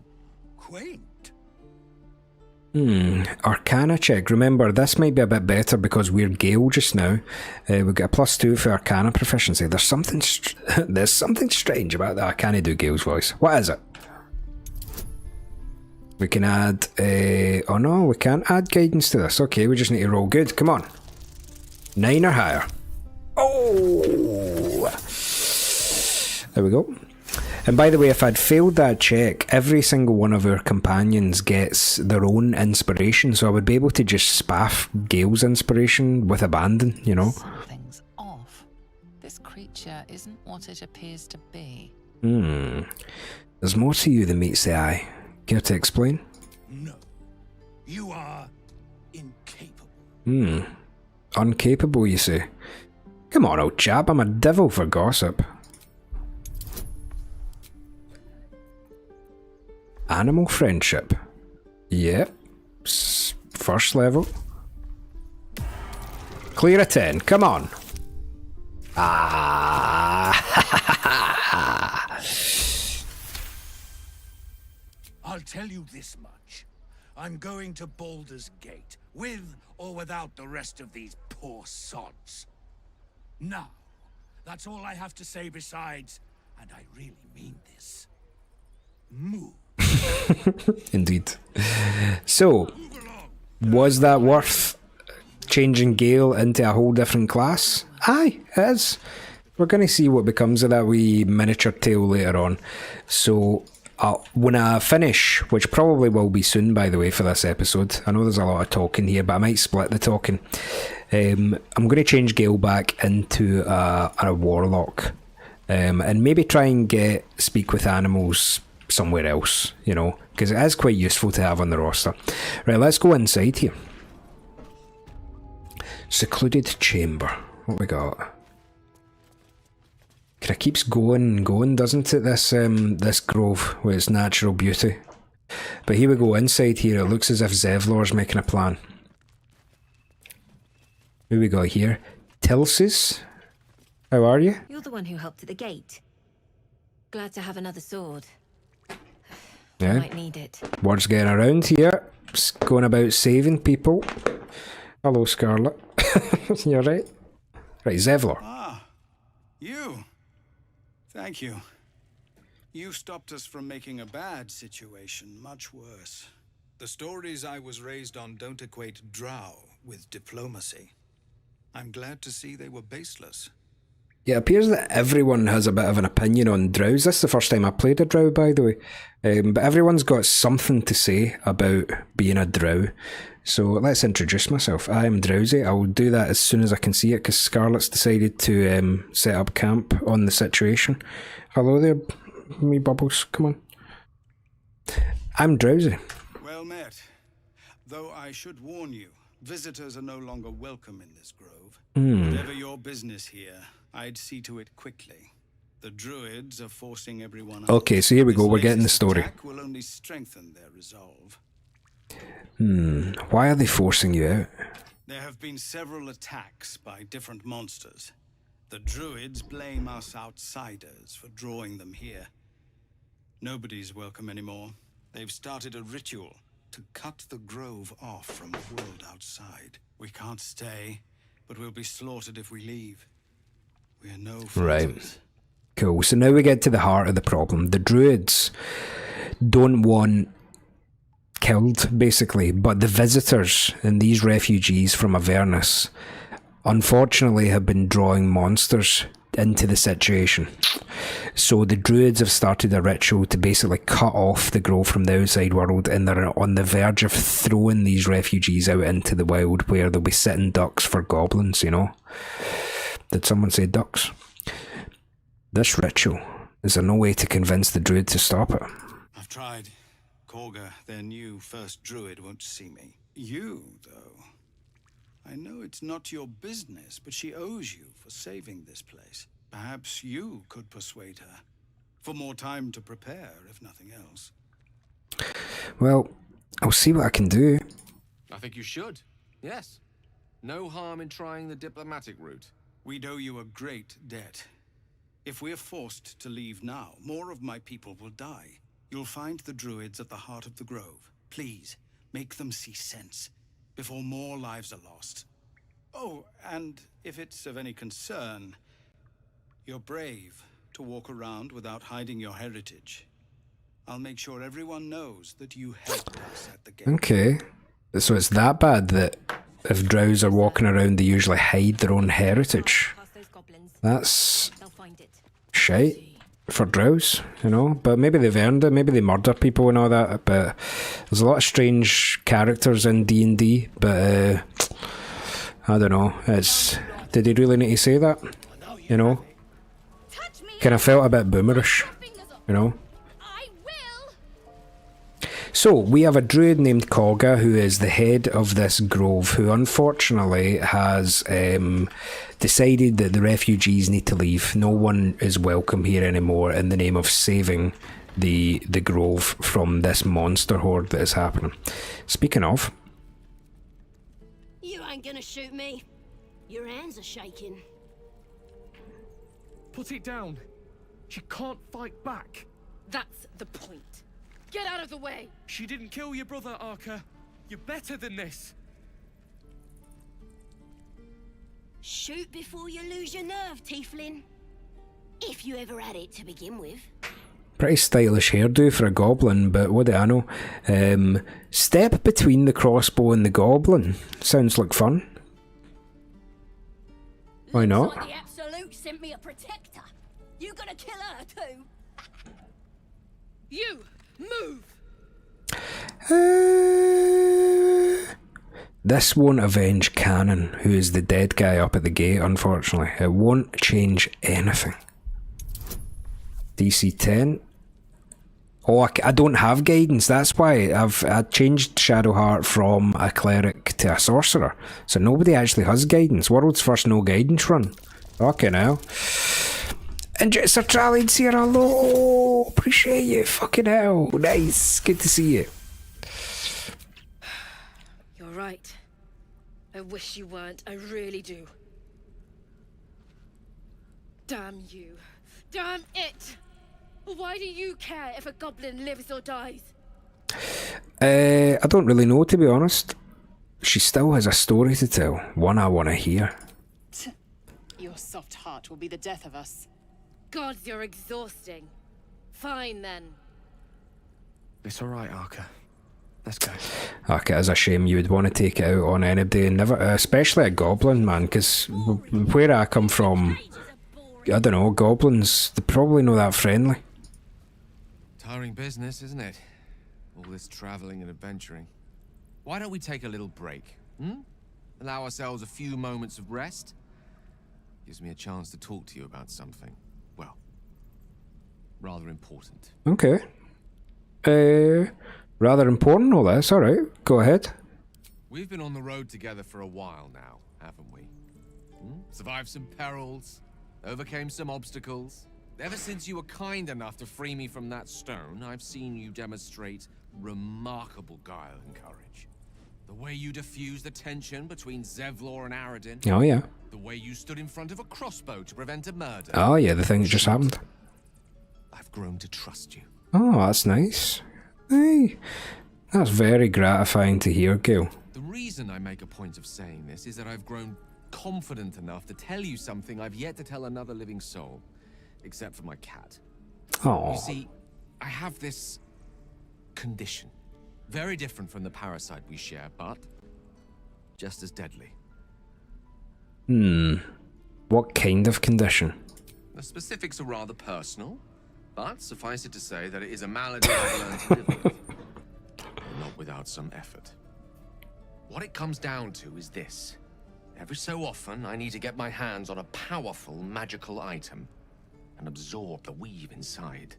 quaint. Arcana check. Remember, this might be a bit better because we're Gale just now. We've got a +2 for Arcana proficiency. There's something there's something strange about that. I can't do Gale's voice. What is it? We can add... oh no, we can't add guidance to this. Okay, we just need to roll good. Come on. 9 or higher. Oh! There we go. And by the way, if I'd failed that check, every single one of our companions gets their own inspiration, so I would be able to just spaff Gale's inspiration with abandon, you know? Something's off. This creature isn't what it appears to be. There's more to you than meets the eye. Care to explain? No. You are incapable. Uncapable, you say? Come on, old chap, I'm a devil for gossip. Animal friendship. Yep. First level. Clear a 10. Come on. Ah. I'll tell you this much. I'm going to Baldur's Gate, with or without the rest of these poor sods. Now, that's all I have to say besides, and I really mean this, move. Indeed. So, was that worth changing Gale into a whole different class? Aye, it is. We're going to see what becomes of that wee miniature tail later on. So, when I finish, which probably will be soon, by the way, for this episode, I know there's a lot of talking here, but I might split the talking. I'm going to change Gale back into a warlock, and maybe try and speak with animals somewhere else, you know, because it is quite useful to have on the roster. Right, let's go inside here. Secluded chamber. What we got? It keeps going and going, doesn't it, this grove with its natural beauty. But here we go, inside here, it looks as if Zevlor's making a plan. Who we got here? Tilsis? How are you? You're the one who helped at the gate. Glad to have another sword. Yeah. Might need it. Word's getting around here. Going about saving people. Hello, Scarlet. You're right. Right, Zevlor. Ah, you. Thank you. You stopped us from making a bad situation much worse. The stories I was raised on don't equate drow with diplomacy. I'm glad to see they were baseless. Yeah, it appears that everyone has a bit of an opinion on drows. This is the first time I played a drow, by the way. But everyone's got something to say about being a drow. So let's introduce myself. I am Drowsy. I will do that as soon as I can see it, because Scarlet's decided to set up camp on the situation. Hello there, me Bubbles. Come on. I'm Drowsy. Well met. Though I should warn you, visitors are no longer welcome in this grove. Whatever your business here, I'd see to it quickly. The druids are forcing everyone out. Okay, so here we go. We're getting the story. Attack will only strengthen their resolve. Why are they forcing you out? There have been several attacks by different monsters. The druids blame us outsiders for drawing them here. Nobody's welcome anymore. They've started a ritual to cut the grove off from the world outside. We can't stay, but we'll be slaughtered if we leave. We are no fighters. Right. Cool. So now we get to the heart of the problem. The druids don't want killed, basically, but the visitors and these refugees from Avernus unfortunately have been drawing monsters into the situation. So the druids have started a ritual to basically cut off the grove from the outside world, and they're on the verge of throwing these refugees out into the wild, where they'll be sitting ducks for goblins, you know. Did someone say ducks? This ritual, is there no way to convince the druid to stop it? I've tried. Korga, their new first druid, won't see me. You, though. I know it's not your business, but she owes you for saving this place. Perhaps you could persuade her. For more time to prepare, if nothing else. Well, I'll see what I can do. I think you should. Yes. No harm in trying the diplomatic route. We'd owe you a great debt. If we're forced to leave now, more of my people will die. You'll find the druids at the heart of the grove. Please, make them see sense before more lives are lost. Oh, and if it's of any concern, you're brave to walk around without hiding your heritage. I'll make sure everyone knows that you helped us at the gate. Okay. So it's that bad that if drows are walking around, they usually hide their own heritage. That's shite for drows, you know, but maybe they've earned it, maybe they murder people and all that, but there's a lot of strange characters in D&D, but I don't know, did they really need to say that, you know? Kind of felt a bit boomerish, you know? So, we have a druid named Kogga, who is the head of this grove, who unfortunately has decided that the refugees need to leave. No one is welcome here anymore in the name of saving the grove from this monster horde that is happening. Speaking of... You ain't gonna shoot me. Your hands are shaking. Put it down. She can't fight back. That's the point. Get out of the way! She didn't kill your brother, Arka. You're better than this. Shoot before you lose your nerve, Tiefling. If you ever had it to begin with. Pretty stylish hairdo for a goblin, but what do I know? Step between the crossbow and the goblin. Sounds like fun. Why not? Like the Absolute sent me a protector. You gonna kill her too? You! Move! This won't avenge Cannon, who is the dead guy up at the gate, unfortunately. It won't change anything. DC 10. Oh, I don't have guidance, that's why I changed Shadowheart from a cleric to a sorcerer. So nobody actually has guidance. World's first no guidance run. Okay now. And Sir Trallied's here, hello! Appreciate you, fucking hell. Nice, good to see you. You're right. I wish you weren't, I really do. Damn you. Damn it! Why do you care if a goblin lives or dies? I don't really know, to be honest. She still has a story to tell, one I want to hear. Your soft heart will be the death of us. Gods, you're exhausting. Fine, then. It's alright, Arka. Let's go. Okay, it's a shame you would want to take it out on anybody, and never, especially a goblin, man, because where I come from, I don't know, goblins, they're probably not that friendly. Tiring business, isn't it? All this traveling and adventuring. Why don't we take a little break? Allow ourselves a few moments of rest? Gives me a chance to talk to you about something. Well, rather important. Okay. Rather important, all this, alright, go ahead. We've been on the road together for a while now, haven't we? Survived some perils, overcame some obstacles. Ever since you were kind enough to free me from that stone, I've seen you demonstrate remarkable guile and courage. The way you diffused the tension between Zevlor and Aradin. Oh yeah. The way you stood in front of a crossbow to prevent a murder. Oh yeah, the thing that just happened. I've grown to trust you. Oh, that's nice. Hey, that's very gratifying to hear, Gil. The reason I make a point of saying this is that I've grown confident enough to tell you something I've yet to tell another living soul. Except for my cat. Oh. You see, I have this condition. Very different from the parasite we share, but just as deadly. What kind of condition? The specifics are rather personal, but suffice it to say that it is a malady I've learned to live with. Not without some effort. What it comes down to is this. Every so often, I need to get my hands on a powerful magical item and absorb the weave inside.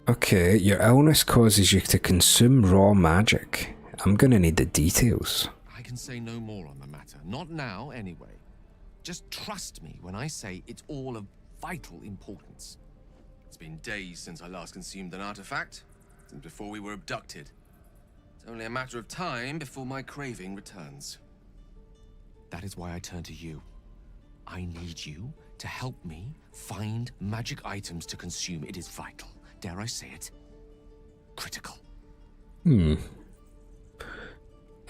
Okay, your illness causes you to consume raw magic. I'm gonna need the details. I can say no more on the matter. Not now, anyway. Just trust me when I say it's all of vital importance. It's been days since I last consumed an artifact, since before we were abducted. It's only a matter of time before my craving returns. That is why I turn to you. I need you to help me find magic items to consume. It is vital. Dare I say it? Critical.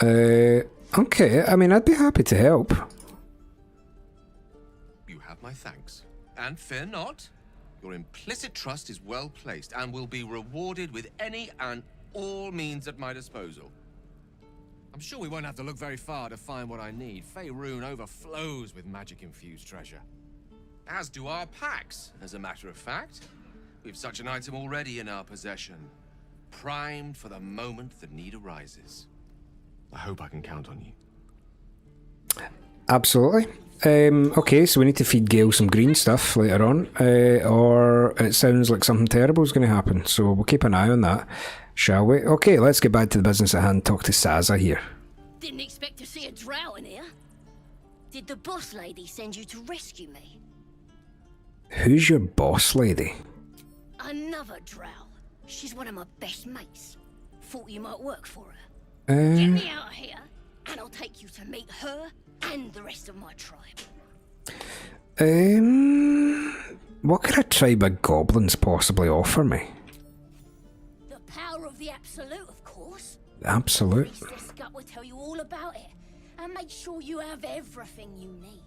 Okay, I mean, I'd be happy to help. You have my thanks. And fear not. Your implicit trust is well placed and will be rewarded with any and all means at my disposal. I'm sure we won't have to look very far to find what I need. Faerun overflows with magic-infused treasure. As do our packs, as a matter of fact. We've such an item already in our possession. Primed for the moment the need arises. I hope I can count on you. Absolutely. Okay, so we need to feed Gale some green stuff later on, or it sounds like something terrible is going to happen, so we'll keep an eye on that, shall we? Okay, let's get back to the business at hand, talk to Saza here. Didn't expect to see a drow in here. Did the boss lady send you to rescue me? Who's your boss lady? Another drow. She's one of my best mates. Thought you might work for her. Get me out of here, and I'll take you to meet her and the rest of my tribe. What could a tribe of goblins possibly offer me? The power of the Absolute, of course. Absolute? Priestess Gut will tell you all about it, and make sure you have everything you need.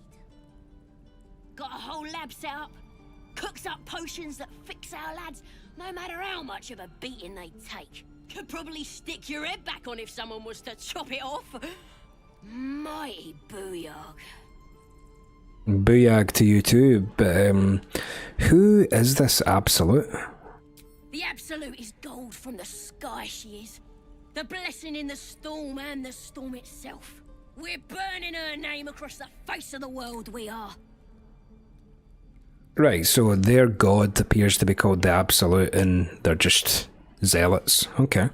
Got a whole lab set up. Cooks up potions that fix our lads, no matter how much of a beating they take. Could probably stick your head back on if someone was to chop it off. Mighty booyog. Booyag to you too, but who is this Absolute? The Absolute is gold from the sky, she is. The blessing in the storm and the storm itself. We're burning her name across the face of the world, we are. Right, so their god appears to be called the Absolute, and they're just zealots. Okay.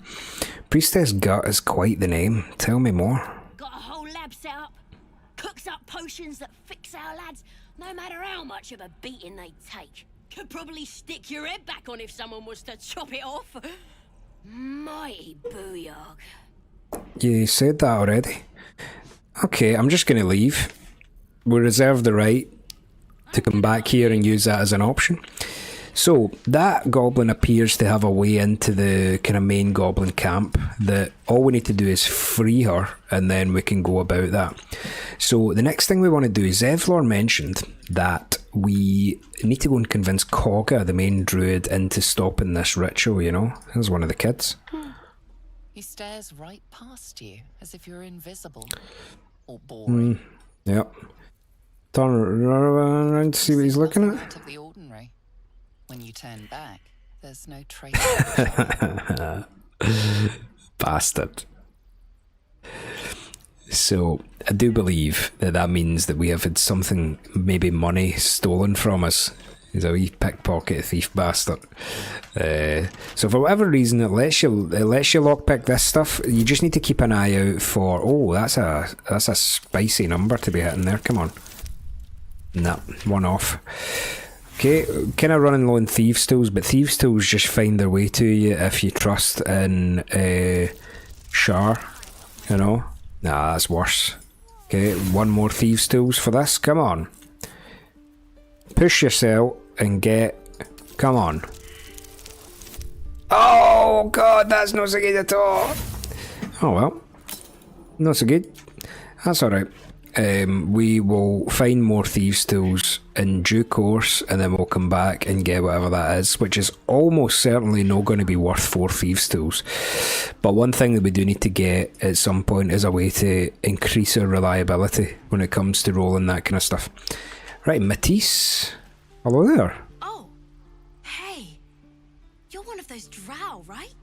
Priestess Gut is quite the name. Tell me more. Got a whole lab set up. Cooks up potions that fix our lads, no matter how much of a beating they take. Could probably stick your head back on if someone was to chop it off. Mighty booyog. You said that already. Okay, I'm just gonna leave. We reserve the right to come back here and use that as an option. So that goblin appears to have a way into the kind of main goblin camp, that all we need to do is free her and then we can go about that. So the next thing we want to do is Zevlor mentioned that we need to go and convince Kogga, the main druid, into stopping this ritual, you know? Here's one of the kids. He stares right past you as if you're invisible or boring. Yep. Turn around to see what he's looking at. Out of the ordinary. When you turn back, there's no trace. Bastard. So I do believe that that means that we have had something, maybe money, stolen from us. He's a wee pickpocket thief bastard. So for whatever reason, it lets you lockpick this stuff. You just need to keep an eye out for. Oh, that's a spicy number to be hitting there. Come on. Nah, one off. Okay, kind of running low on thieves' tools, but thieves' tools just find their way to you if you trust in Shar, you know? Nah, that's worse. Okay, one more thieves' tools for this, come on. Push yourself and get... Come on. Oh god, that's not so good at all. Oh well, not so good. That's alright. We will find more thieves' tools in due course, and then we'll come back and get whatever that is, which is almost certainly not going to be worth 4 thieves' tools. But one thing that we do need to get at some point is a way to increase our reliability when it comes to rolling that kind of stuff. Right, Matisse. Hello there. Oh, hey. You're one of those drow, right?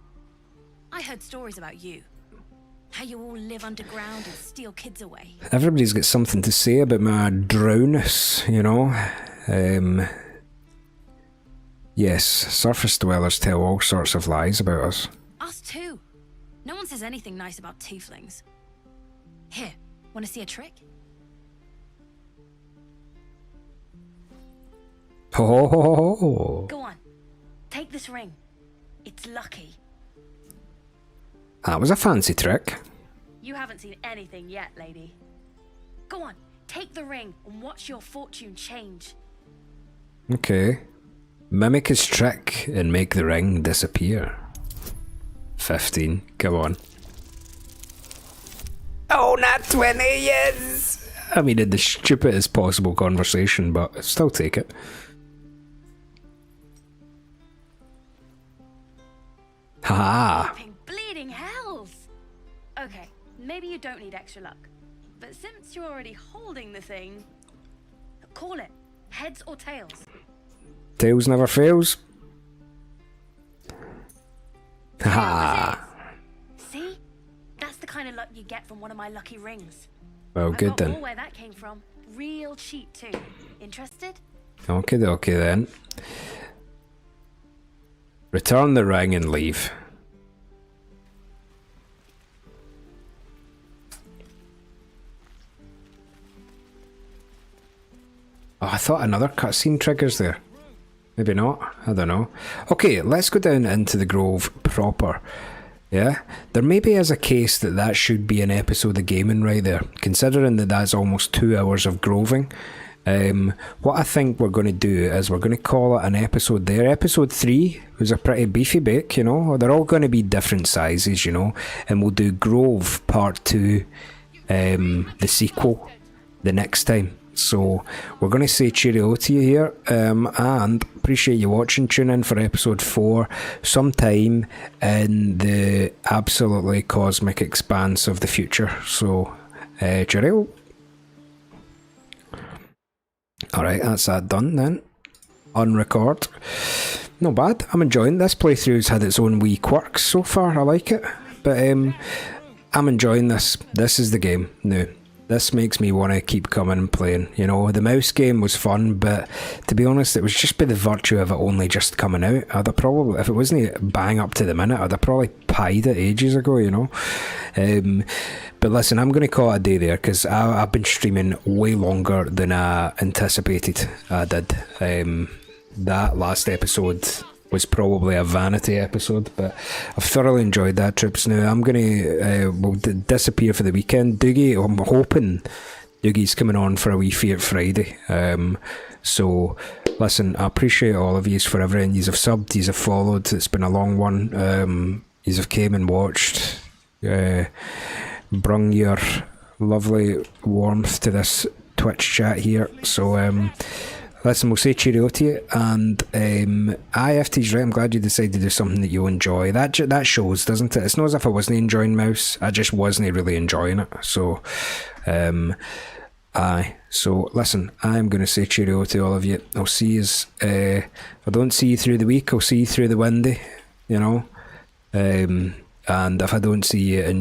I heard stories about you. How you all live underground and steal kids away. Everybody's got something to say about my drowness, you know. Yes, surface dwellers tell all sorts of lies about us. Us too. No one says anything nice about tieflings. Here, want to see a trick? Oh. Go on, take this ring. It's lucky. That was a fancy trick. You haven't seen anything yet, lady. Go on, take the ring and watch your fortune change. Okay. Mimic his trick and make the ring disappear. 15. Come on. Oh, not 20, yes! I mean, in the stupidest possible conversation, but I'll still take it. Haha! Bleeding hells! Okay, maybe you don't need extra luck. But since you're already holding the thing, call it. Heads or tails? Tails never fails. Haha! See? That's the kind of luck you get from one of my lucky rings. Well, good then. I got more where that came from. Real cheap too. Interested? Okay then. Return the ring and leave. Oh, I thought another cutscene triggers there. Maybe not. I don't know. Okay, let's go down into the Grove proper. Yeah? There maybe is a case that that should be an episode of gaming right there, considering that that's almost 2 hours of groving. What I think we're going to do is we're going to call it an episode there. Episode 3 was a pretty beefy bake, you know. They're all going to be different sizes, you know. And we'll do Grove Part 2, the sequel, the next time. So we're going to say cheerio to you here, and appreciate you watching. Tune in for episode 4 sometime in the absolutely cosmic expanse of the future. So cheerio. Alright, that's that done then. Unrecord. Not bad. I'm enjoying this. Playthrough's had its own wee quirks so far. I like it. But I'm enjoying this. This is the game now. This makes me want to keep coming and playing. You know, the mouse game was fun, but to be honest, it was just by the virtue of it only just coming out. I'd have probably, if it wasn't bang up to the minute, I'd have probably pied it ages ago, you know. But listen, I'm going to call it a day there, because I've been streaming way longer than I anticipated I did. That last episode was probably a vanity episode, but I've thoroughly enjoyed that, troops. Now I'm gonna we'll disappear for the weekend. Dougie, I'm hoping Dougie's coming on for a wee Fiat Friday. So listen, I appreciate all of yous for everything. Yous have subbed, yous have followed. It's been a long one. Yous have came and watched, brung your lovely warmth to this Twitch chat here. So listen, we'll say cheerio to you, and IFT's right. I'm glad you decided to do something that you enjoy. That shows, doesn't it? It's not as if I wasn't enjoying Mouse. I just wasn't really enjoying it. So, So listen, I'm going to say cheerio to all of you. I'll see you. If I don't see you through the week, I'll see you through the windy. You know, and if I don't see you, enjoy.